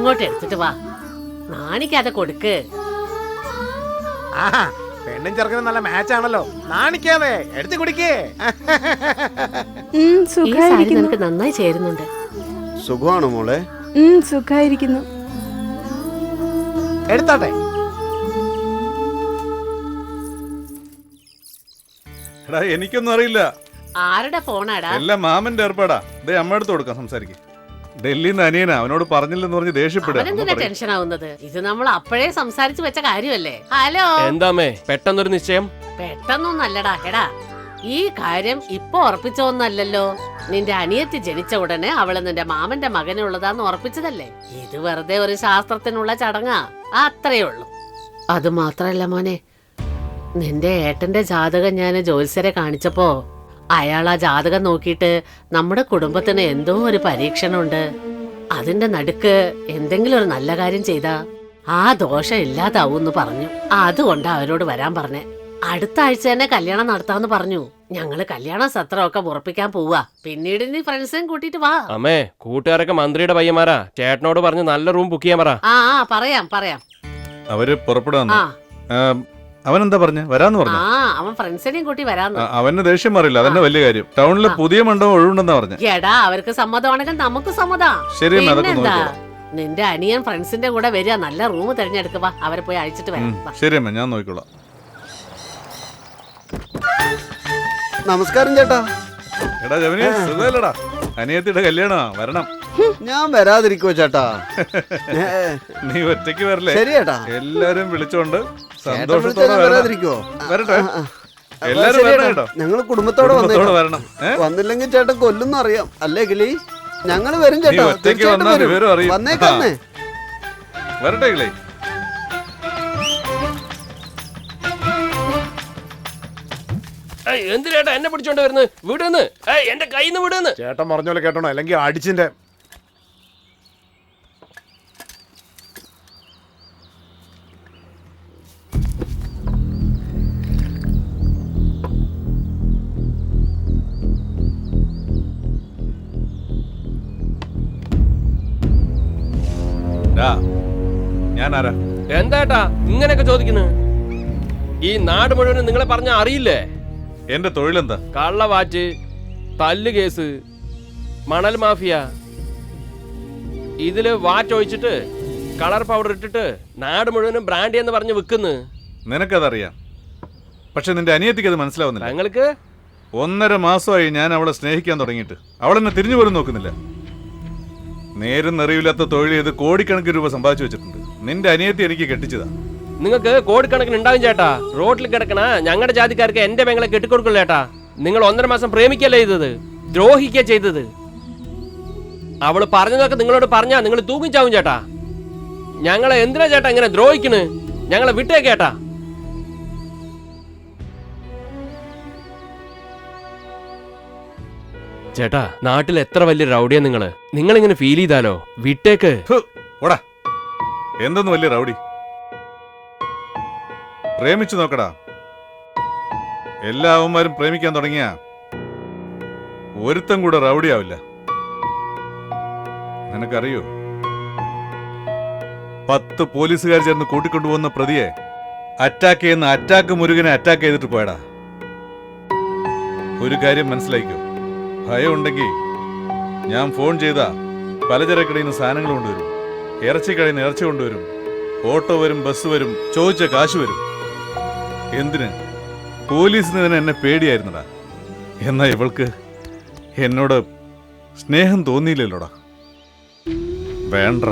ഇങ്ങോട്ട് എടുത്തിട്ട് വാ. നാണിക്കാതെ കൊടുക്ക്. ആഹാ, പെണ്ണും ചെറുക്കനും നല്ല മാച്ച് ആണല്ലോ. നാണിക്കാതെ എടുത്തു കുടിക്കേ. ഈ സാരി നിനക്ക് നന്നായി ചേരുന്നുണ്ട്. സുഖമാണോ മോളെ? സുഖായിരിക്കുന്നു. എടുത്താട്ടെ. എടാ എനിക്കൊന്നും അറിയില്ല, ആരുടെ ഫോണാടാ? എല്ലാം മാമന്റെ ഏർപ്പാടാ. ദേ അമ്മ എടുത്ത് കൊടുക്കാം, സംസാരിക്കും. ഡൽഹിയിൽ നിന്ന് അനിയനാ, അവനോട് പറഞ്ഞില്ലെന്ന് പറഞ്ഞ് ദേഷ്യപ്പെടുക. അവനെന്തിനാ ടെൻഷൻ ആവുന്നത്? ഇത് നമ്മൾ അപ്പോഴേ സംസാരിച്ചു വെച്ച കാര്യമല്ലേ. ഹലോ, എന്താമേ പെട്ടെന്നൊരു നിശ്ചയം? പെട്ടെന്നൊന്നല്ലടാ. എടാ, ഈ കാര്യം ഇപ്പൊ ഉറപ്പിച്ചോന്നല്ലല്ലോ. നിന്റെ അനിയത്തി ജനിച്ച ഉടനെ അവള് നിന്റെ മാമന്റെ മകനുള്ളതാന്ന് ഉറപ്പിച്ചതല്ലേ. ഇത് വെറുതെ ഒരു ശാസ്ത്രത്തിനുള്ള ചടങ്ങാ, അത്രേ ഉള്ളൂ. അത് മാത്രല്ല മോനെ, നിന്റെ ഏട്ടന്റെ ജാതകം ഞാൻ ജ്യോത്സ്യരെ കാണിച്ചപ്പോ അയാൾ ആ ജാതകം നോക്കിയിട്ട് നമ്മുടെ കുടുംബത്തിന് എന്തോ ഒരു പരീക്ഷണമുണ്ട്, അതിന്റെ നടുക്ക് എന്തെങ്കിലും ഒരു നല്ല കാര്യം ചെയ്താ ആ ദോഷം ഇല്ലാതാവൂന്ന് പറഞ്ഞു. അതുകൊണ്ടാ അവരോട് വരാൻ പറഞ്ഞേ. അടുത്ത ആഴ്ച തന്നെ കല്യാണം നടത്താന്ന് പറഞ്ഞു. ഞങ്ങള് കല്യാണ സത്രമൊക്കെ ഉറപ്പിക്കാൻ പോവാ. പിന്നീട് നീ ഫ്രണ്ട്സിനെ കൂട്ടിട്ട് വാ. അമ്മേ, കൂട്ടുകാരൊക്കെ മന്ത്രിയുടെ പയ്യന്മാരാ. ചേട്ടനോട് പറഞ്ഞ് നല്ല റൂം ബുക്ക് ചെയ്യാൻ പറ. ആ പറയാം. അവര് പുറപ്പെടാന്ന്. ആ അവനെന്താ പറഞ്ഞ വരാന്ന് പറഞ്ഞു? അവൻ ഫ്രണ്ട്സിനെയും കൂട്ടി വരാന്ന്. അവന് ദേഷ്യം മാറില്ല, അതന്നെ വലിയ കാര്യം. ടൗണിലെ പുതിയ മണ്ഡപം ഒഴിവുണ്ടെന്നാ പറഞ്ഞ. എടാ, അവർക്ക് സമ്മതമാണെങ്കിൽ നമുക്ക് സമ്മതം. ശരി, പിന്നെന്താ, നിന്റെ അനിയൻ ഫ്രണ്ട്സിന്റെ കൂടെ വരിക. നല്ല റൂം തിരഞ്ഞെടുക്കുക. അവരെ പോയി അഴിച്ചിട്ട് വരാം. ശരി അമ്മ, ഞാൻ നോക്കിക്കോളാം. നമസ്കാരം ചേട്ടാ. എടാ ജവനി, സുഖമല്ലടാ? അനിയത്തിയുടെ കല്യാണമാ, വരണം. ഞാൻ വരാതിരിക്കുവോ ചേട്ടാ? നീ ഒറ്റയ്ക്ക് വരല്ലേ? ശരി ചേട്ടാ. എല്ലാരും വിളിച്ചോണ്ട് സന്തോഷത്തോടെ വിളിച്ചാൽ വരാതിരിക്കുവോ? വരട്ടെ. എല്ലാരും വരണം കേട്ടോ. ഞങ്ങൾ കുടുംബത്തോടെ വരണം. വന്നില്ലെങ്കിൽ ചേട്ടൻ കൊല്ലുന്ന അറിയാം അല്ലേ കിളി? ഞങ്ങൾ വരും നീ ചേട്ടാ. ഒറ്റയ്ക്ക് വന്നാൽ വിവരം അറിയും. വന്നേക്കാന്നേ. വരട്ടെ കിളി. എന്തിനേട്ടാ എന്നെ പിടിച്ചോണ്ട് വരുന്നത്? വിടുന്ന്, എന്റെ കയ്യിൽ നിന്ന് വിടുന്ന്. ചേട്ടൻ പറഞ്ഞ പോലെ കേട്ടോണോ, അല്ലെങ്കിൽ അടിച്ചിന്റെ. ഞാൻ ആരാ? എന്താട്ടാ ഇങ്ങനെയൊക്കെ ചോദിക്കുന്നു? ഈ നാട് മുഴുവനും നിങ്ങളെ പറഞ്ഞ അറിയില്ലേ? എന്റെ തൊഴിലെന്താ? കള്ളവാറ്റ്, തല്ല് കേസ്, മണൽ മാഫിയ. ഇതില് വാറ്റ് ഒഴിച്ചിട്ട് കളർ പൗഡർ ഇട്ടിട്ട് നാട് മുഴുവനും ബ്രാൻഡി എന്ന് പറഞ്ഞ് വിൽക്കുന്നു. നിനക്കതറിയാം, പക്ഷെ നിന്റെ അനിയത്തിക്ക് അത് മനസ്സിലാവുന്നില്ല. ഞങ്ങൾക്ക് 1.5 മാസമായി ഞാൻ അവളെ സ്നേഹിക്കാൻ തുടങ്ങിയിട്ട്. അവളെന്നെ തിരിഞ്ഞു പോലും നോക്കുന്നില്ല. നേരും നിറയില്ലാത്ത തൊഴിൽ ചെയ്ത് കോടിക്കണക്കിന് രൂപ സമ്പാദിച്ചു വെച്ചിട്ടുണ്ട്. നിന്റെ അനിയത്തി എനിക്ക് കെട്ടിച്ചതാ. നിങ്ങൾക്ക് കോടിക്കണക്കിന് ഉണ്ടാവും ചേട്ടാ. റോഡിൽ കിടക്കണ ഞങ്ങളുടെ ജാതിക്കാർക്ക് എന്റെ പെങ്ങളെ കെട്ടിക്കൊടുക്കില്ല ചേട്ടാ. നിങ്ങൾ 1.5 മാസം പ്രേമിക്കല്ലേ ചെയ്തത്, ദ്രോഹിക്കുക ചെയ്തത്. അവള് പറഞ്ഞതൊക്കെ നിങ്ങളോട് പറഞ്ഞാ നിങ്ങൾ തൂങ്ങിച്ചാവും ചേട്ടാ. ഞങ്ങളെ എന്തിനാ ചേട്ടാ ഇങ്ങനെ ദ്രോഹിക്കണ്? ഞങ്ങളെ വിട്ടേക്കേട്ടാ. ചേട്ടാ, നാട്ടിൽ എത്ര വലിയ റൗഡിയാ നിങ്ങള്. നിങ്ങളിങ്ങനെ ഫീൽ ചെയ്താലോ? വിട്ടേക്ക്. ഓടാ, എന്തൊന്ന് വലിയ റൗഡി? പ്രേമിച്ചു നോക്കടാ. എല്ലാ അവന്മാരും പ്രേമിക്കാൻ തുടങ്ങിയ ഒരുത്തം കൂടെ റൗഡി ആവില്ല. നിനക്കറിയോ, 10 പോലീസുകാർ ചേർന്ന് കൂട്ടിക്കൊണ്ടുപോകുന്ന പ്രതിയെ അറ്റാക്ക് ചെയ്യുന്ന അറ്റാക്ക് മുരുകനെ അറ്റാക്ക് ചെയ്തിട്ട് പോയടാ. ഒരു കാര്യം മനസ്സിലായിക്കോ, ഭയം ഉണ്ടെങ്കിൽ ഞാൻ ഫോൺ ചെയ്താ പലചരക്കടയിൽ നിന്ന് സാധനങ്ങൾ കൊണ്ടുവരും, ഇറച്ചിക്കടയിൽ നിന്ന് ഇറച്ചി കൊണ്ടുവരും, ഓട്ടോ വരും, ബസ് വരും, ചോദിച്ച കാശ് വരും. എന്തിന്? പോലീസിന് തന്നെ എന്നെ പേടിയായിരുന്നടാ. എന്നാ ഇവൾക്ക് എന്നോട് സ്നേഹം തോന്നിയില്ലല്ലോടാ. വേണ്ട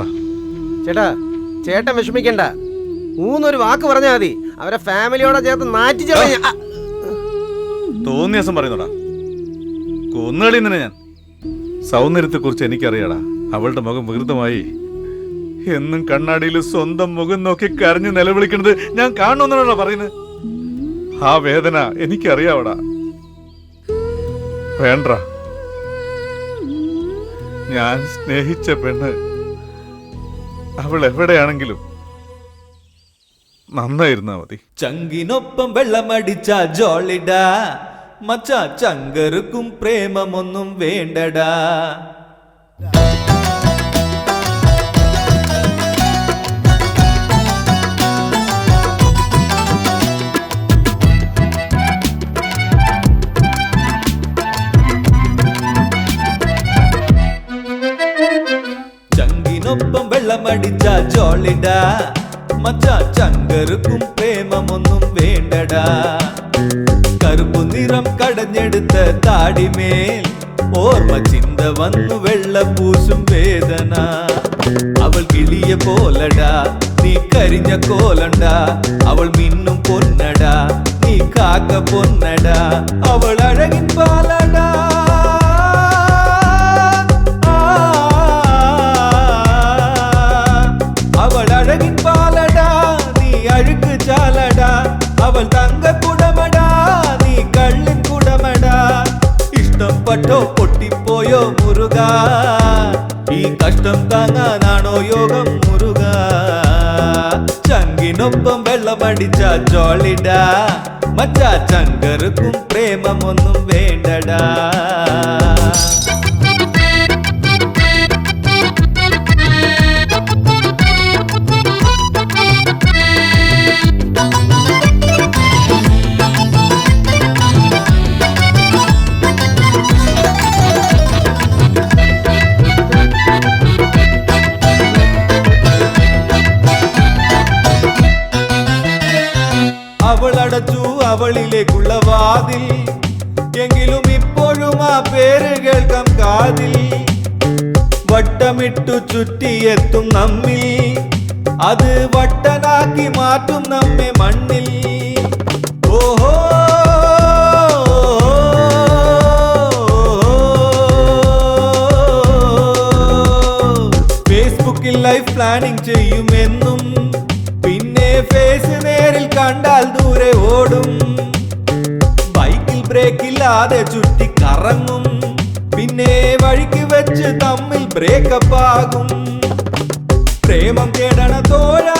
ചേട്ടൻ വിഷമിക്കണ്ട. 3 വാക്ക് പറഞ്ഞാൽ മതി, അവരെ ഫാമിലിയോടെ ചേർത്ത് നാറ്റി. തോന്നിയാസം പറയുന്നോടാ. കൊന്നുകളി തന്നെ ഞാൻ. സൗന്ദര്യത്തെക്കുറിച്ച് എനിക്കറിയാടാ. അവളുടെ മുഖം വികൃതമായി എന്നും കണ്ണാടിയിൽ സ്വന്തം മുഖം നോക്കി കരഞ്ഞു നിലവിളിക്കുന്നത് ഞാൻ കാണണമെന്നാണോ പറയുന്നത്? ആ വേദന എനിക്കറിയാവടാ. വേണ്ട, ഞാൻ സ്നേഹിച്ച പെണ്ണ് അവൾ എവിടെയാണെങ്കിലും നന്നായിരുന്നാ മതി. ചങ്കിനൊപ്പം വെള്ളമടിച്ച ജോളിടാ മച്ചാ, ചങ്കർക്കും പ്രേമമൊന്നും വേണ്ടടാ. ജോളിടാ മച്ചാ ചങ്കർക്കും പ്രേമമൊന്നും വേണ്ടടാ കറുപ്പു നിറം കടഞ്ഞെടുത്ത താടിമേൽ ഓർമ്മ ചിന്ത വന്നു വെള്ളപ്പൂശും വേദന അവൾ കിളിയെ പോലടാ നീ കരിഞ്ഞ കോലണ്ടാ അവൾ മിന്നും പൊന്നടാ നീ കാക്ക പൊന്നടാ അവൾ അഴകിൻ പാലടാ അവൾ അഴകിൻ പാലടാ നീ അഴുക്ക് ചാലടാ അവൾ തങ്ക കുടമടാ നീ കള്ളിൻ കുടമടാ ഇഷ്ടം പട്ടോ പൊട്ടിപ്പോയോ മുരുക ഈ കഷ്ടം താങ്ങാനാണോ യോഗം മുരുക ചങ്കിനൊപ്പം വെള്ളമടിച്ച ജോളിടാ മച്ചാ ചങ്കർക്കും പ്രേമമൊന്നും വേണ്ടടാ അവളടച്ചു അവളിലേക്കുള്ള വാതിൽ എങ്കിലും ഇപ്പോഴും ആ പേര് കേൾക്കാം കാതിൽ വട്ടമിട്ടു ചുറ്റിയെത്തും നമ്മിൽ അത് വട്ടനാക്കി മാറ്റും നമ്മെ മണ്ണിൽ ഓഹോ ഫേസ്ബുക്കിൽ ലൈഫ് പ്ലാനിങ് ചെയ്യുമെന്നും ഫേസ് നേരിൽ കണ്ടാൽ ദൂരെ ഓടും ബൈക്കിൽ ബ്രേക്കില്ലാതെ ചുറ്റി കറങ്ങും പിന്നെ വഴിക്ക് വെച്ച് തമ്മിൽ ബ്രേക്കപ്പ് ആകും പ്രേമം തേടണ തോഴാ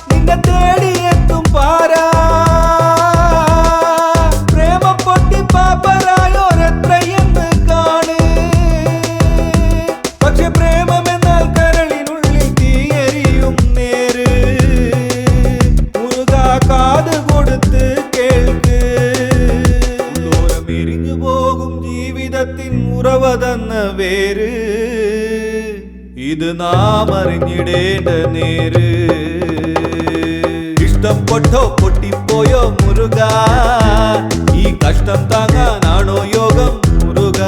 നിന്നെ തേടിയെത്തും പാരാ പ്രേമം പൊട്ടി പാപ്പരായോരെത്രയെന്ന് കാണ് പക്ഷെ പ്രേമം എന്നാൽ കരളിനുള്ളിൽ തീയരിയും കാത് കൊടുത്ത് കേൾക്ക് എരിഞ്ഞു പോകും ജീവിതത്തിൻ ഉറവ തന്ന വേര് ഇത് നാം അറിഞ്ഞിടേണ്ട നേര് ഇഷ്ടം പൊട്ടോ പൊട്ടിപ്പോയോ മുരുക ഈ കഷ്ടം താങ്ങാനാണോ യോഗം മുരുക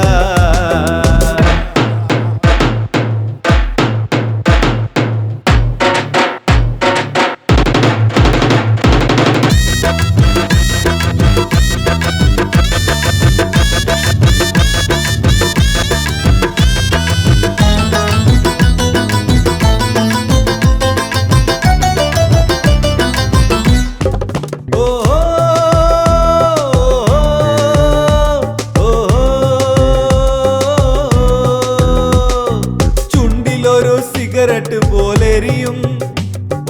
സിഗരറ്റ് പോലെരിയും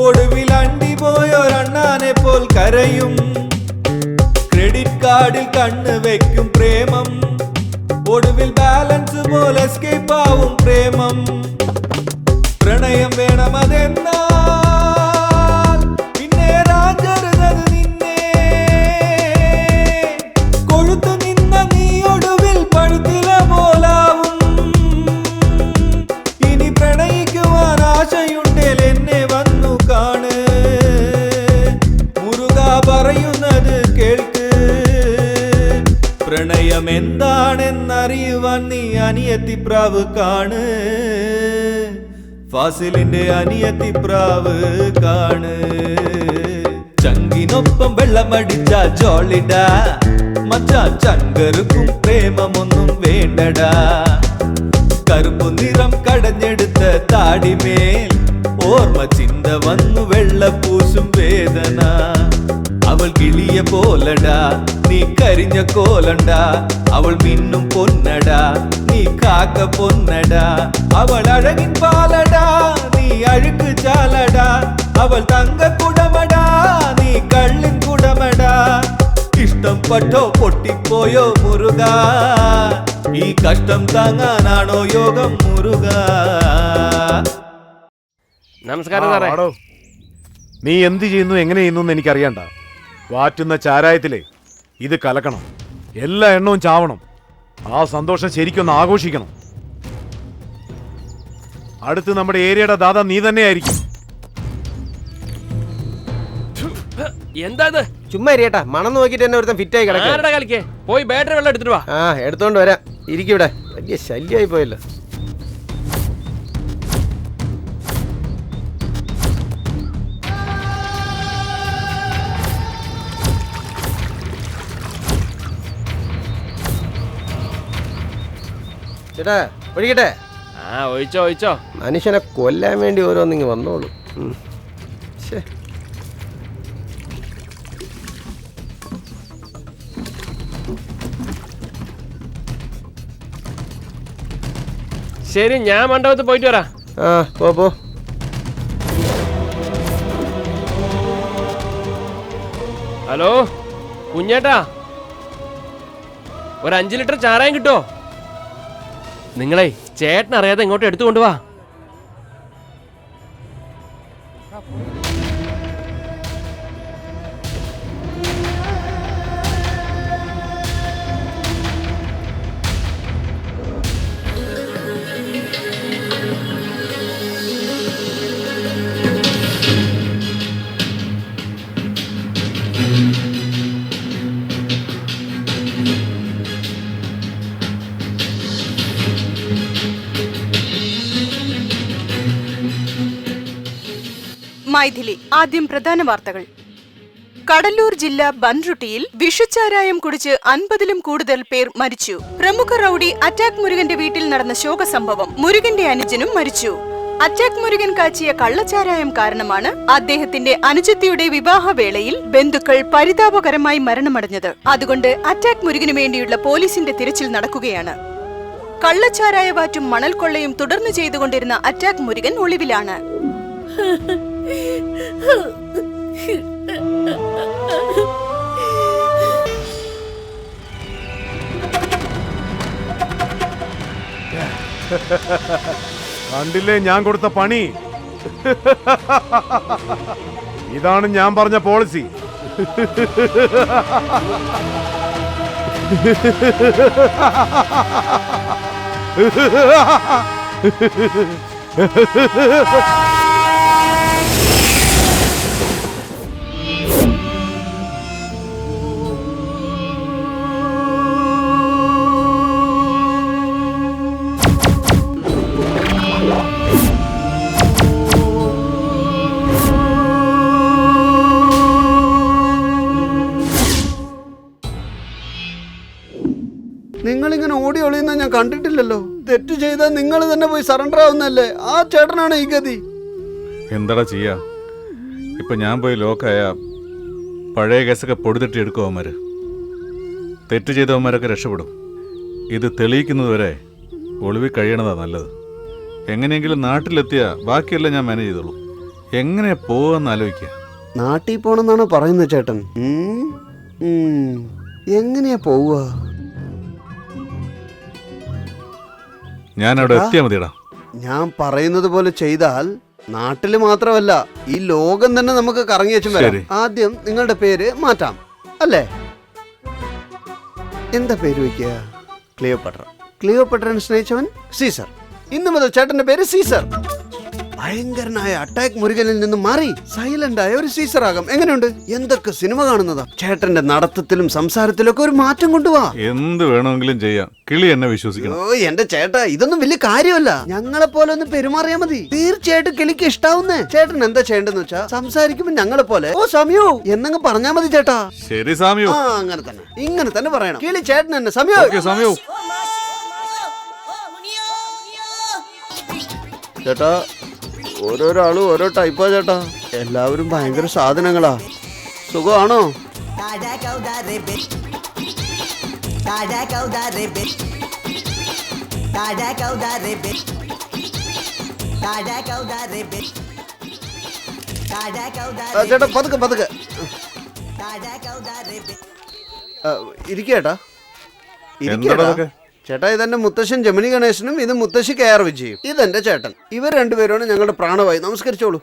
ഒടുവിൽ അണ്ടി പോയൊരണ്ണാനെ പോൽ കരയും ക്രെഡിറ്റ് കാർഡിൽ കണ്ണ് വെക്കും പ്രേമം ഒടുവിൽ ബാലൻസ് പോലെ എസ്കേപ്പ് ആവും പ്രേമം പ്രണയം വേണം അതെന്നാൽ പിന്നെ രാജരുതത് നിന്നെ കൊഴുത്തു നിന്ന നീ ഒടുവിൽ പഴുത്തില പോലാവും ഇനി പ്രണയിക്കുവാൻ ആശയുണ്ടേൽ എന്നെ വന്നു കാണ് മുരുക പറയുന്നത് കേൾക്ക് പ്രണയം എന്താണെന്നറിയുവാൻ നീ അനിയത്തിപ്രാവ് കാണ് ഫാസിലിന്റെ അനിയത്തിപ്രാവ് കാണ് ചങ്കിനൊപ്പം വെള്ളമടിച്ച ജോളിടാ മച്ചാ ചങ്കർക്കും പ്രേമമൊന്നും വേണ്ടടാ കറുപ്പു നിറം കടഞ്ഞെടുത്ത താടിമേൽ ഓർമ്മ ചിന്ത വന്നു വെള്ളപ്പൂശും വേദന അവൾ കിളിയെ പോലടാ നീ കരിഞ്ഞ കോലണ്ടാ അവൾ മിന്നും പൊന്നടാ നീ കാക്ക പൊന്നടാ അവൾ അഴകിൻ പാലടാ നീ അഴുക്ക് ചാലടാ അവൾ തങ്ക കുടമടാ നീ കള്ളിൻ കുടമടാ ഇഷ്ടം പട്ടോ പൊട്ടിപ്പോയോ മുരുക ഈ കഷ്ടം താങ്ങാനാണോ യോഗം മുരുക നമസ്കാരം സാറേ. ആടോ, നീ എന്ത് ചെയ്യുന്നു എങ്ങനെ ചെയ്യുന്നു എന്ന് എനിക്കറിയണ്ട. വാറ്റുന്ന ചാരായത്തിലെ ഇത് കലക്കണം, എല്ലാ എണ്ണവും ചാവണം. ആ സന്തോഷം ശരിക്കൊന്ന് ആഘോഷിക്കണം. അടുത്ത് നമ്മുടെ ഏരിയയുടെ ദാദാ നീ തന്നെയായിരിക്കും. എന്താ ഇത്? ചുമ്മാ ഇരിയട്ടാ, മണം നോക്കിട്ട് തന്നെ ഒരുത്തൻ ഫിറ്റായി കിടക്കാം. ആരുടെ കളിക്കേ? പോയി ബാറ്ററി വെള്ളം എടുത്തിട്ട് വാ. ആ എടുത്തോണ്ട് വരാം. ഇരിക്കൂടെ, വലിയ ശല്യമായി പോയല്ലോ. ചേട്ടാ ഒഴിക്കട്ടെ? ആ ഒഴിച്ചോ ഒഴിച്ചോ. മനുഷ്യനെ കൊല്ലാൻ വേണ്ടി ഓരോന്നിങ്ങ് വന്നോളൂ. ശ്ശേ. ശരി, ഞാൻ മണ്ഡപത്തിൽ പോയിട്ട് വരാം. ആ പോ. ഹലോ കുഞ്ഞേട്ടാ, ഒരു 5 ലിറ്റർ ചാരായം കിട്ടോ? നിങ്ങളെ ചേട്ടൻ അറിയാതെ ഇങ്ങോട്ട് എടുത്തു കൊണ്ടുവാ. മൈഥിലി. ആദ്യം പ്രധാന വാർത്തകൾ. കടലൂർ ജില്ല ബൻറുട്ടിയിൽ വിഷച്ചാരായം കുടിച്ച് 50-ലും കൂടുതൽ പേർ മരിച്ചു. പ്രമുഖ റൌഡി അറ്റാക്ക് മുരുകന്റെ വീട്ടിൽ നടന്ന ശോക സംഭവം. മുരുകന്റെ അനുജനും മരിച്ചു. അറ്റാക്ക് മുരുകൻ കാച്ചിയ കള്ളച്ചാരായം കാരണമാണ് അദ്ദേഹത്തിന്റെ അനുജത്തിയുടെ വിവാഹവേളയിൽ ബന്ധുക്കൾ പരിതാപകരമായി മരണമടഞ്ഞത്. അതുകൊണ്ട് അറ്റാക്ക് മുരുകന് വേണ്ടിയുള്ള പോലീസിന്റെ തിരച്ചിൽ നടക്കുകയാണ്. കള്ളച്ചാരായവാറ്റും മണൽക്കൊള്ളയും തുടർന്നു ചെയ്തുകൊണ്ടിരുന്ന അറ്റാക്ക് മുരുകൻ ഒളിവിലാണ്. കണ്ടില്ലേ ഞാൻ കൊടുത്ത പണി? ഇതാണ് ഞാൻ പറഞ്ഞ പോളിസി. നിങ്ങളിങ്ങനെ ഓടി ഒളിയുന്ന ഞാൻ കണ്ടിട്ടില്ലല്ലോ. തെറ്റ് ചെയ്താൽ നിങ്ങൾ തന്നെ പോയി സറണ്ടർ ആവുന്നല്ലേ? ആ ചേട്ടനാണ് ഈ ഗതി. എന്താടാ ചെയ്യാ? ഇപ്പൊ ഞാൻ പോയി ലോക്കായ പഴയ കേസൊക്കെ പൊടിതട്ടി എടുക്കും അവന്മാര്. തെറ്റ് ചെയ്തവന്മാരൊക്കെ രക്ഷപ്പെടും. ഇത് തെളിയിക്കുന്നത് വരെ ഒളിവിൽ കഴിയണതാ നല്ലത്. എങ്ങനെയെങ്കിലും നാട്ടിലെത്തിയ ബാക്കിയെല്ലാം ഞാൻ മാനേജ് ചെയ്തോളൂ. എങ്ങനെ പോവാന്ന് ആലോചിക്കുക. നാട്ടിൽ പോണെന്നാണ് പറയുന്നത് ചേട്ടൻ. എങ്ങനെയാ പോവുക? ഞാൻ അവിടെ എത്തിയാ മതിയടാ. ഞാൻ പറയുന്നത് പോലെ ചെയ്താൽ നാട്ടില് മാത്രമല്ല ഈ ലോകം തന്നെ നമുക്ക് കറങ്ങി വെച്ചും വരാം. ആദ്യം നിങ്ങളുടെ പേര് മാറ്റാം അല്ലേ? എന്താ പേര് വയ്ക്കുക? ക്ലിയോപട്ര. ക്ലിയോപട്രനെ സ്നേഹിച്ചവൻ സീസർ. ഇന്നു മുതൽ ചേട്ടന്റെ പേര് സീസർ. ഭയങ്കരനായ അറ്റാക്ക് മുരുകനിൽ നിന്ന് മാറി സൈലന്റ് ആയ ഒരു സീസർ ആകാം. എങ്ങനെയുണ്ട്? എന്തൊക്കെ സിനിമ കാണുന്നതാ. ചേട്ടന്റെ നടത്തത്തിലും സംസാരത്തിലും ഒക്കെ ഒരു മാറ്റം കൊണ്ടുപോവാ. എന്ത് വേണമെങ്കിലും ചെയ്യാം. കിളി എന്നെ വിശ്വസിക്കണം. ഓ എന്റെ ചേട്ടാ, ഇതൊന്നും വലിയ കാര്യമല്ല. ഞങ്ങളെ പോലെ ഒന്ന് പെരുമാറിയാ മതി. തീർച്ചയായിട്ടും കിളിക്ക് ഇഷ്ടാവുന്നേ. ചേട്ടൻ എന്താ ചെയ്യേണ്ടെന്ന് വെച്ചാ സംസാരിക്കുമ്പോ ഞങ്ങളെ പോലെ ഓ സമയോ എന്നങ്ങ് പറഞ്ഞാ മതി ചേട്ടാ. ശരി സാമിയോ. ആ അങ്ങനെ തന്നെ, ഇങ്ങനെ തന്നെ പറയണം. കിളി ചേട്ടൻ തന്നെ സമയോ. സമയോ. ചേട്ടാ ഓരോരാളും ഓരോ ടൈപ്പാ ചേട്ടാ. എല്ലാവരും ഭയങ്കര സാധനങ്ങളാ. സുഖമാണോ? ചേട്ടാ പതുക്കെ ഇരിക്കേട്ടാ. ചേട്ടാ ഇതെന്റെ മുത്തശ്ശൻ ജമിനി ഗണേശനും ഇത് മുത്തശ്ശി കെയർ വിജയും. ഇതെന്റെ ചേട്ടൻ. ഇവർ രണ്ടുപേരാണ് ഞങ്ങളുടെ പ്രാണവായി. നമസ്കരിച്ചോളൂ.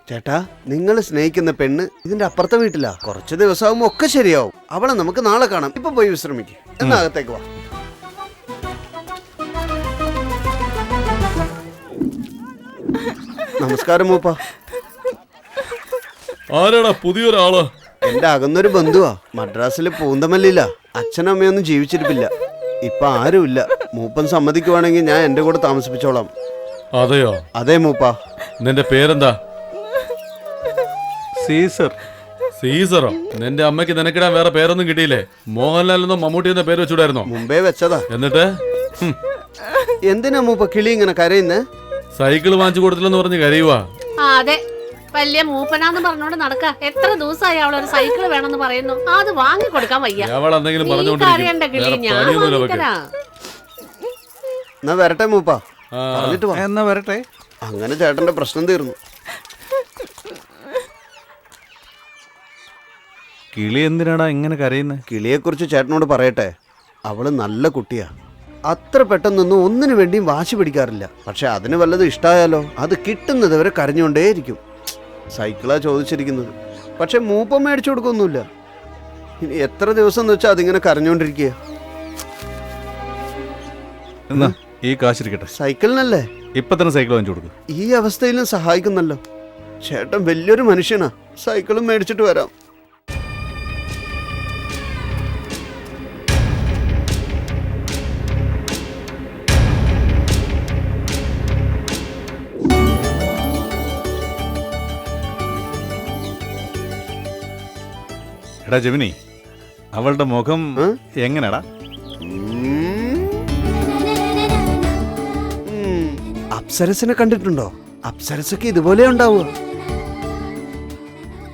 ചേട്ടാ നിങ്ങൾ സ്നേഹിക്കുന്ന പെണ്ണ് ഇതിന്റെ അപ്പുറത്തെ വീട്ടിലാ. കുറച്ച് ദിവസമാകുമ്പോ ഒക്കെ ശരിയാവും. അവളെ നമുക്ക് നാളെ കാണാം. ഇപ്പൊ പോയി വിശ്രമിക്കും. എന്നാ അകത്തേക്ക് വാ. നമസ്കാരം മൂപ്പ. ആരാടാ പുതിയൊരാള്? എന്റെ അകന്നൊരു ബന്ധുവാ. മദ്രാസിലെ പൂന്തമല്ലിയില്ല. അച്ഛനും അമ്മയൊന്നും ജീവിച്ചിരിപ്പില്ല. ഇപ്പൊ ആരുമില്ല. മൂപ്പൻ സമ്മതിക്കുവാണെങ്കിൽ ഞാൻ എന്റെ കൂടെ താമസിപ്പിച്ചോളാം. അതെയോ? അതെ മൂപ്പ. നിന്റെ പേരെന്താ? സീസർ. സീസറോ? നിന്റെ അമ്മയ്ക്ക് നിനക്കിടാൻ വേറെ പേരൊന്നും കിട്ടിയില്ലേ? മോഹൻലാൽ എന്നോ മമ്മൂട്ടി എന്ന പേര് വെച്ചൂടായിരുന്നോ? മുമ്പേ വെച്ചതാ. എന്നിട്ട് എന്തിനാ മൂപ്പ കിളി ഇങ്ങനെ കരയുന്നേ? സൈക്കിൾ വാങ്ങിച്ചു കൊടുത്തില്ലെന്ന് പറഞ്ഞ് കരയുവാ. അതെ, വലിയ മൂപ്പനാന്ന് പറഞ്ഞോണ്ട് നടക്ക. എത്ര ദിവസമായി അവളൊരു സൈക്കിൾ വേണമെന്ന് പറയുന്നു. അത് വാങ്ങി കൊടുക്കാൻ വയ്യ. അവൾ എന്തെങ്കിലും കരയണ്ട കിളി, ഞാൻ വാങ്ങിത്തരാം. എന്നാ വരട്ടെ മൂപ്പ. പറഞ്ഞിട്ട് വാ. എന്നാ വരട്ടെ. അങ്ങനെ ചേട്ടന്റെ പ്രശ്നം തീർന്നു. കിളി എന്തിനാടാ ഇങ്ങനെ കരയുന്നത്? കിളിയെക്കുറിച്ച് ചേട്ടനോട് പറയട്ടെ. അവള് നല്ല കുട്ടിയാ. അത്ര പെട്ടെന്നൊന്നും ഒന്നിനു വേണ്ടിയും വാശി പിടിക്കാറില്ല. പക്ഷെ അതിന് വല്ലതും ഇഷ്ടായാലോ അത് കിട്ടുന്നത് വരെ കരഞ്ഞുകൊണ്ടേയിരിക്കും. സൈക്കിളാ ചോദിച്ചിരിക്കുന്നത്. പക്ഷെ മൂപ്പം മേടിച്ചു കൊടുക്കൊന്നുമില്ല. ഇനി എത്ര ദിവസം എന്ന് വെച്ചാൽ അതിങ്ങനെ കരഞ്ഞുകൊണ്ടിരിക്കുക. എന്നാ ഈ കാശിരിക്കട്ടെ. സൈക്കിളിനല്ലേ? ഇപ്പൊ തന്നെ സൈക്കിൾ വാങ്ങിച്ചു കൊടുക്കും. ഈ അവസ്ഥയിലും സഹായിക്കുന്നല്ലോ. ചേട്ടൻ വലിയൊരു മനുഷ്യനാ. സൈക്കിളും മേടിച്ചിട്ട് വരാം. എടാ ജമിനി, അവളുടെ മുഖം എങ്ങനെടാ? അപ്സരസിനെ കണ്ടിട്ടുണ്ടോ? അപ്സരസൊക്കെ ഇതുപോലെ ഉണ്ടാവുക.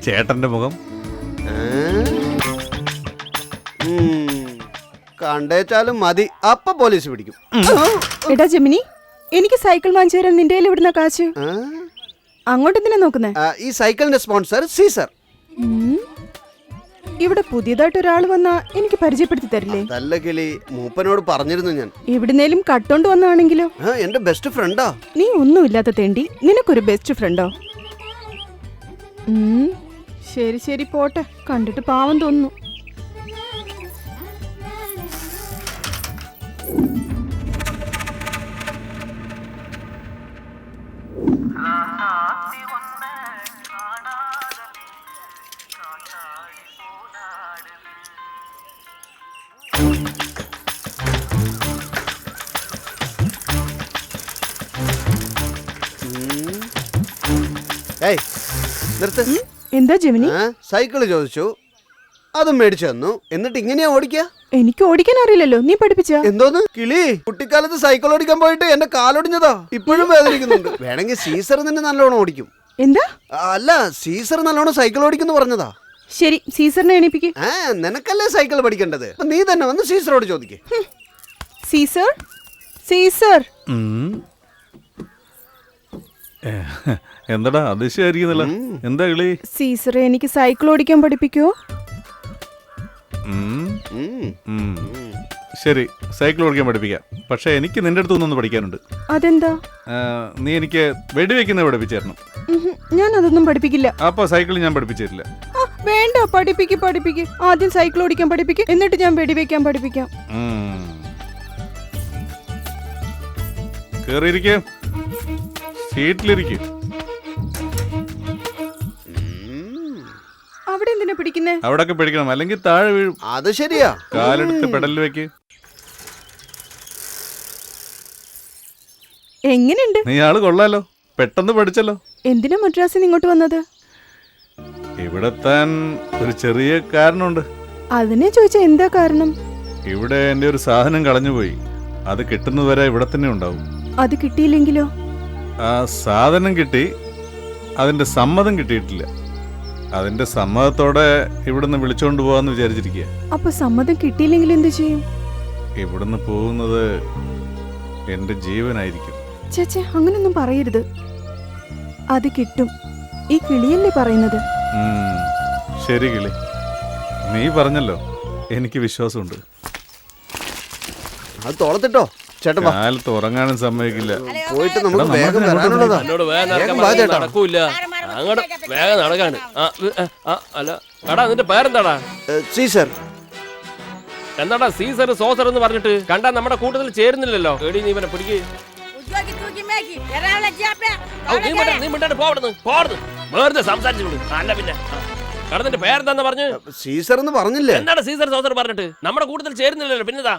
ചേട്ടന്റെ മുഖം കണ്ടേച്ചാലും മതി. അപ്പ പോലീസ് പിടിക്കും. എടാ ജമിനി, എനിക്ക് സൈക്കിൾ വാങ്ങിച്ചു തരാൻ നിന്റെ കയ്യിൽ ഇവിടുന്ന കാശ്? അങ്ങോട്ട് എന്തിനാ നോക്കുന്നേ? ഈ സൈക്കിളിന്റെ സ്പോൺസർ സീസർ. ഇവിടെ പുതിയതായിട്ട് ഒരാൾ വന്നാ എനിക്ക് പരിചയപ്പെടുത്തി തരില്ലേ? നല്ല കിളി, മൂപ്പനോട് പറഞ്ഞിരുന്നു ഞാൻ. എവിടുന്നേലും കട്ടോണ്ട് വന്നാണെങ്കിലോ? എന്റെ ബെസ്റ്റ് ഫ്രണ്ടാ. നീ ഒന്നുമില്ലാത്ത തേണ്ടി നിനക്കൊരു ബെസ്റ്റ് ഫ്രണ്ടോ? ശരി ശരി പോട്ടെ. കണ്ടിട്ട് പാവം തോന്നുന്നു. എന്താ ജമിനി? സൈക്കിള് ചോദിച്ചു, അതും മേടിച്ചു തന്നു. എന്നിട്ട് ഇങ്ങനെയാ ഓടിക്ക? എനിക്ക് ഓടിക്കാൻ അറിയില്ലല്ലോ, നീ പഠിപ്പിച്ച? എന്തോന്ന് കിളി, കുട്ടിക്കാലത്ത് സൈക്കിൾ ഓടിക്കാൻ പോയിട്ട് എന്റെ കാലൊടിഞ്ഞതാ. ഇപ്പോഴും വേദനിക്കുന്നുണ്ട്. വേണമെങ്കിൽ സീസർ നിന്നെ നല്ലോണം ഓടിക്കും. എന്താ? അല്ല, സീസർ നല്ലോണം സൈക്കിൾ ഓടിക്കുന്നു പറഞ്ഞതാ. ശരി, സീസറിനെ എണീപ്പിക്ക്. നിനക്കല്ലേ സൈക്കിൾ പഠിക്കേണ്ടത്? നീ തന്നെ വന്ന് സീസറോട് ചോദിക്കേ. Caesar, Caesar. എന്താടാ അതിശയായിരിക്കുന്നല്ലോ. എന്താ കിളി? സീസറെ, എനിക്ക് സൈക്കിൾ ഓടിക്കാൻ പഠിപ്പിക്കോ? ശരി, സൈക്കിൾ ഓടിക്കാൻ പഠിപ്പിക്കാം. പക്ഷെ എനിക്ക് നിന്റെ അടുത്ത് ഒന്നൊന്ന് പഠിക്കാനുണ്ട്. അതെന്താ? നീ എനിക്ക് വെടിവെക്കുന്നത് പഠിപ്പിച്ചു തരണം. ഞാൻ അതൊന്നും പഠിപ്പിക്കില്ല. അപ്പൊ സൈക്കിൾ ഞാൻ പഠിപ്പിച്ചു തരില്ല. വേണ്ട, പഠിപ്പിക്ക്. ആദ്യം സൈക്കിൾ ഓടിക്കാൻ പഠിപ്പിക്കും, എന്നിട്ട് ഞാൻ വെടിവെക്കാൻ പഠിപ്പിക്കാം. കേറിയിരിക്കേ, സീറ്റിലിരിക്കും. അവിടെ എന്തിനാ പിടിക്കുന്നേ? അവിടൊക്കെ പിടിക്കണം, അല്ലെങ്കിൽ താഴെ വീഴും. അത് ശരിയാ. കാലെടുത്ത് പെടലിൽ വെക്ക്. എങ്ങനെയുണ്ട്? നീ ആള് കൊള്ളാലോ, പെട്ടെന്ന് പഠിച്ചല്ലോ. എന്തിനാ മദ്രാസിൽ നിന്ന് ഇങ്ങോട്ട് വന്നത്? ഇവിടെ താൻ ഒരു ചെറിയ കാരണമുണ്ട്. അതിനെ ചോദിച്ചാ എന്താ കാരണം? ഇവിടെ എന്റെ ഒരു സാധനം കളഞ്ഞുപോയി. അത് കിട്ടുന്നതുവരെ ഇവിടെ തന്നെ ഉണ്ടാവും. അത് കിട്ടിയില്ലെങ്കിലോ? ആ സാധനം കിട്ടി, അതിന്റെ സമ്മതം കിട്ടിയിട്ടില്ല. അതിന്റെ സമ്മതത്തോടെ ഇവിടുന്ന് വിളിച്ചോണ്ട് പോവാന്ന് വിചാരിച്ചിരിക്കുക. അപ്പൊ സമ്മതം കിട്ടിയില്ലെങ്കിൽ എന്ത് ചെയ്യും? ഇവിടുന്ന് പോകുന്നത് എന്റെ ജീവനായിരിക്കും. ചേച്ചേ, അങ്ങനൊന്നും പറയരുത്. അത് കിട്ടും. ഈ കിളിയല്ലേ പറയുന്നത്? ശരി കിളി, നീ പറഞ്ഞല്ലോ, എനിക്ക് വിശ്വാസമുണ്ട്. അത് തോളത്തിട്ടോ ചേട്ടൻ. കാലത്ത് ഉറങ്ങാനും സമ്മതിക്കില്ല. പോയിട്ട് നമുക്ക് വേഗം വരാനുള്ളതാ. നടക്കൂല, അങ്ങോട്ട് വേഗം നടക്കാണ്. അല്ല കടാ, നിന്റെ പേരെന്താടാ? സീസർ. എന്താടാ സീസർ സോസർ എന്ന് പറഞ്ഞിട്ട്? കണ്ടാ നമ്മുടെ കൂട്ടത്തിൽ ചേരുന്നില്ലല്ലോ. എടി, നീ ഇവനെ പിടിക്ക്. നീ മിണ്ടാണ്ട് പോവിടുന്ന് വെറുതെ സംസാരിച്ചു അല്ല പിന്നെ കടന്നിട്ട് പേരെന്താന്ന് പറഞ്ഞു സീസർ എന്ന് പറഞ്ഞില്ലേ? എന്താണ് സീസർ സോസർ പറഞ്ഞിട്ട് നമ്മുടെ കൂട്ടത്തിൽ ചേരുന്നില്ലല്ലോ പിന്നെതാ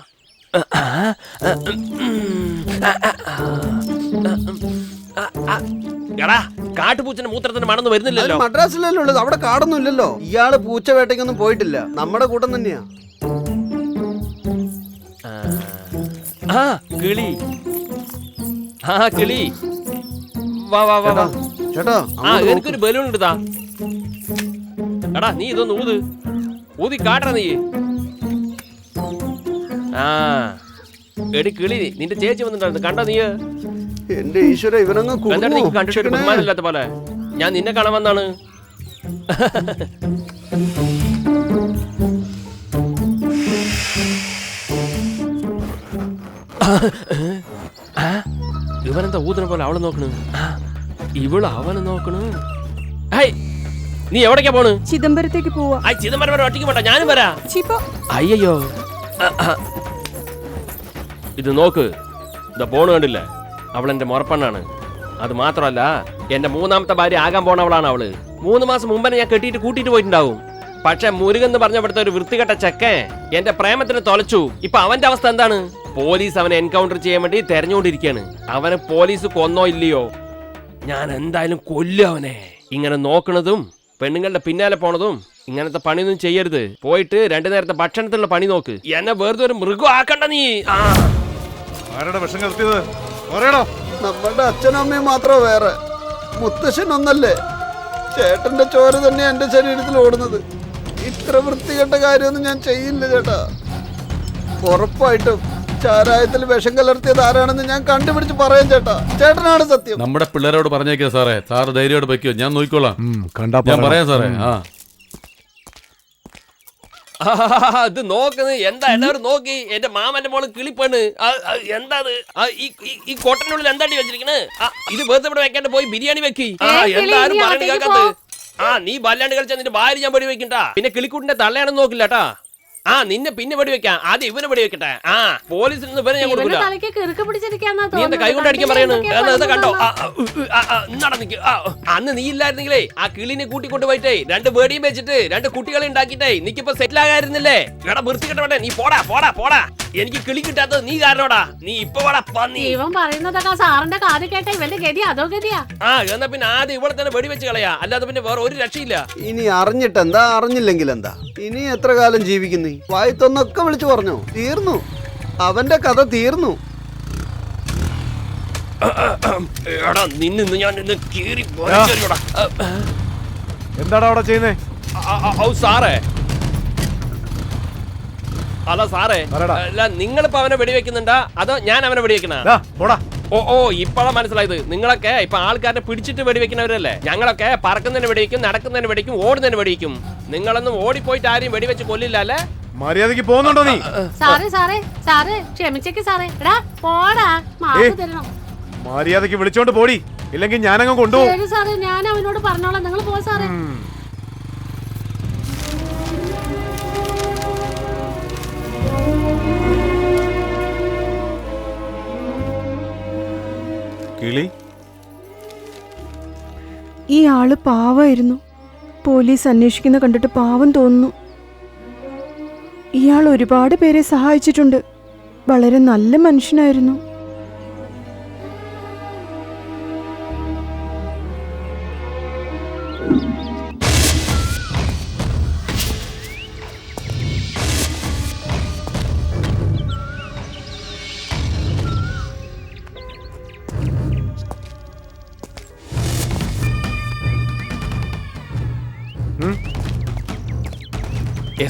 എടാ കാട്ടുപൂച്ചന്റെ മൂത്രത്തിന് മണന്ന് വരുന്നില്ലല്ലോ. മദ്രാസിലല്ലേ ഉള്ളത്, അവിടെ കാടൊന്നും ഇല്ലല്ലോ. ഇയാള് പൂച്ച വേട്ടയ്ക്കൊന്നും പോയിട്ടില്ല, നമ്മുടെ കൂട്ടം തന്നെയാ. ആ കിളി, ആ കിളി, വാ വാ വാ വാ ചേട്ടാ. ആ എനിക്കൊരു ബലൂൺ എടുത്താ. എടാ നീ ഇതൊന്ന് ഊതി കാട്ടറ നീ. ആ എടി കിളി, നിന്റെ ചേച്ചി വന്നിട്ടുണ്ടായിരുന്നു, കണ്ടോ നീ? എന്റെ ഈശ്വര, ഇവനങ്ങ് എന്താണ് നീ കണ്ടിട്ട് ബഹുമാനമില്ലാത്ത പോലെ? ഞാൻ നിന്നെ കാണാൻ വന്നാണ്. ഇവനെന്താ ഊതിനെ പോലെ അവളെ നോക്കണു? ഇവള് അവനെ നോക്കണു. നീ എവിടേക്കാ പോണ്? ചിദംബരത്തേക്ക് പോവാ. ചിദംബരം വരെ ഒറ്റയ്ക്ക് പോട്ടെ, ഞാനും വരാ. അയ്യോ ഇത് നോക്ക്, ഇതാ പോണ് കണ്ടില്ലേ? അവളെന്റെ മുറപ്പെണ്ണാണ്. അത് മാത്രമല്ല എന്റെ മൂന്നാമത്തെ ഭാര്യ ആകാൻ പോണവളാണ് അവള്. 3 മാസം മുമ്പേ ഞാൻ കെട്ടിയിട്ട് കൂട്ടിയിട്ട് പോയിട്ടുണ്ടാവും. പക്ഷെ മുരുകൻ എന്ന് പറഞ്ഞപ്പോഴത്തെ ഒരു വൃത്തികെട്ട ചെക്കൻ എന്റെ പ്രേമത്തിന് തൊലച്ചു. ഇപ്പൊ അവന്റെ അവസ്ഥ എന്താണ്? പോലീസ് അവനെ എൻകൗണ്ടർ ചെയ്യാൻ വേണ്ടി തെരഞ്ഞുകൊണ്ടിരിക്കുകയാണ്. അവനെ പോലീസ് കൊന്നോ ഇല്ലയോ, ഞാൻ എന്തായാലും കൊല്ലും അവനെ. ഇങ്ങനെ നോക്കണതും പെണ്ണുങ്ങളുടെ പിന്നാലെ പോണതും ഇങ്ങനത്തെ പണിയൊന്നും ചെയ്യരുത്. പോയിട്ട് 2 നേരത്തെ ഭക്ഷണത്തിനുള്ള പണി നോക്ക്. എന്നെ വെറുതെ ഒരു മൃഗം ആക്കണ്ട നീ. ആരുടെ വിഷം കലർത്തിയത് പറയണോ? നമ്മുടെ അച്ഛനും അമ്മയും മാത്രമോ വേറെ? മുത്തശ്ശൻ ഒന്നല്ലേ? ചേട്ടന്റെ ചോര തന്നെ എന്റെ ശരീരത്തിൽ ഓടുന്നത്. ഇത്ര വൃത്തികെട്ട കാര്യമൊന്നും ഞാൻ ചെയ്യില്ല ചേട്ടാ. ഉറപ്പായിട്ടും ചാരായത്തിൽ വിഷം കലർത്തിയത് ആരാണെന്ന് ഞാൻ കണ്ടുപിടിച്ച് പറയാം ചേട്ടാ. ചേട്ടനാണ് സത്യം. നമ്മുടെ പിള്ളേരോട് പറഞ്ഞേക്കോ സാറേ. സാറ് ധൈര്യയോട് വെക്കോ, ഞാൻ നോക്കിക്കോളാം. കണ്ടാ ഞാൻ പറയാം സാറേ. ആ ഇത് നോക്കുന്നത് എന്താ? എല്ലാവരും നോക്കി. എന്റെ മാമന്റെ മോള് കിളിപ്പെണ്. എന്താ ഈ കോട്ടനുള്ളിൽ എന്താണ്ടി വെച്ചിരിക്കണ്? ഇത് വെറുതെ ഇവിടെ വെക്കാണ്ട് പോയി ബിരിയാണി വെക്കി. എന്താരും പറഞ്ഞു കേൾക്കാത്ത? നീ വല്ലാണ്ട് കളിച്ചാ നിന്റെ ഭാര്യ ഞാൻ വെടി വെക്കണ്ടാ. പിന്നെ കിളിക്കൂട്ടിന്റെ തള്ളയാണെന്ന് നോക്കില്ല കേട്ടാ. നിന്നെ പിന്നെ വെടി വെക്കാം. ആദ്യം ഇവനെ വെടി വെക്കട്ടെ. പോലീസിൽ നിന്ന് ഇവരെ ഞാൻ കൊടുക്കില്ല. നീ എന്താ കൈ കൊണ്ട് അടിക്കാൻ പറയണു? കണ്ടോ നടന്നിക്ക്. അന്ന് നീ ഇല്ലായിരുന്നെങ്കിലേ ആ കിളിനെ കൂട്ടിക്കൊണ്ട് പോയിട്ടേ 2 ബേഡിയും വെച്ചിട്ട് 2 കുട്ടികളെ ഉണ്ടാക്കിട്ടേ നിക്കിപ്പോ സെറ്റിൽ ആകായിരുന്നില്ലേ? എടാ വൃത്തികെട്ടവട്ടെ, നീ പോടാ പോടാ പോടാ. എനിക്ക് കിളി കിട്ടാത്തത് നീ കാരണോടാ. നീ ഇപ്പൊ പോടാ പന്നി. ഇവൻ പറയുന്നതൊക്കെ സാറിന്റെ കാര്യം കേട്ട ഇവന്റെ ഗതി അതോ ഗതിയാ. എന്നാ പിന്നെ ആദ്യം ഇവിടെ തന്നെ വെടി വെച്ച് കളയാ. അല്ലാതെ പിന്നെ വേറെ ഒരു രക്ഷയില്ല. ഇനി അറിഞ്ഞിട്ടെന്താ, അറിഞ്ഞില്ലെങ്കിൽ എന്താ? ഇനി എത്ര കാലം ജീവിക്കുന്നീ? വായത്തൊന്നൊക്കെ വിളിച്ചു പറഞ്ഞു. തീർന്നു, അവന്റെ കഥ തീർന്നു. എന്താടാ അവിടെ ചെയ്യുന്നേ? സാറേ, അല്ല സാറേ, അല്ല നിങ്ങളിപ്പോ അവനെ വെടിവെക്കുന്നുണ്ടാ അതോ ഞാൻ അവനെ വെടിവെക്കണ? ഓ ഇപ്പഴാ മനസ്സിലായത്. നിങ്ങളൊക്കെ ഇപ്പൊ ആൾക്കാരെ പിടിച്ചിട്ട് വെടിവെക്കുന്നവരല്ലേ. ഞങ്ങളൊക്കെ പറക്കുന്നതിന് വെടിവെക്കും, നടക്കുന്നതിന് വെടിക്കും, ഓടുന്നതിന് വെടിക്കും. നിങ്ങളൊന്നും ഓടിപ്പോയിട്ട് ആരെയും വെടിവെച്ച് കൊല്ലില്ല അല്ലേ? മര്യാദക്ക് പോകുന്നുണ്ടോ നീ? സാറേ ക്ഷമിച്ചേക്ക് സാറേ. എടാ പോടാ, മാപ്പ് തരണം. മര്യാദക്ക് വിളിച്ചോണ്ട് പോടി, ഇല്ലെങ്കിൽ ഞാനങ്ങ് കൊണ്ടുപോകും. സാറേ ഞാൻ അവനോട് പറഞ്ഞോളാം, നിങ്ങൾ പോ സാറേ. കിളി, ഈ ആള് പാവായിരുന്നു. പോലീസ് അന്വേഷിക്കുന്ന കണ്ടിട്ട് പാവം തോന്നുന്നു. ഇയാൾ ഒരുപാട് പേരെ സഹായിച്ചിട്ടുണ്ട്. വളരെ നല്ല മനുഷ്യനായിരുന്നു.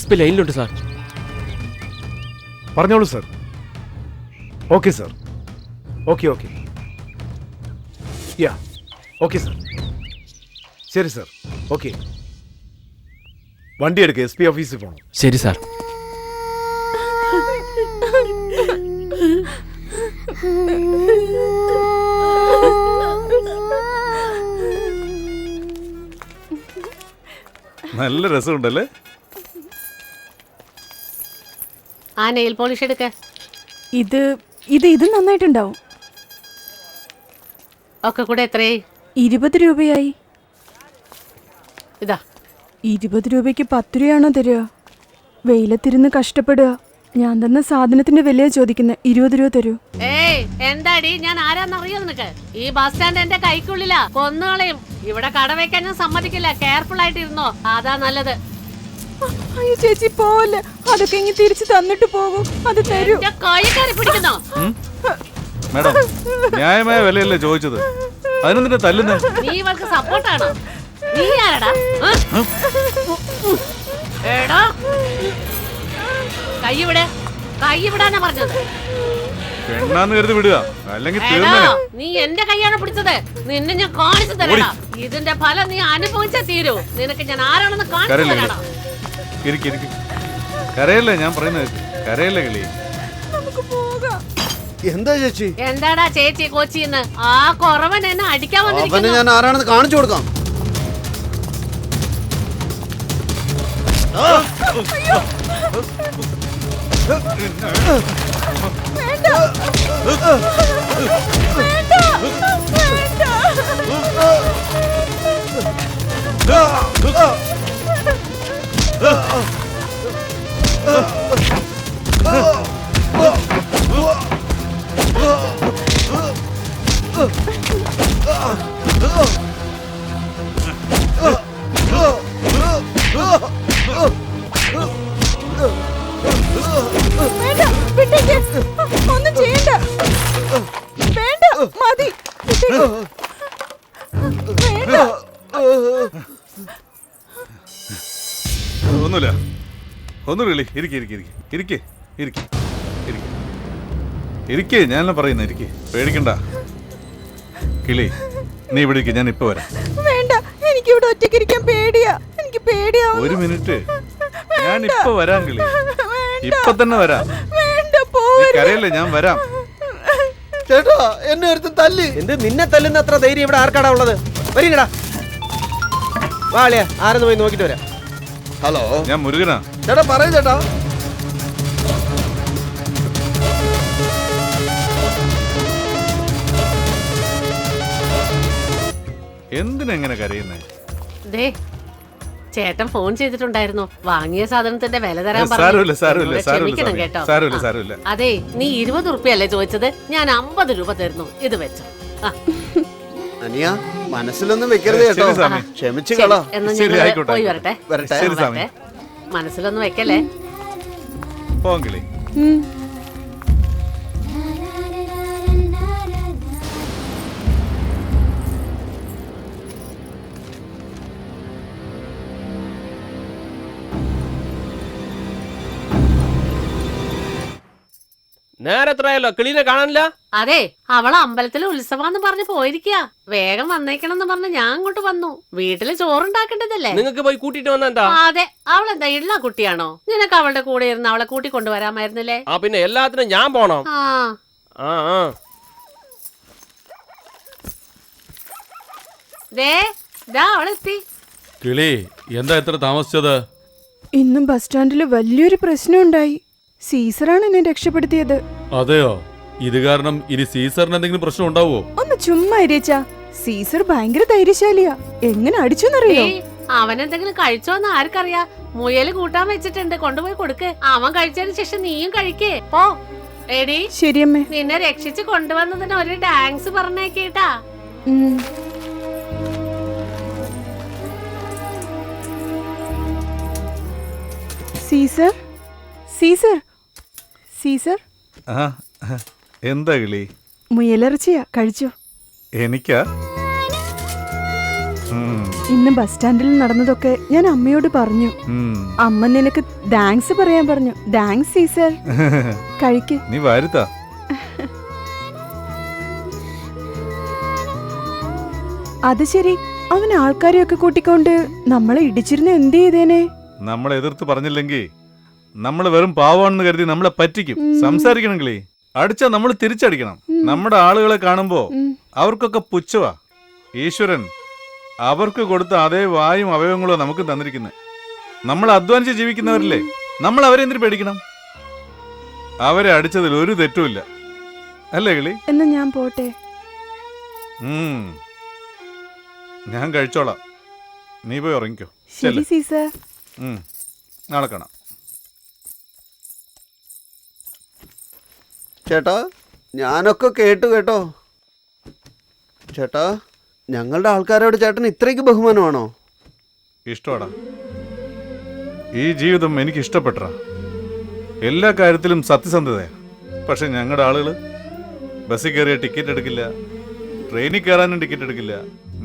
SP ലൈനിലുണ്ട് സാർ. പറഞ്ഞോളൂ sir. Okay sir. Okay ya okay sir. ശരി സാർ. ഓക്കെ, വണ്ടി എടുക്കുക, SP ഓഫീസിൽ പോകണം. ശരി സാർ. നല്ല രസമുണ്ടല്ലേ? നെയിൽ പോളിഷ് എടുക്ക. ഇത് നന്നായിട്ടുണ്ടാവും. ഒക്കെ കൂടെ എത്രയായി? 20 രൂപയായി. ഇതാ 20 രൂപയ്ക്ക് 10 രൂപയാണോ തരിക? വെയിലത്തിരുന്ന് കഷ്ടപ്പെടുക. ഞാൻ തന്ന സാധനത്തിന്റെ വിലയാ ചോദിക്കുന്നത്. 20 രൂപ തരൂ. ഏയ് എന്താടി, ഞാൻ ആരാന്നറിയോ നിനക്ക്? ഈ ബസ് സ്റ്റാൻഡ് എന്റെ കൈക്കുള്ളിലാ, കൊന്നുകളയും. ഇവിടെ കട വെക്കാൻ ഞാൻ സമ്മതിക്കില്ല. കെയർഫുൾ ആയിട്ട് ഇരുന്നോ, അതാ നല്ലത്. അയ്യോ ചേച്ചി പോവല്ലേ, അതൊക്കെ ഇങ്ങ് തിരിച്ചു തന്നിട്ട് പോകും. അത് തരൂ. എന്റെ കൈ കയറി പിടിക്കുന്നോ? മാഡം, ന്യായമായ വിലയല്ലേ ചോദിച്ചത്, അതിനെന്തിനാ തല്ലുന്നേ? നീ ഇവർക്ക് സപ്പോർട്ടാണോ? നീ ആരടാ? എടാ കൈ വിടാനാ പറഞ്ഞത്. പെണ്ണാന്ന് കരുതി വിടുക, അല്ലെങ്കിൽ എടാ, തീർന്നേ. നീ എന്റെ കൈയാണ് പിടിച്ചത്. നിന്നെ ഞാൻ കാണിച്ചു തരാടാ. ഇതിന്റെ ഫലം നീ അനുഭവിച്ചേ തീരൂ. നിനക്ക് ഞാൻ ആരാണെന്ന് കാണിച്ചു തരാടാ. കരയല്ലേ, ഞാൻ പറയുന്നത് കരയല്ലേ കിളി. എന്താ ചേച്ചി? എന്താടാ ചേച്ചി കോച്ചിന്ന്? ആ കുറവൻ എന്നെ അടിക്കാൻ വന്നിരിക്കുന്നു. ഞാൻ ആരാണെന്ന് കാണിച്ചു കൊടുക്കാം. ഒന്നും ചെയ്യണ്ട, വേണ്ട, മതി. ഒന്നുമില്ല, ഒന്നും കിളി. ഇരിക്കേ, ഞാൻ പറയുന്ന ഇരിക്കേ, പേടിക്കണ്ട കിളി. നീ ഇവിടെ ഇരിക്കെ, ഞാൻ ഇപ്പൊ വരാം. വേണ്ട, എനിക്ക് ഇവിടെ ഒറ്റയ്ക്ക് ഇരിക്കാൻ പേടിയാ. എനിക്ക് പേടിയാ. ഒരു മിനിറ്റ്, ഞാൻ ഇപ്പൊ വരാം കിളി, ഇപ്പൊ തന്നെ വരാം. കരയല്ലേ, ഞാൻ വരാം. ചേട്ടാ, എന്നെ ഒരുത്തൻ തല്ലി. എന്ത് നിന്നെ തല്ലുന്ന അത്ര ധൈര്യം ഇവിടെ ആർക്കാടാ ഉള്ളത്? വരീടാ, വാളിയാ, ആരെന്ന് പോയി നോക്കിട്ട് വരാം. ഹലോ, ഞാൻ മുരുകനാ. ചേട്ടാ പറയൂ ചേട്ടാ. എന്തിനെങ്ങനെ കരയുന്നേ? ദേ ചേട്ടൻ ഫോൺ ചെയ്തിട്ടുണ്ടായിരുന്നു. വാങ്ങിയ സാധനത്തിന്റെ വില തരാൻ സാരമില്ല, പറഞ്ഞു. ക്ഷമിക്കണം കേട്ടോ. സാരമില്ല. അതെ, നീ 20 റുപ്യല്ലേ ചോദിച്ചത്? ഞാൻ 50 രൂപ തരുന്നു. ഇത് വെച്ചോ. അനിയ, മനസ്സിലൊന്നും വെക്കരുത് കേട്ടോ. ക്ഷമിച്ചു കളാ. എന്നാ ശരി, ഞങ്ങൾ ആയിക്കോട്ടെ. പോയി വരട്ടെ. ശരി സ്വാമി. മനസ്സിലൊന്നും വെക്കല്ലേ. പോവാം കിളി. നേരെ എത്രയല്ലോ കിളീനെ കാണാനില്ല? അതെ, അവള് അമ്പലത്തിൽ ഉത്സവാന്ന് പറഞ്ഞ് പോയിരിക്കാ. വേഗം വന്നേക്കണം എന്ന് പറഞ്ഞ് ഞാൻ അങ്ങോട്ട് വന്നു. വീട്ടില് ചോറുണ്ടാക്കേണ്ടതല്ലേ. നിങ്ങൾക്ക് പോയി കൂട്ടിട്ട് വന്ന എന്താ? അതെ, അവളെന്താ ഉള്ള കുട്ടിയാണോ? നിനക്ക് അവളുടെ കൂടെ ഇരുന്ന് അവളെ കൂട്ടി കൊണ്ടുവരാമായിരുന്നില്ലേ? ആ പിന്നെ എല്ലാത്തിനും ഞാൻ പോണം. അവളെത്തി. കിളി, എന്താ എത്ര താമസിച്ചത്? ഇന്നും ബസ് സ്റ്റാൻഡിൽ വലിയൊരു പ്രശ്നം ഉണ്ടായി. സീസറാണ് എന്നെ രക്ഷപ്പെടുത്തിയത്. അതെയോ? ഇത് കാരണം ഇനി സീസറിന് എന്തെങ്കിലും പ്രശ്നം ഉണ്ടാവോ? ഒന്ന് ചുമ്മാ ഇരിച്ചാ. സീസർ ഭയങ്കര ധൈര്യശാലിയാ. എങ്ങനെ അടിച്ചെന്നറിയോ? അവൻ എന്തെങ്കിലും കഴിച്ചോന്ന് ആർക്കറിയാ? മുയല് കൂട്ടാൻ വെച്ചിട്ടുണ്ട്, കൊണ്ടുപോയി കൊടുക്ക്. അവൻ കഴിച്ചതിന് ശേഷം നീയും കഴിക്കേ. പോ എടി. ശരിയമ്മേ. നിന്നെ രക്ഷിച്ച് കൊണ്ടുവന്നതിന് ഒരു ഡാങ്ക്സ് പറഞ്ഞേക്കേട്ടാ. Caesar, Caesar, Caesar. എന്താ കിളി? മുയലിറച്ചിയാ, കഴിച്ചോ? എനിക്കാ? ഇന്ന് ബസ് സ്റ്റാൻഡിൽ നടന്നതൊക്കെ ഞാൻ അമ്മയോട് പറഞ്ഞു. അമ്മ നിനക്ക് താങ്ക്സ് പറയാൻ പറഞ്ഞു. Thanks Caesar. കഴിക്ക്. നീ വാരുത്താ. അത് ശരി, അവൻ ആൾക്കാരെയൊക്കെ കൂട്ടിക്കൊണ്ട് നമ്മളെ ഇടിച്ചിരുന്ന എന്ത് ചെയ്തേനെ? നമ്മളെ എതിർത്ത് പറഞ്ഞില്ലെങ്കിൽ നമ്മൾ വെറും പാവാണെന്ന് കരുതി നമ്മളെ പറ്റിക്കും. സംസാരിക്കണമെങ്കിലേ അടിച്ചാ നമ്മൾ തിരിച്ചടിക്കണം. നമ്മുടെ ആളുകളെ കാണുമ്പോ അവർക്കൊക്കെ പുച്ഛവാ. ഈശ്വരൻ അവർക്ക് കൊടുത്ത അതേ വായും അവയവങ്ങളോ നമുക്ക് തന്നിരിക്കുന്നത്. നമ്മൾ അധ്വാനിച്ച് ജീവിക്കുന്നവരല്ലേ, നമ്മൾ അവരെ എന്തിനു പേടിക്കണം? അവരെ അടിച്ചതിൽ ഒരു തെറ്റുമില്ല, അല്ലേ കിളി? എന്നാ ഞാൻ പോട്ടെ. ഞാൻ കഴിച്ചോളാം, നീ പോയി ഉറങ്ങിക്കോ. ശരി സീസർ. നാളെ കാണാം. ചേട്ടാ ഞാനൊക്കെ കേട്ടു കേട്ടോ. ചേട്ടാ ഞങ്ങളുടെ ആൾക്കാരോട് ചേട്ടൻ ഇത്രയ്ക്ക് ബഹുമാനമാണോ? ഇഷ്ടമാടാ, ഈ ജീവിതം എനിക്ക് ഇഷ്ടപ്പെട്ട എല്ലാ കാര്യത്തിലും സത്യസന്ധതയാണ്. പക്ഷെ ഞങ്ങളുടെ ആളുകൾ ബസ്സിൽ കയറിയ ടിക്കറ്റ് എടുക്കില്ല, ട്രെയിനിൽ കയറാനും ടിക്കറ്റ് എടുക്കില്ല.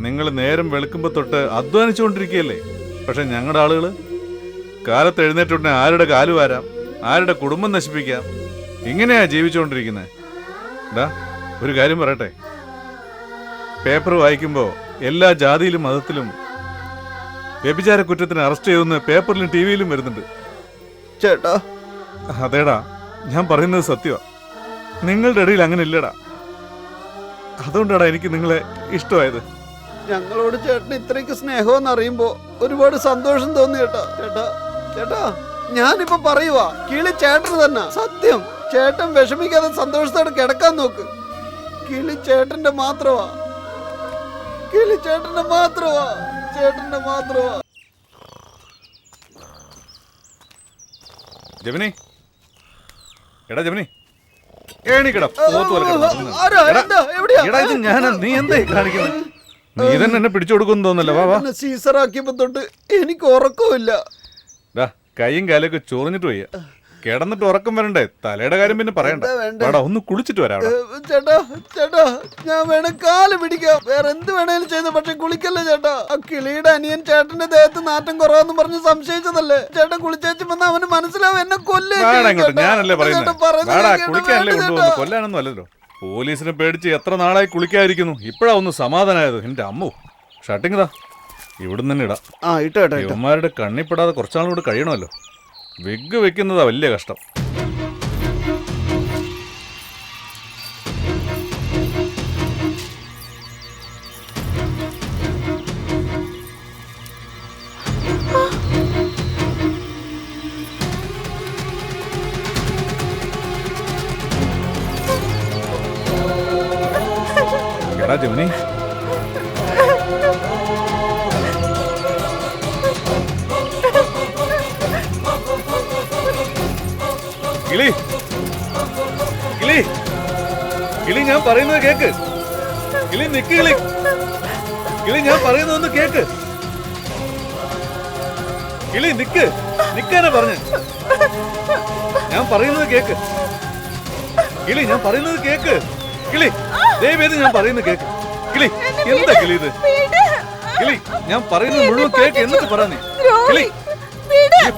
നിങ്ങൾ നേരം വെളുക്കുമ്പോൾ തൊട്ട് അധ്വാനിച്ചുകൊണ്ടിരിക്കുകയല്ലേ. പക്ഷെ ഞങ്ങളുടെ ആളുകൾ കാലത്ത് എഴുന്നേറ്റുടനെ ആരുടെ കാല് വാരാം, ആരുടെ കുടുംബം നശിപ്പിക്കാം, ഇങ്ങനെയാ ജീവിച്ചുകൊണ്ടിരിക്കുന്നത്. ഒരു കാര്യം പറയട്ടെ, പേപ്പർ വായിക്കുമ്പോൾ എല്ലാ ജാതിയിലും മതത്തിലും വ്യഭിചാര കുറ്റത്തിന് അറസ്റ്റ് ചെയ്യുന്ന പേപ്പറിലും ടി വിയിലും വരുന്നുണ്ട്. ചേട്ടാ അതേടാ, ഞാൻ പറയുന്നത് സത്യമാണ്. നിങ്ങളുടെ ഇടയിൽ അങ്ങനെ ഇല്ലടാ. അതുകൊണ്ടാടാ എനിക്ക് നിങ്ങളെ ഇഷ്ടമായത്. ഞങ്ങളോട് ചേട്ടന് ഇത്രയ്ക്ക് സ്നേഹമെന്ന് അറിയുമ്പോ ഒരുപാട് സന്തോഷം തോന്നി ചേട്ടാ. ചേട്ടാ ചേട്ടാ ഞാനിപ്പോ പറയുവാ, കിളി ചേട്ടന് തന്നെ. സത്യം, ചേട്ടൻ വിഷമിക്കാതെ സന്തോഷത്തോടെ കിടക്കാൻ നോക്ക്. കിളി ചേട്ടന്റെ മാത്രമാ, കിളി ചേട്ടന്റെ മാത്രമാ, ചേട്ടന്റെ മാത്രമാ. ജമിനി, എടാ ജമിനി, എണീക്കടാ. നീ എന്തായി കാണിക്കുന്നത്? നീ തന്നെ എന്നെ പിടിച്ചു കൊടുക്കുമെന്ന് തോന്നല്ലോ. വാ വാ. സീസറാക്കിയപ്പോ തൊട്ട് എനിക്ക് ഉറക്കമില്ല. കൈയും കാലൊക്കെ ചൊറിഞ്ഞിട്ട് വയ്യ. കിടന്നിട്ട് ഉറക്കം വരണ്ടേ? തലയുടെ കാര്യം പിന്നെ പറയണ്ട. വേടാ, ഒന്ന് കുളിച്ചിട്ട് വരാം. ചേട്ടാ ചേട്ടാ ഞാൻ വേണേ കാല് പിടിക്കാം, വേറെ എന്ത് വേണേലും ചെയ്ത, പക്ഷെ കുളിക്കല്ലേ ചേട്ടാ. ആ കിളിയുടെ അനിയൻ ചേട്ടന്റെ ദേഹത്ത് നാറ്റം കുറവെന്ന് പറഞ്ഞ് സംശയിച്ചതല്ലേ. ചേട്ടൻ കുളിച്ചേച്ചു വന്ന അവന് മനസ്സിലാവും എന്നെ കൊല്ലേ. ഞാനല്ലേ പറയുന്നത്, കുളിക്കാനല്ലേ കൊണ്ടുപോകുന്നു, കൊല്ലാനൊന്നും അല്ലല്ലോ. പോലീസിനെ പേടിച്ച് എത്ര നാളായി കുളിക്കാതിരിക്കുന്നു. ഇപ്പഴാ ഒന്ന് സമാധാനമായത്. എന്റെ അമ്മു, ഷട്ടിങ് ഇവിടുന്ന് തന്നെ ഇടാം. ഇവന്മാരുടെ കണ്ണിപ്പെടാതെ കുറച്ചാളും കൂടെ കഴിയണമല്ലോ. വിഗ് വെക്കുന്നതാ വലിയ കഷ്ടം. എടാ ജമിനി, കിളി കിളി കിളി ഞാൻ പറയുന്നത് കേക്ക്. കിളി നിക്ക്, കിളി കിളി ഞാൻ പറയുന്നതൊന്ന് കേക്ക്. കിളി നിക്ക്, നിക്കാനാ പറഞ്ഞ. ഞാൻ പറയുന്നത് കേക്ക്. കിളി ഞാൻ പറയുന്നത് കേക്ക്. കിളി ദയവേത് ഞാൻ പറയുന്നത് കേക്ക്. കിളി എന്താ കിളി ഇത്? കിളി ഞാൻ പറയുന്നത് മുഴുവൻ കേക്ക്, എന്നിട്ട് പറ നീ. കിളി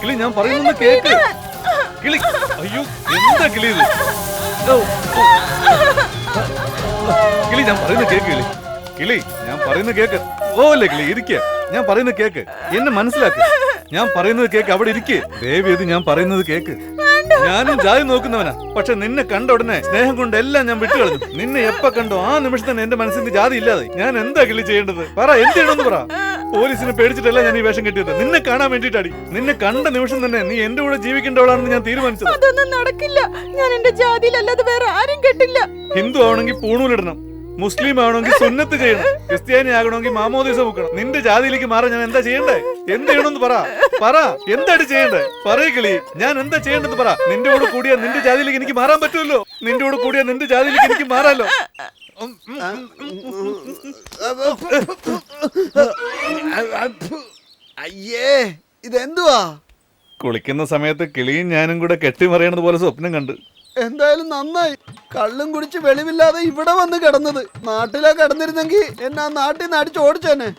കിളി ഞാൻ പറയുന്നത് കേക്ക്. കിളി അയ്യോ എന്താ കിളി ഇത്? കിളി ഞാൻ പറയുന്നത് കേക്ക്. കിളി കിളി ഞാൻ പറയുന്നത് കേക്ക്. ഓല്ലേ കിളി ഇരിക്കുക. ഞാൻ പറയുന്നത് കേക്ക്, എന്നെ മനസ്സിലാക്ക്. ഞാൻ പറയുന്നത് കേക്ക്, അവിടെ ഇരിക്കേ. ദയവേത് ഞാൻ പറയുന്നത് കേക്ക്. ഞാനും ജാതി നോക്കുന്നവനാ, പക്ഷെ നിന്നെ കണ്ട ഉടനെ സ്നേഹം കൊണ്ട് എല്ലാം ഞാൻ വിട്ടുകളഞ്ഞു. നിന്നെ എപ്പ കണ്ടോ ആ നിമിഷം തന്നെ എന്റെ മനസ്സിന്റെ ജാതി ഇല്ലാതെ. ഞാൻ എന്താ കിളി ചെയ്യേണ്ടത്? പറ, എന്ത് ചെയ്യണമെന്ന് പറ. പോലീസിനെ പേടിച്ചിട്ടല്ല ഞാൻ ഈ വേഷം കെട്ടിയത്, നിന്നെ കാണാൻ വേണ്ടിയിട്ടാടി. നിന്നെ കണ്ട നിമിഷം തന്നെ നീ എന്റെ കൂടെ ജീവിക്കേണ്ടവളാണെന്ന് ഞാൻ തീരുമാനിച്ചത്. അതൊന്നും നടക്കില്ല. ഞാൻ എന്റെ ജാതിയിലല്ലാതെ വേറെ ആരും കെട്ടില്ല. ഹിന്ദു ആവണമെങ്കിൽ പൂണൂലിടണം, മുസ്ലിം ആവണമെങ്കിൽ സുന്നത്ത് ചെയ്യണം, ക്രിസ്ത്യാനി ആകണമെങ്കിൽ മാമോദീസ വെക്കണം. നിന്റെ ജാതിയിലേക്ക് മാറാൻ ഞാൻ എന്താ ചെയ്യണ്ടേ? എന്ത് ചെയ്യണമെന്ന് പറ. പറ, എന്തായിട്ട് ചെയ്യണ്ടേ? പറയ കിളി, ഞാൻ എന്താ ചെയ്യേണ്ടത് പറ. നിന്റെ കൂടെ കൂടിയാ നിന്റെ ജാതിയിലേക്ക് എനിക്ക് മാറാൻ പറ്റുമല്ലോ. നിന്റെ കൂടെ കൂടിയാ നിന്റെ ജാതിയിലേക്ക് എനിക്ക് മാറാലോ. അയ്യേ ഇതെന്തുവാ? കുളിക്കുന്ന സമയത്ത് കിളിയും ഞാനും കൂടെ കെട്ടിമറിയണത് പോലെ സ്വപ്നം കണ്ട്. എന്തായാലും നന്നായി, കള്ളും കുടിച്ച് വെളിവില്ലാതെ ഇവിടെ വന്ന് കിടന്നത്. നാട്ടിലാ കിടന്നിരുന്നെങ്കിൽ എന്നെ ആ നാട്ടിൽ നിന്ന് അടിച്ച് ഓടിച്ചേനെ.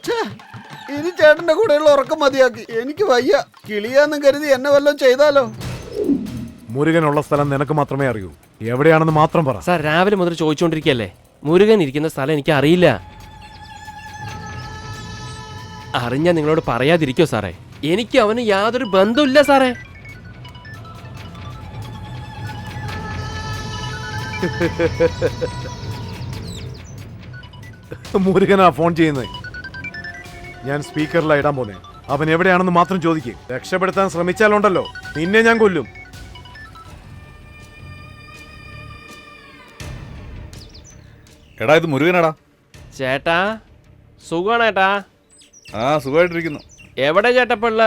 ഇനി ചേട്ടന്റെ കൂടെയുള്ള ഉറക്കം മതിയാക്കി. എനിക്ക് വയ്യ. കിളിയാന്ന് കരുതി എന്നെ വല്ലതും ചെയ്താലോ? മുരുകനുള്ള സ്ഥലം നിനക്ക് മാത്രമേ അറിയൂ. എവിടെയാണെന്ന് മാത്രം പറ. സാർ രാവിലെ മുതൽ ചോദിച്ചുകൊണ്ടിരിക്കുകയല്ലേ. മുരുകൻ ഇരിക്കുന്ന സ്ഥലം എനിക്ക് അറിയില്ല. അറിഞ്ഞാ നിങ്ങളോട് പറയാതിരിക്കോ സാറേ? എനിക്ക് അവന് യാതൊരു ബന്ധമില്ല സാറേ. മുരുകനാ ഫോൺ ചെയ്യുന്നത്. ഞാൻ സ്പീക്കറിലാ ഇടാൻ പോന്നെ. അവൻ എവിടെയാണെന്ന് മാത്രം ചോദിക്കും. രക്ഷപ്പെടുത്താൻ ശ്രമിച്ചാലുണ്ടല്ലോ നിന്നെ ഞാൻ കൊല്ലും. എടാ ഇത് മുരുകനാടാ. ചേട്ടാ സുഖാണേട്ടാ? ആ സുഖമായിട്ടിരിക്കുന്നു. എവിടെ ചേട്ടപ്പള്ള?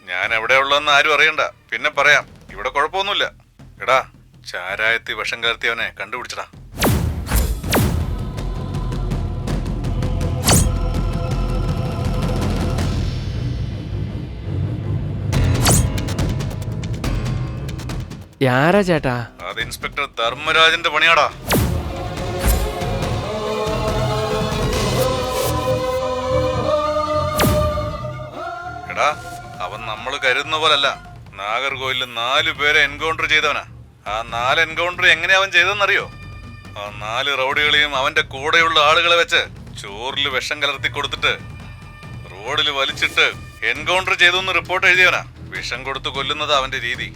ഞാൻ എവിടെ ഉള്ളതെന്ന് ആരും അറിയണ്ട, പിന്നെ പറയാം. ഇവിടെ കുഴപ്പമൊന്നുമില്ല. എടാ, ചാരായത്തി വിഷം കലർത്തിയവനെ കണ്ടുപിടിച്ചടാ. യാരാ ചേട്ടാ? അത് ഇൻസ്പെക്ടർ ധർമ്മരാജന്റെ പണിയാടാ. എടാ, അവൻ നമ്മൾ കരുതുന്ന പോലല്ല. നാഗർകോവിലിൽ 4 പേരെ എൻകൗണ്ടർ ചെയ്തവനാ. ആ 4 എൻകൗണ്ടർ എങ്ങനെയാ അവൻ ചെയ്തെന്നറിയോ? ആ 4 റൗഡികളെയും അവന്റെ കൂടെയുള്ള ആളുകളെ വെച്ച് ചോറിൽ വിഷം കലർത്തി കൊടുത്തിട്ട് റോഡിൽ വലിച്ചിട്ട് എൻകൗണ്ടർ ചെയ്തെന്ന് റിപ്പോർട്ട് എഴുതിയവനാ. വിഷം കൊടുത്ത് കൊല്ലുന്നത് അവന്റെ രീതി.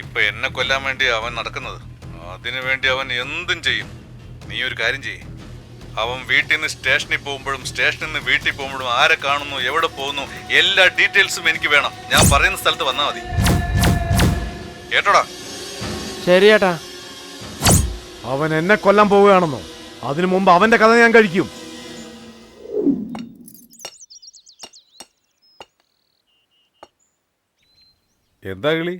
ഇപ്പൊ എന്നെ കൊല്ലാൻ വേണ്ടി അവൻ നടക്കുന്നത്. അതിനു വേണ്ടി അവൻ എന്തും ചെയ്യും. നീ ഒരു കാര്യം ചെയ്യ്. അവൻ വീട്ടിൽ നിന്ന് സ്റ്റേഷനിൽ പോകുമ്പോഴും സ്റ്റേഷനിൽ നിന്ന് വീട്ടിൽ പോകുമ്പോഴും ആരെ കാണുന്നു, എവിടെ പോകുന്നു, എല്ലാ ഡീറ്റെയിൽസും എനിക്ക് വേണം. ഞാൻ പറയുന്ന സ്ഥലത്ത് വന്നാൽ മതി. കേട്ടോടാ? ശരി ചേട്ടാ. അവൻ എന്നെ കൊല്ലാൻ പോവുകയാണെന്നോ? അതിനു മുമ്പ് അവന്റെ കഥ ഞാൻ കഴിക്കും. എന്താ കിളി,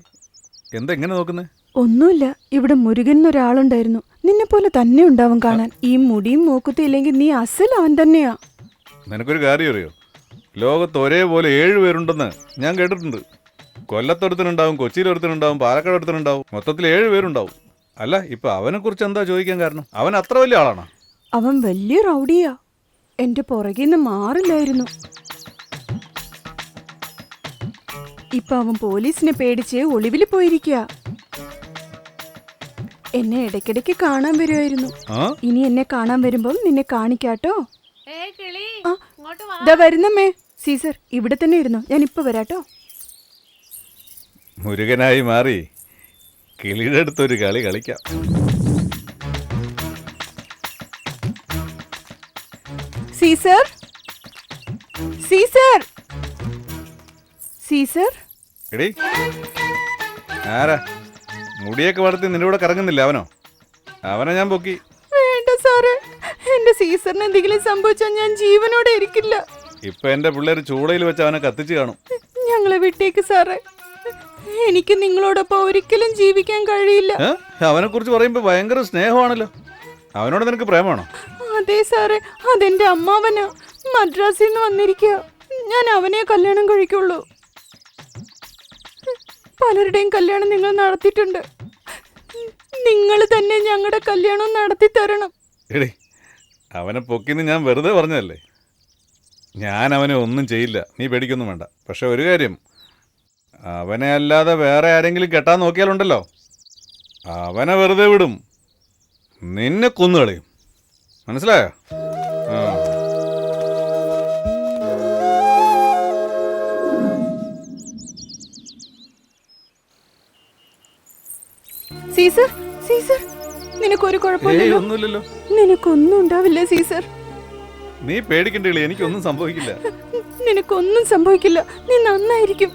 എന്താ എങ്ങനെ നോക്കുന്നേ? ഒന്നുമില്ല. ഇവിടെ മുരുകൻ എന്നൊരാളുണ്ടായിരുന്നു. നിന്നെ പോലെ തന്നെ ഉണ്ടാവും കാണാൻ. ഈ മുടിയും മൂക്കുത്തും ഇല്ലെങ്കിൽ നീ അസൽ അവൻ തന്നെയാ. നിനക്കൊരു കാര്യം അറിയോ? ലോകത്ത് ഒരേപോലെ 7 പേരുണ്ടെന്ന് ഞാൻ കേട്ടിട്ടുണ്ട്. കൊല്ലത്തൊരുത്തനുണ്ടാവും, കൊച്ചിയിലൊരുത്തനുണ്ടാവും, പാലക്കാട് ഒരുത്തനുണ്ടാവും. മൊത്തത്തിൽ 7 പേരുണ്ടാവും. അല്ല, ഇപ്പൊ അവനെ കുറിച്ച് എന്താ ചോദിക്കാൻ കാരണം? അവൻ അത്ര വലിയ ആളാണോ? അവൻ വലിയ റൗഡിയാ. എന്റെ പുറകിൽ നിന്ന് മാറില്ലായിരുന്നു. ഇപ്പൊ അവൻ പോലീസിനെ പേടിച്ച് ഒളിവിൽ പോയിരിക്കുക. എന്നെ ഇടയ്ക്കിടയ്ക്ക് കാണാൻ വരുമായിരുന്നു. ഇനി എന്നെ കാണാൻ വരുമ്പം നിന്നെ കാണിക്കാട്ടോ. ദാ വരുന്നമ്മേ. സീസർ ഇവിടെ തന്നെ ഇരുന്നോ, ഞാൻ ഇപ്പൊ വരാട്ടോ. മുരുകനായി മാറി കിളിയുടെ അടുത്തൊരു കളി കളിക്കാം. Caesar, Caesar, Caesar. എടീ, ആരാ മുടിയൊക്കെ വളർത്തി നിന്റെ കൂടെ കറങ്ങുന്നില്ല? അവനോ? അവനെ ഞാൻ പൊക്കി. വേണ്ട സാറേ, എന്റെ സീസറിന് എന്തെങ്കിലും സംഭവിച്ചാൽ ഞാൻ ജീവനോടെ ഇരിക്കില്ല. ഇപ്പൊ എന്റെ പിള്ളേര് ചൂളയിൽ വെച്ച് അവനെ കത്തിച്ച് കാണും. ഞങ്ങളെ വിട്ടേക്ക് സാറേ. എനിക്ക് നിങ്ങളോടൊപ്പം ഒരിക്കലും ജീവിക്കാൻ കഴിയില്ല. അവനെ കുറിച്ച് പറയുമ്പോ ഭയങ്കര സ്നേഹമാണല്ലോ. അവനോട് നിനക്ക് പ്രേമാണോ? അതെ സാറേ, അതെന്റെ അമ്മാവനാ. മദ്രാസിൽ നിന്ന് വന്നിരിക്കുക. ഞാൻ അവനെ കല്യാണം കഴിക്കുള്ളൂ. പലരുടെയും കല്യാണം നിങ്ങൾ നടത്തിയിട്ടുണ്ട്. നിങ്ങൾ തന്നെ ഞങ്ങളുടെ കല്യാണം നടത്തി തരണം. എടേ, അവനെ പൊക്കിന്ന് ഞാൻ വെറുതെ പറഞ്ഞതല്ലേ. ഞാൻ അവനെ ഒന്നും ചെയ്യില്ല, നീ പേടിക്കൊന്നും വേണ്ട. പക്ഷെ ഒരു കാര്യം, അവനെ അല്ലാതെ വേറെ ആരെങ്കിലും കെട്ടാൻ നോക്കിയാലുണ്ടല്ലോ, അവനെ വെറുതെ വിടും, നിന്നെ കൊന്നുകളയും. മനസ്സിലായോ? സീസർ, സീസർ, നിനക്കൊരു കുഴപ്പമില്ലല്ലോ? നിനക്കൊന്നും ഉണ്ടാവില്ല സീസർ. നീ പേടിക്കണ്ടേ, എനിക്കൊന്നും സംഭവിക്കില്ല. നിനക്കൊന്നും സംഭവിക്കില്ല, നീ നന്നായിരിക്കും.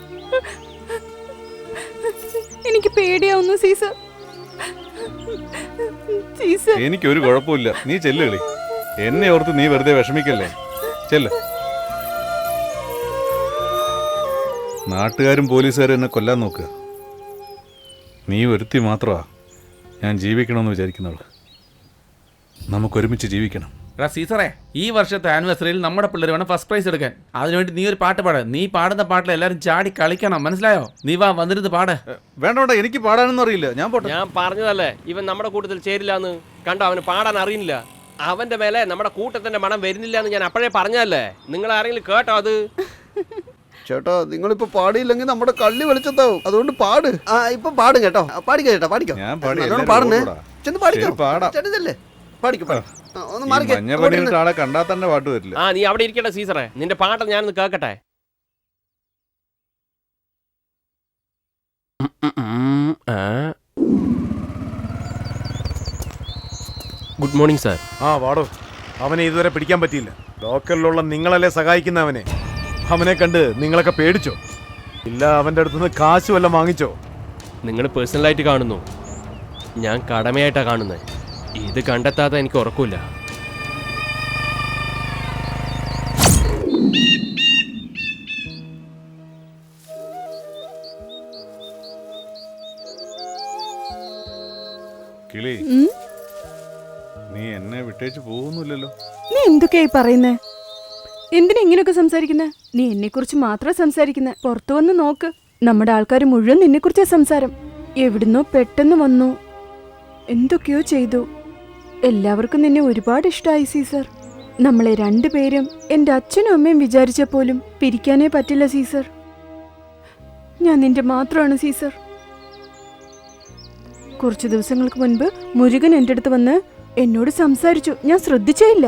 എനിക്ക് പേടിയാവുന്നു സീസർ. സീസർ, എനിക്കൊരു കുഴപ്പമില്ല, നീ ചെല്ലുകളി. എന്നെ ഓർത്ത് നീ വെറുതെ വിഷമിക്കല്ലേ. ചെല്ല്. നാട്ടുകാരും പോലീസുകാരും എന്നെ കൊല്ലാൻ നോക്കുക. നീ ഒരുത്തി മാത്രമാ ഞാൻ ജീവിക്കണമെന്ന് വിചാരിക്കുന്നവൾ. നമുക്കൊരുമിച്ച് ജീവിക്കണം. എടാ സീസറേ, ഈ വർഷത്തെ ആനിവേഴ്സറിയിൽ നമ്മുടെ പിള്ളേർ വേണം ഫസ്റ്റ് പ്രൈസ് എടുക്കാൻ. അതിനുവേണ്ടി നീ ഒരു പാട്ട് പാട്. നീ പാടുന്ന പാട്ടിൽ എല്ലാവരും ചാടി കളിക്കണം, മനസ്സിലായോ? നീ വന്നിരുന്ന് പാട്. വേണ്ട, എനിക്ക് പാടാനൊന്നും അറിയില്ല. ഞാൻ പോട്ടെ. ഞാൻ പറഞ്ഞതല്ലേ ഇവൻ നമ്മുടെ കൂട്ടത്തിൽ ചേരില്ലാന്ന്. കണ്ടോ, അവന് പാടാൻ അറിയില്ല. അവന്റെ മേലെ നമ്മുടെ കൂട്ടത്തിന്റെ മണം വരുന്നില്ല എന്ന് ഞാൻ അപ്പോഴേ പറഞ്ഞതല്ലേ. നിങ്ങൾ ആരെങ്കിലും കേട്ടോ അത്? ചേട്ടാ, നിങ്ങളിപ്പോ പാടിയില്ലെങ്കിൽ നമ്മുടെ കള്ളി വെളിച്ചത്താവും. അതുകൊണ്ട് പാട്. ഇപ്പൊ പാടും കേട്ടോ. പാടിക്കോ ചേട്ടാ, പാടിക്കോ. ഞാൻ പാടുന്നേ. ചെന്ന് പാടിക്കോ. പാടാം. ചേട്ടനല്ലേ? പാടിക്കോ. മഞ്ഞ പണിയിട്ട് ആളെ കണ്ടാൽ തന്നെ പാട്ട് വരില്ല. നീ അവിടെ ഇരിക്കട്ടെ സീസറെ, നിന്റെ പാട്ട് ഞാനൊന്ന് കേക്കട്ടെ. Good morning sir. വാടോ. അവനെ ഇതുവരെ പിടിക്കാൻ പറ്റിയില്ല. ലോക്കലിലുള്ള നിങ്ങളല്ലേ സഹായിക്കുന്ന അവനെ. അവനെ കണ്ട് നിങ്ങളൊക്കെ പേടിച്ചോ? ഇല്ല, അവന്റെ അടുത്തുനിന്ന് കാശ് വല്ലതും വാങ്ങിച്ചോ? നിങ്ങൾ പേഴ്സണലായിട്ട് കാണുന്നു, ഞാൻ കടമയായിട്ടാണ് കാണുന്നത്. ഇത് കണ്ടെത്താതെ എനിക്ക് ഉറക്കില്ല. പ്രത്യേകിച്ച് പോകുന്നില്ലല്ലോ. നീ എന്തൊക്കെയായി പറയുന്നേ? എന്തിനാ ഇങ്ങനെയൊക്കെ സംസാരിക്കുന്നേ? നീ എന്നെ കുറിച്ച് മാത്രം സംസാരിക്കുന്നേ. പുറത്തു വന്ന് നോക്ക്, നമ്മുടെ ആൾക്കാർ മുഴുവൻ നിന്നെ കുറിച്ചാ സംസാരം. എവിടുന്നോ പെട്ടെന്ന് വന്നു, എന്തൊക്കെയോ ചെയ്തു. എല്ലാവർക്കും നിന്നെ ഒരുപാട് ഇഷ്ടമായി സീസർ. നമ്മളെ രണ്ടുപേരും എന്റെ അച്ഛനും അമ്മയും വിചാരിച്ച പോലും പിരിക്കാനേ പറ്റില്ല സീസർ. ഞാൻ നിന്റെ മാത്രമാണ് സീസർ. കുറച്ചു ദിവസങ്ങൾക്ക് മുൻപ് മുരുകൻ എൻ്റെ അടുത്ത് വന്ന് എന്നോട് സംസാരിച്ചു. ഞാൻ ശ്രദ്ധിച്ചേ ഇല്ല.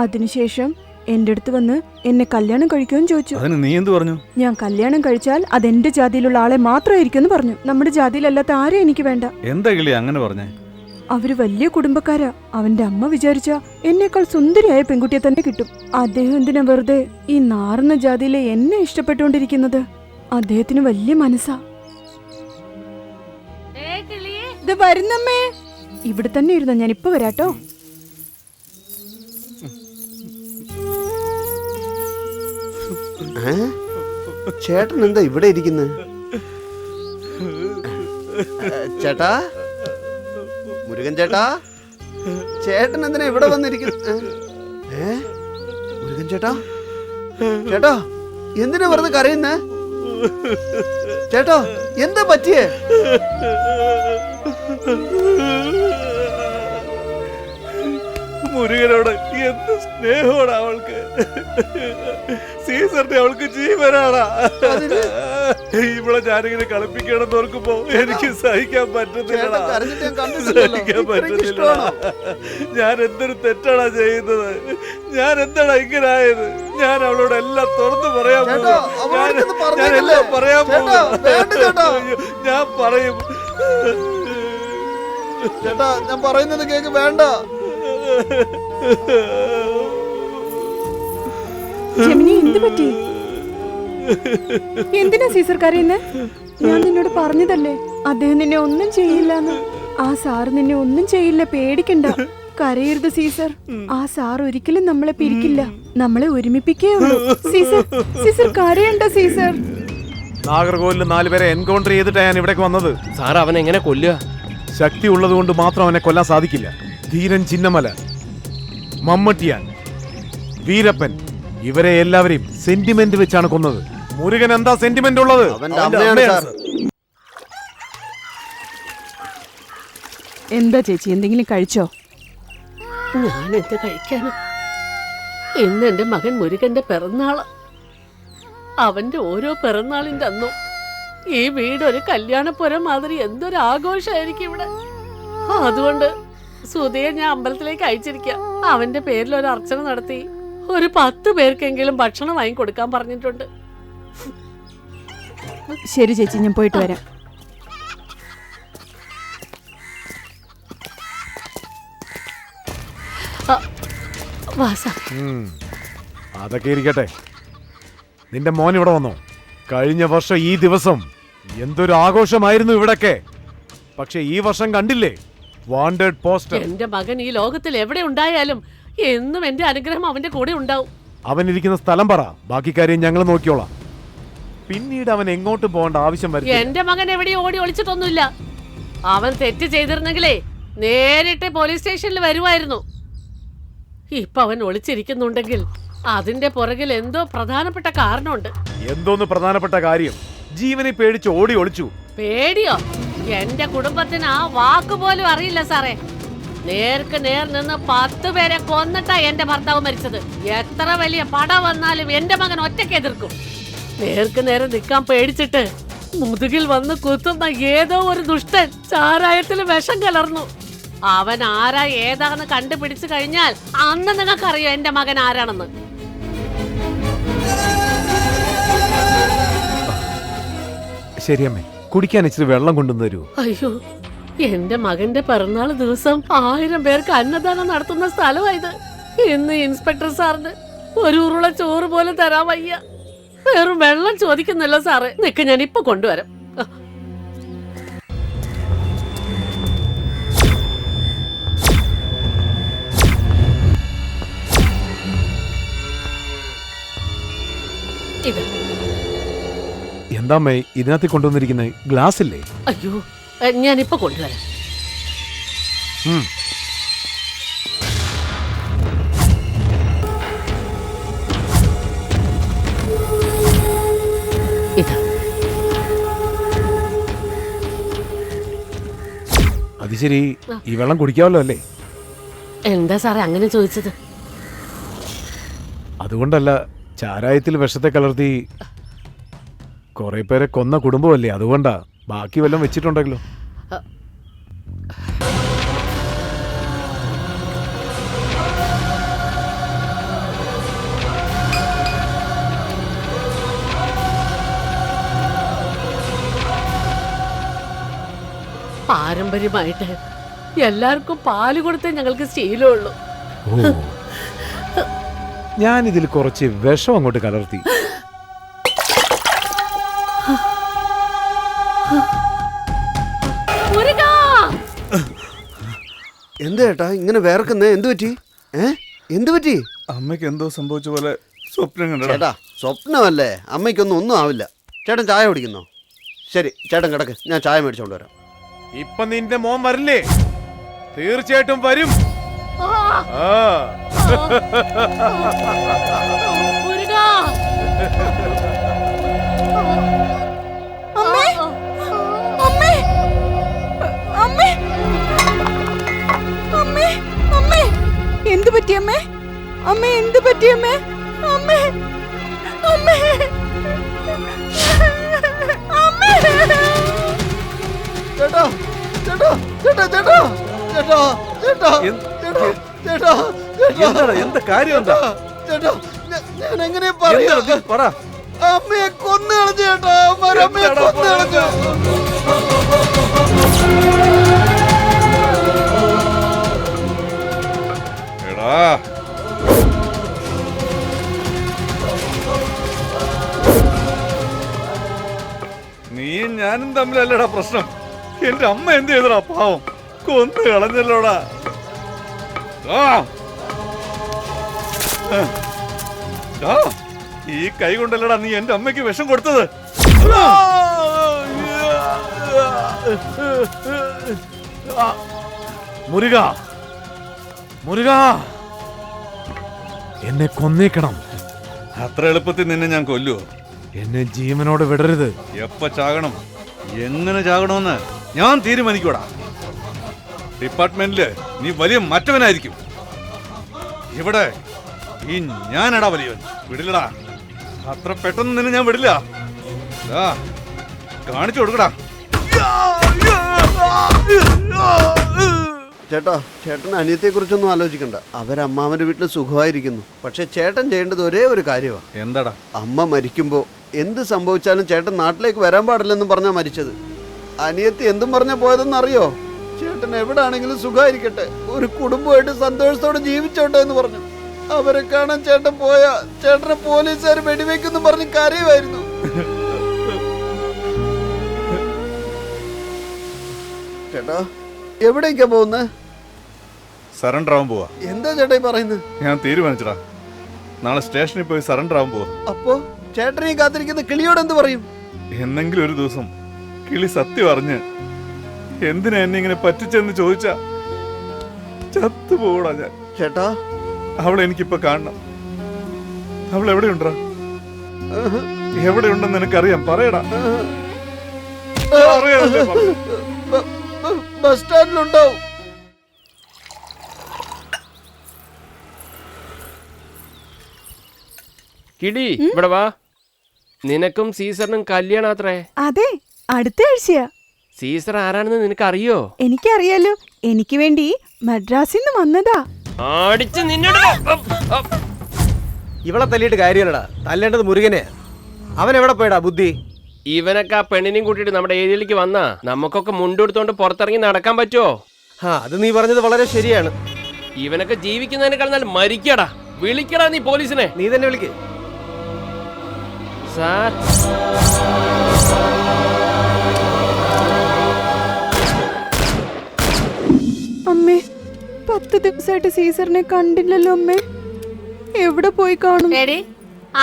അതിനുശേഷം എൻ്റെ അടുത്ത് വന്ന് എന്നെ കല്യാണം കഴിക്കുമെന്ന് ചോദിച്ചു. അതിന് നീ എന്ത് പറഞ്ഞു? ഞാൻ കല്യാണം കഴിച്ചാൽ അതെന്റെ ജാതിയിലുള്ള ആളെ മാത്രമായിരിക്കും എന്ന് പറഞ്ഞു. നമ്മുടെ ജാതിയിലല്ലാത്ത ആരെയും എനിക്ക് വേണ്ട. എന്താ കിളി അങ്ങനെ പറഞ്ഞേ? അവര് വലിയ കുടുംബക്കാരാ. അവന്റെ അമ്മ വിചാരിച്ച എന്നേക്കാൾ സുന്ദരിയായ പെൺകുട്ടിയെ തന്നെ കിട്ടും. അദ്ദേഹം എന്തിനാ വെറുതെ ഈ നാറുന്ന ജാതിയിലെ എന്നെ ഇഷ്ടപ്പെട്ടുകൊണ്ടിരിക്കുന്നത്? അദ്ദേഹത്തിന് വലിയ മനസ്സാ. ഇത് വരുന്നമ്മേ, ഇവിടെ തന്നെ ഇരുന്നോ, ഞാൻ ഇപ്പൊ വരാട്ടോ. ചേട്ടൻ എന്താ ഇവിടെ ഇരിക്കുന്നത്? ചേട്ടാ, മുരുകൻ ചേട്ടാ, ചേട്ടൻ എന്തിനാ ഇവിടെ വന്നിരിക്കുന്നത്? മുരുകൻ ചേട്ടാ, ചേട്ടാ എന്തിനാ വെറുതെ കരയുന്നേ? ചേട്ടാ എന്താ പറ്റിയേ? മുരുകനോട് എന്ത് സ്നേഹമാണ് അവൾക്ക്. സീസറിന്റെ അവൾക്ക് ജീവനാണ്. ഇവിടെ ഞാനിങ്ങനെ കളിപ്പിക്കണമെന്ന് ഓർക്കുമ്പോ എനിക്ക് സഹിക്കാൻ പറ്റുന്നില്ല. ഞാൻ എന്തൊരു തെറ്റാണ് ചെയ്യുന്നത്. ഞാൻ എന്താണ് ഇങ്ങനെ ആയത്? ഞാൻ അവളോട് എല്ലാം തുറന്നു പറയാൻ ഞാൻ എല്ലാം പറയാൻ ഞാൻ പറയും. ചേട്ടാ ഞാൻ പറയുന്നത് കേക്ക് വേണ്ട. ജെമിനി, എന്ത് പറ്റി? എന്തിനാ സീസർ കരയുന്നേ? ഞാൻ നിന്നോട് പറഞ്ഞതല്ലേ അദ്ദേഹം നിന്നെ ഒന്നും ചെയ്യില്ലെന്ന്. ആ സാറ് നിന്നെ ഒന്നും ചെയ്യില്ല, പേടിക്കണ്ട. കരയരുത് സീസർ. ആ സാർ ഒരിക്കലും നമ്മളെ പിരിക്കില്ല, നമ്മളെ ഒരുമിപ്പിക്കേ ഉള്ളൂ. സീസർ, സീസർ കരയണ്ട സീസർ. നാഗർകോവിലിൽ 4 പേരെ എൻകൗണ്ടർ ചെയ്തിട്ടാണ് ഞാൻ ഇവിടേക്ക് വന്നത്. സാർ അവൻ എങ്ങനെ കൊല്ലുക? ശക്തി ഉള്ളത് കൊണ്ട് മാത്രം അവനെ കൊല്ലാൻ സാധിക്കില്ല. ധീരൻ ചിന്നമല, മമ്മട്ടിയാൻ, വീരപ്പൻ, ഇവരെ എല്ലാവരെയും സെന്റിമെന്റ് വെച്ചാണ് കൊന്നത്. മുരുകൻ എന്താ സെന്റിമെന്റ് ഉള്ളത്? എന്താ ചേച്ചി, എന്തെങ്കിലും കഴിച്ചോ? ഞാൻ എന്ത് കഴിക്കാന്? ഇന്ന് എന്റെ മകൻ മുരുകന്റെ പിറന്നാള്. അവന്റെ ഓരോ പിറന്നാളിന്റെ അന്നും ഈ വീട് ഒരു കല്യാണപ്പുര മാതിരി എന്തൊരു ആഘോഷമായിരിക്കും ഇവിടെ. അതുകൊണ്ട് സുധയെ ഞാൻ അമ്പലത്തിലേക്ക് അയച്ചിരിക്കാം. അവന്റെ പേരിൽ ഒരു അർച്ചന നടത്തി ഒരു 10 പേർക്കെങ്കിലും ഭക്ഷണം വാങ്ങി കൊടുക്കാൻ പറഞ്ഞിട്ടുണ്ട്. ശരി ചേച്ചി, ഞാൻ പോയിട്ട് വരാം. അതൊക്കെ ഇരിക്കട്ടെ. നിന്റെ മോൻ ഇവിടെ വന്നോ? കഴിഞ്ഞ വർഷം ഈ ദിവസം എന്തൊരു ആഘോഷമായിരുന്നു ഇവിടൊക്കെ. പക്ഷെ ഈ വർഷം കണ്ടില്ലേ വാണ്ടഡ് പോസ്റ്റർ. എന്റെ മകൻ ഈ ലോകത്തിൽ എവിടെ ഉണ്ടായാലും എന്നും എന്റെ അനുഗ്രഹം അവന്റെ കൂടെ ഉണ്ടാവും. അവൻ ഇരിക്കുന്ന സ്ഥലം പറ, ബാക്കി കാര്യം ഞങ്ങൾ നോക്കിയോളാം. പിന്നീട് അവൻ എങ്ങോട്ടും പോകേണ്ട ആവശ്യം വരും. എന്റെ മകൻ എവിടെയും ഓടി ഒളിച്ചിട്ടൊന്നുമില്ല. അവൻ തെറ്റ് ചെയ്തിരുന്നെങ്കിലേ നേരിട്ട് പോലീസ് സ്റ്റേഷനിൽ വരുമായിരുന്നു. ഇപ്പൊ അവൻ ഒളിച്ചിരിക്കുന്നുണ്ടെങ്കിൽ അതിന്റെ പുറകിൽ എന്തോ പ്രധാനപ്പെട്ട കാരണമുണ്ട്. എന്തോന്ന് പ്രധാനപ്പെട്ട കാര്യം? ജീവനെ പേടിച്ച് ഓടി ഒളിച്ചു. പേടിയോ? എന്റെ കുടുംബത്തിന് ആ വാക്ക് പോലും അറിയില്ല സാറേ. നേർക്ക് നേർ നിന്ന് 10 പേരെ കൊന്നിട്ടാ എന്റെ ഭർത്താവ് മരിച്ചത്. എത്ര വലിയ പട വന്നാലും എന്റെ മകൻ ഒറ്റയ്ക്ക് എതിർക്കും. നേർക്ക് നേരെ നിൽക്കാൻ പേടിച്ചിട്ട് മുതുകിൽ വന്ന് കുത്തുന്ന ഏതോ ഒരു ദുഷ്ടൻ ചാരായത്തിൽ വിഷം കലർന്നു. അവൻ ആരാ ഏതാണെന്ന് കണ്ടുപിടിച്ചു കഴിഞ്ഞാൽ അന്ന് നിങ്ങൾക്കറിയോ എന്റെ മകൻ ആരാണെന്ന്. ശരിയമ്മേ, കുടിക്കാൻ ഇച്ചിരി വെള്ളം കൊണ്ടുവന്ന് തരൂ. അയ്യോ, എന്റെ മകന്റെ പിറന്നാൾ ദിവസം 1000 പേർക്ക് അന്നദാനം നടത്തുന്ന സ്ഥലമായത്. ഇന്ന് ഇൻസ്പെക്ടർ സാറിന് ഒരു ഉരുള ചോറ് പോലും തരാൻ വയ്യ. വെറും വെള്ളം ചോദിക്കുന്നല്ലോ സാറ്. നിക്ക്, ഞാൻ ഇപ്പൊ കൊണ്ടുവരാം. ഇത് എന്താമ്മേ ഇതിനകത്ത് കൊണ്ടുവന്നിരിക്കുന്നത്? ഗ്ലാസ് ഇല്ലേ? അയ്യോ, ഞാനിപ്പോ കൊണ്ടുവരാം. ഇതാ. അത് ശരി, ഈ വെള്ളം കുടിക്കാമല്ലോ അല്ലേ? എന്താ സാറേ അങ്ങനെ ചോദിച്ചത്? അതുകൊണ്ടല്ല, ചാരായത്തിൽ വിഷത്തെ കലർത്തി കുറെ പേരെ കൊന്ന കുടുംബമല്ലേ, അതുകൊണ്ടാ. ബാക്കി വല്ലതും വെച്ചിട്ടുണ്ടെങ്കിലോ? പാരമ്പര്യമായിട്ട് എല്ലാവർക്കും പാല് കൊടുത്തേ ഞങ്ങൾക്ക് ശീലമുള്ളൂ. ഓ, ഞാനിതിൽ കുറച്ച് വിഷം അങ്ങോട്ട് കലർത്തി. മുരുകാ! എന്താ ചേട്ടാ ഇങ്ങനെ വേർക്കുന്നേ? എന്തു പറ്റി? എന്തു പറ്റി? അമ്മയ്ക്ക് എന്തോ സംഭവിച്ച പോലെ സ്വപ്നം കണ്ടടാ. ചേട്ടാ സ്വപ്നമല്ലേ, അമ്മയ്ക്കൊന്നും ഒന്നും ആവില്ല. ചേട്ടൻ ചായ കുടിക്കുന്നോ? ശരി ചേട്ടൻ കിടക്ക്, ഞാൻ ചായ മേടിച്ചോണ്ട് വരാം. ഇപ്പൊ നിന്റെ മോൻ വരില്ലേ? തീർച്ചയായിട്ടും വരും. മുരുകാ! അമ്മേ അമ്മേ അമ്മേ അമ്മേ അമ്മേ എന്തു പറ്റി അമ്മേ? അമ്മേ എന്തു പറ്റി അമ്മേ? അമ്മേ അമ്മേ അമ്മേ! ചേട്ടാ ചേട്ടാ ചേട്ടാ ചേട്ടാ ചേട്ടാ ചേട്ടാ ചേട്ടാ എന്താണ്? എന്താ കാര്യം? എന്താ ചേട്ടാ ഞാൻ എങ്ങനെ പറയാ? പറ. അമ്മയെ കൊന്നു കളഞ്ഞു ചേട്ടാ, അമ്മയെ കൊന്നു കളഞ്ഞു. എടാ, നീയും ഞാനും തമ്മിലല്ലടാ പ്രശ്നം. എന്റെ അമ്മ എന്ത് ചെയ്തടാ? പാവം, കൊന്നു കളഞ്ഞല്ലോടാ. ഈ കൈ കൊണ്ടല്ലടാ നീ എന്റെ അമ്മയ്ക്ക് വിഷം കൊടുത്തത്. മുരുക, മുരുക, എന്നെ കൊന്നേക്കണം. അത്ര എളുപ്പത്തിൽ നിന്നെ ഞാൻ കൊല്ലുവോ? എന്നെ ജീവനോട് വിടരുത്. എപ്പ ചാകണം, എങ്ങനെ ചാകണമെന്ന് ഞാൻ തീരുമാനിക്കൂടാ. ഡിപ്പാർട്ട്മെന്റില് നീ വലിയ മറ്റവനായിരിക്കും. ഇവിടെ ഈ ഞാനടാ വലിയവൻ. വിടില്ലടാ, അത്ര പെട്ടെന്ന് നിന്നെ ഞാൻ വിടില്ല. കാണിച്ചു കൊടുക്കടാ. ചേട്ടാ ചേട്ടൻ അനിയത്തെ കുറിച്ചൊന്നും ആലോചിക്കണ്ട. അവരമ്മാവന്റെ വീട്ടിൽ സുഖമായിരിക്കുന്നു. പക്ഷെ ചേട്ടൻ ചെയ്യേണ്ടത് ഒരേ ഒരു കാര്യമാണ്. എന്താടാ? അമ്മ മരിക്കുമ്പോ എന്ത് സംഭവിച്ചാലും ചേട്ടൻ നാട്ടിലേക്ക് വരാൻ പാടില്ലെന്നും പറഞ്ഞാ മരിച്ചത്. അനിയത്തി എന്തും പറഞ്ഞാ പോയതെന്ന് അറിയോ? ചേട്ടൻ എവിടാണെങ്കിലും സുഖമായിരിക്കട്ടെ, ഒരു കുടുംബമായിട്ട് സന്തോഷത്തോടെ ജീവിച്ചോട്ടെ എന്ന് പറഞ്ഞു. അവരെ കാണാൻ ചേട്ടൻ പോയാ ചേട്ടനെ പോലീസുകാർ വെടിവെക്കുന്നു പറഞ്ഞ് കരയുമായിരുന്നു. ചേട്ടാ എവിടേക്കാ പോകുന്നത്? സറണ്ടർ ആവാൻ പോവാ. എന്താ ചേട്ടാ ഈ പറയുന്നത്? ഞാൻ തീരുമാനിച്ചടാ, നാളെ സ്റ്റേഷനിൽ പോയി സറണ്ടർ ആവാൻ പോവാ. അപ്പോ ചേട്ടനെയും കാത്തിരിക്കുന്ന കിളിയോട് എന്ത് പറയും? എന്നെങ്കിലും ഒരു ദിവസം കിളി സത്യം അറിഞ്ഞ് എന്തിനാ എന്നെ ഇങ്ങനെ പറ്റിച്ചെന്ന് ചോദിച്ചാ ചത്തുപോടാ ഞാൻ. ചേട്ടാ അവളെ എനിക്കിപ്പോ കാണണം. അവൾ എവിടെയുണ്ടാ? എവിടെയുണ്ടെന്ന് എനിക്കറിയാം. പറയടാ. ബസ് സ്റ്റാൻഡിലുണ്ടാവും. കിടി ഇവിടെ വാ. നിനക്കും സീസറിനും കല്യാണം അത്രേ. അതെ, അടുത്ത ആഴ്ചയാ. സീസർ ആരാണെന്ന് നിനക്ക് അറിയോ? എനിക്കറിയാലോ, എനിക്ക് വേണ്ടി മദ്രാസിൽ നിന്ന് വന്നതാ. അടിച്ച് ഇവളെ തല്ലിയിട്ട് കാര്യമല്ലടാ, തല്ലേണ്ടത് മുരുകനെ. അവൻ എവിടെ പോയടാ ബുദ്ധി? ഇവനൊക്കെ ആ പെണ്ണിനെയും കൂട്ടിയിട്ട് നമ്മുടെ ഏരിയയിലേക്ക് വന്നാ നമുക്കൊക്കെ മുണ്ടെടുത്തോണ്ട് പുറത്തിറങ്ങി നടക്കാൻ പറ്റുമോ? അത് നീ പറഞ്ഞത് വളരെ ശരിയാണ്. ഇവനൊക്കെ ജീവിക്കുന്നതിനേക്കാൾ നല്ല മരിക്കടാ. വിളിക്കടാ നീ പോലീസിനെ. നീ തന്നെ വിളിക്ക്. സാർ, അമ്മേ, 10 ദിവസമായിട്ട് സീസറിനെ കണ്ടില്ലല്ലോ അമ്മേ. എവിടെ പോയി കാണും? എടി,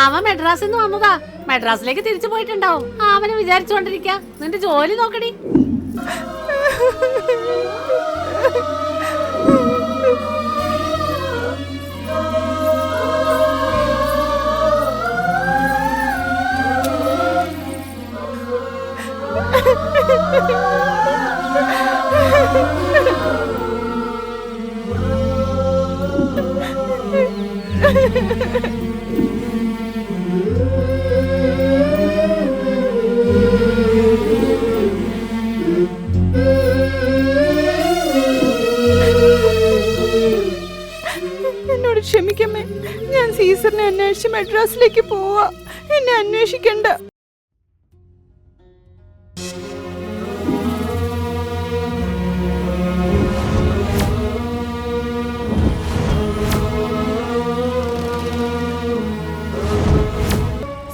അവൻ മെഡ്രാസിൽ നിന്ന് വന്നതാ. മെഡ്രാസിലേക്ക് തിരിച്ചു പോയിട്ടുണ്ടാവും. അവനെ വിചാരിച്ചോണ്ടിരിക്ക. നിന്റെ ജോലി നോക്കടി. മെഡ്രാസിലേക്ക് പോവാ. എന്നെ അന്വേഷിക്കണ്ട.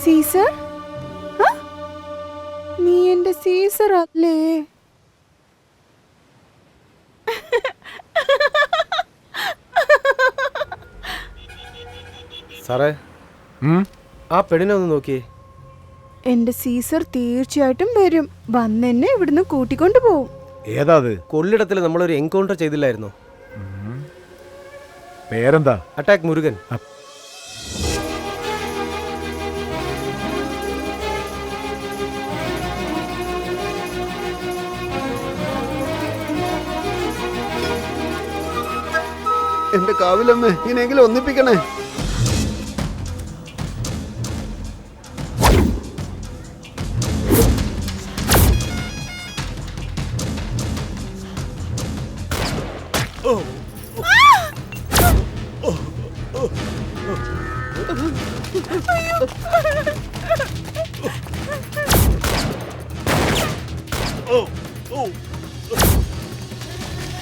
സീസർ, നീ എന്റെ സീസർ അല്ലേ? സാറേ, ആ പെണ്ണിനെ ഒന്ന് നോക്കിയേ. എന്റെ സീസർ തീർച്ചയായിട്ടും വരും. വന്നെന്നെ ഇവിടുന്ന് കൂട്ടിക്കൊണ്ടു പോവും. ഏതാ അത്? കൊള്ളിടത്തിൽ നമ്മളൊരു എൻകൗണ്ടർ ചെയ്തില്ലായിരുന്നോ? പേരെന്താ? അറ്റാക്ക് മുരുകൻ. എന്റെ കാവിലമ്മ ഇങ്ങനെയെങ്കിലും ഒന്നിപ്പിക്കണേ.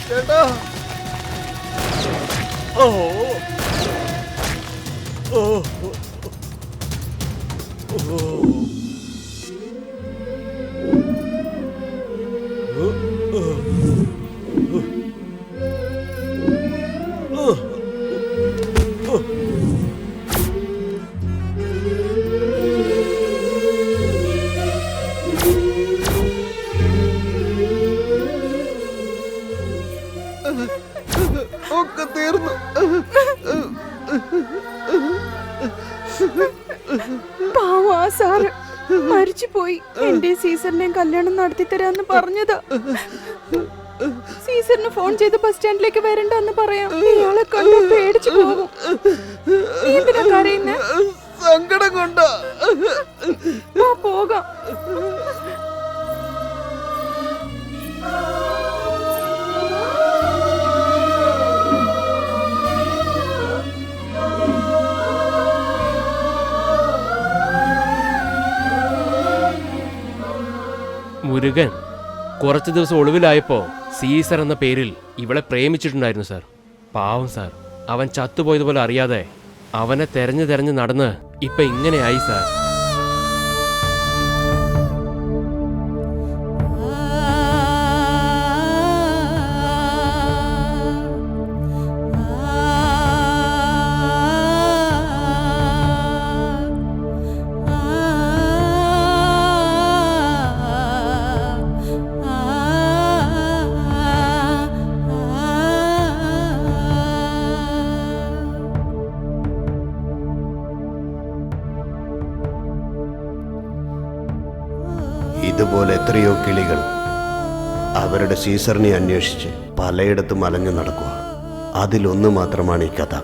ചേട്ടാ, ഒക്കെ തീർന്നു. പാവാ സാറ് മരിച്ചു പോയി. എന്റെ സീസറിനെ കല്യാണം നടത്തി തരാന്ന് പറഞ്ഞതാ. സീസറിന് ഫോൺ ചെയ്ത് ബസ് സ്റ്റാൻഡിലേക്ക് വരണ്ടെന്ന് പറയാം. ഇയാളെ കണ്ടു പേടിച്ചു പോകും. നീ എന്തിനാ കരയുന്നെ? സങ്കടം കൊണ്ടാ. പോകാം. മുരുകൻ കുറച്ച് ദിവസം ഒളിവിലായപ്പോ സീസർ എന്ന പേരിൽ ഇവളെ പ്രേമിച്ചിട്ടുണ്ടായിരുന്നു സാർ. പാവം സാർ, അവൻ ചത്തുപോയതുപോലെ അറിയാതെ അവനെ തെരഞ്ഞു തെരഞ്ഞു നടന്ന് ഇപ്പൊ ഇങ്ങനെയായി സാർ. ഇതുപോലെ എത്രയോ കിളികൾ അവരുടെ സീസറിനെ അന്വേഷിച്ച് പലയിടത്തും അലഞ്ഞു നടക്കുക. അതിലൊന്ന് മാത്രമാണ് ഈ കഥ.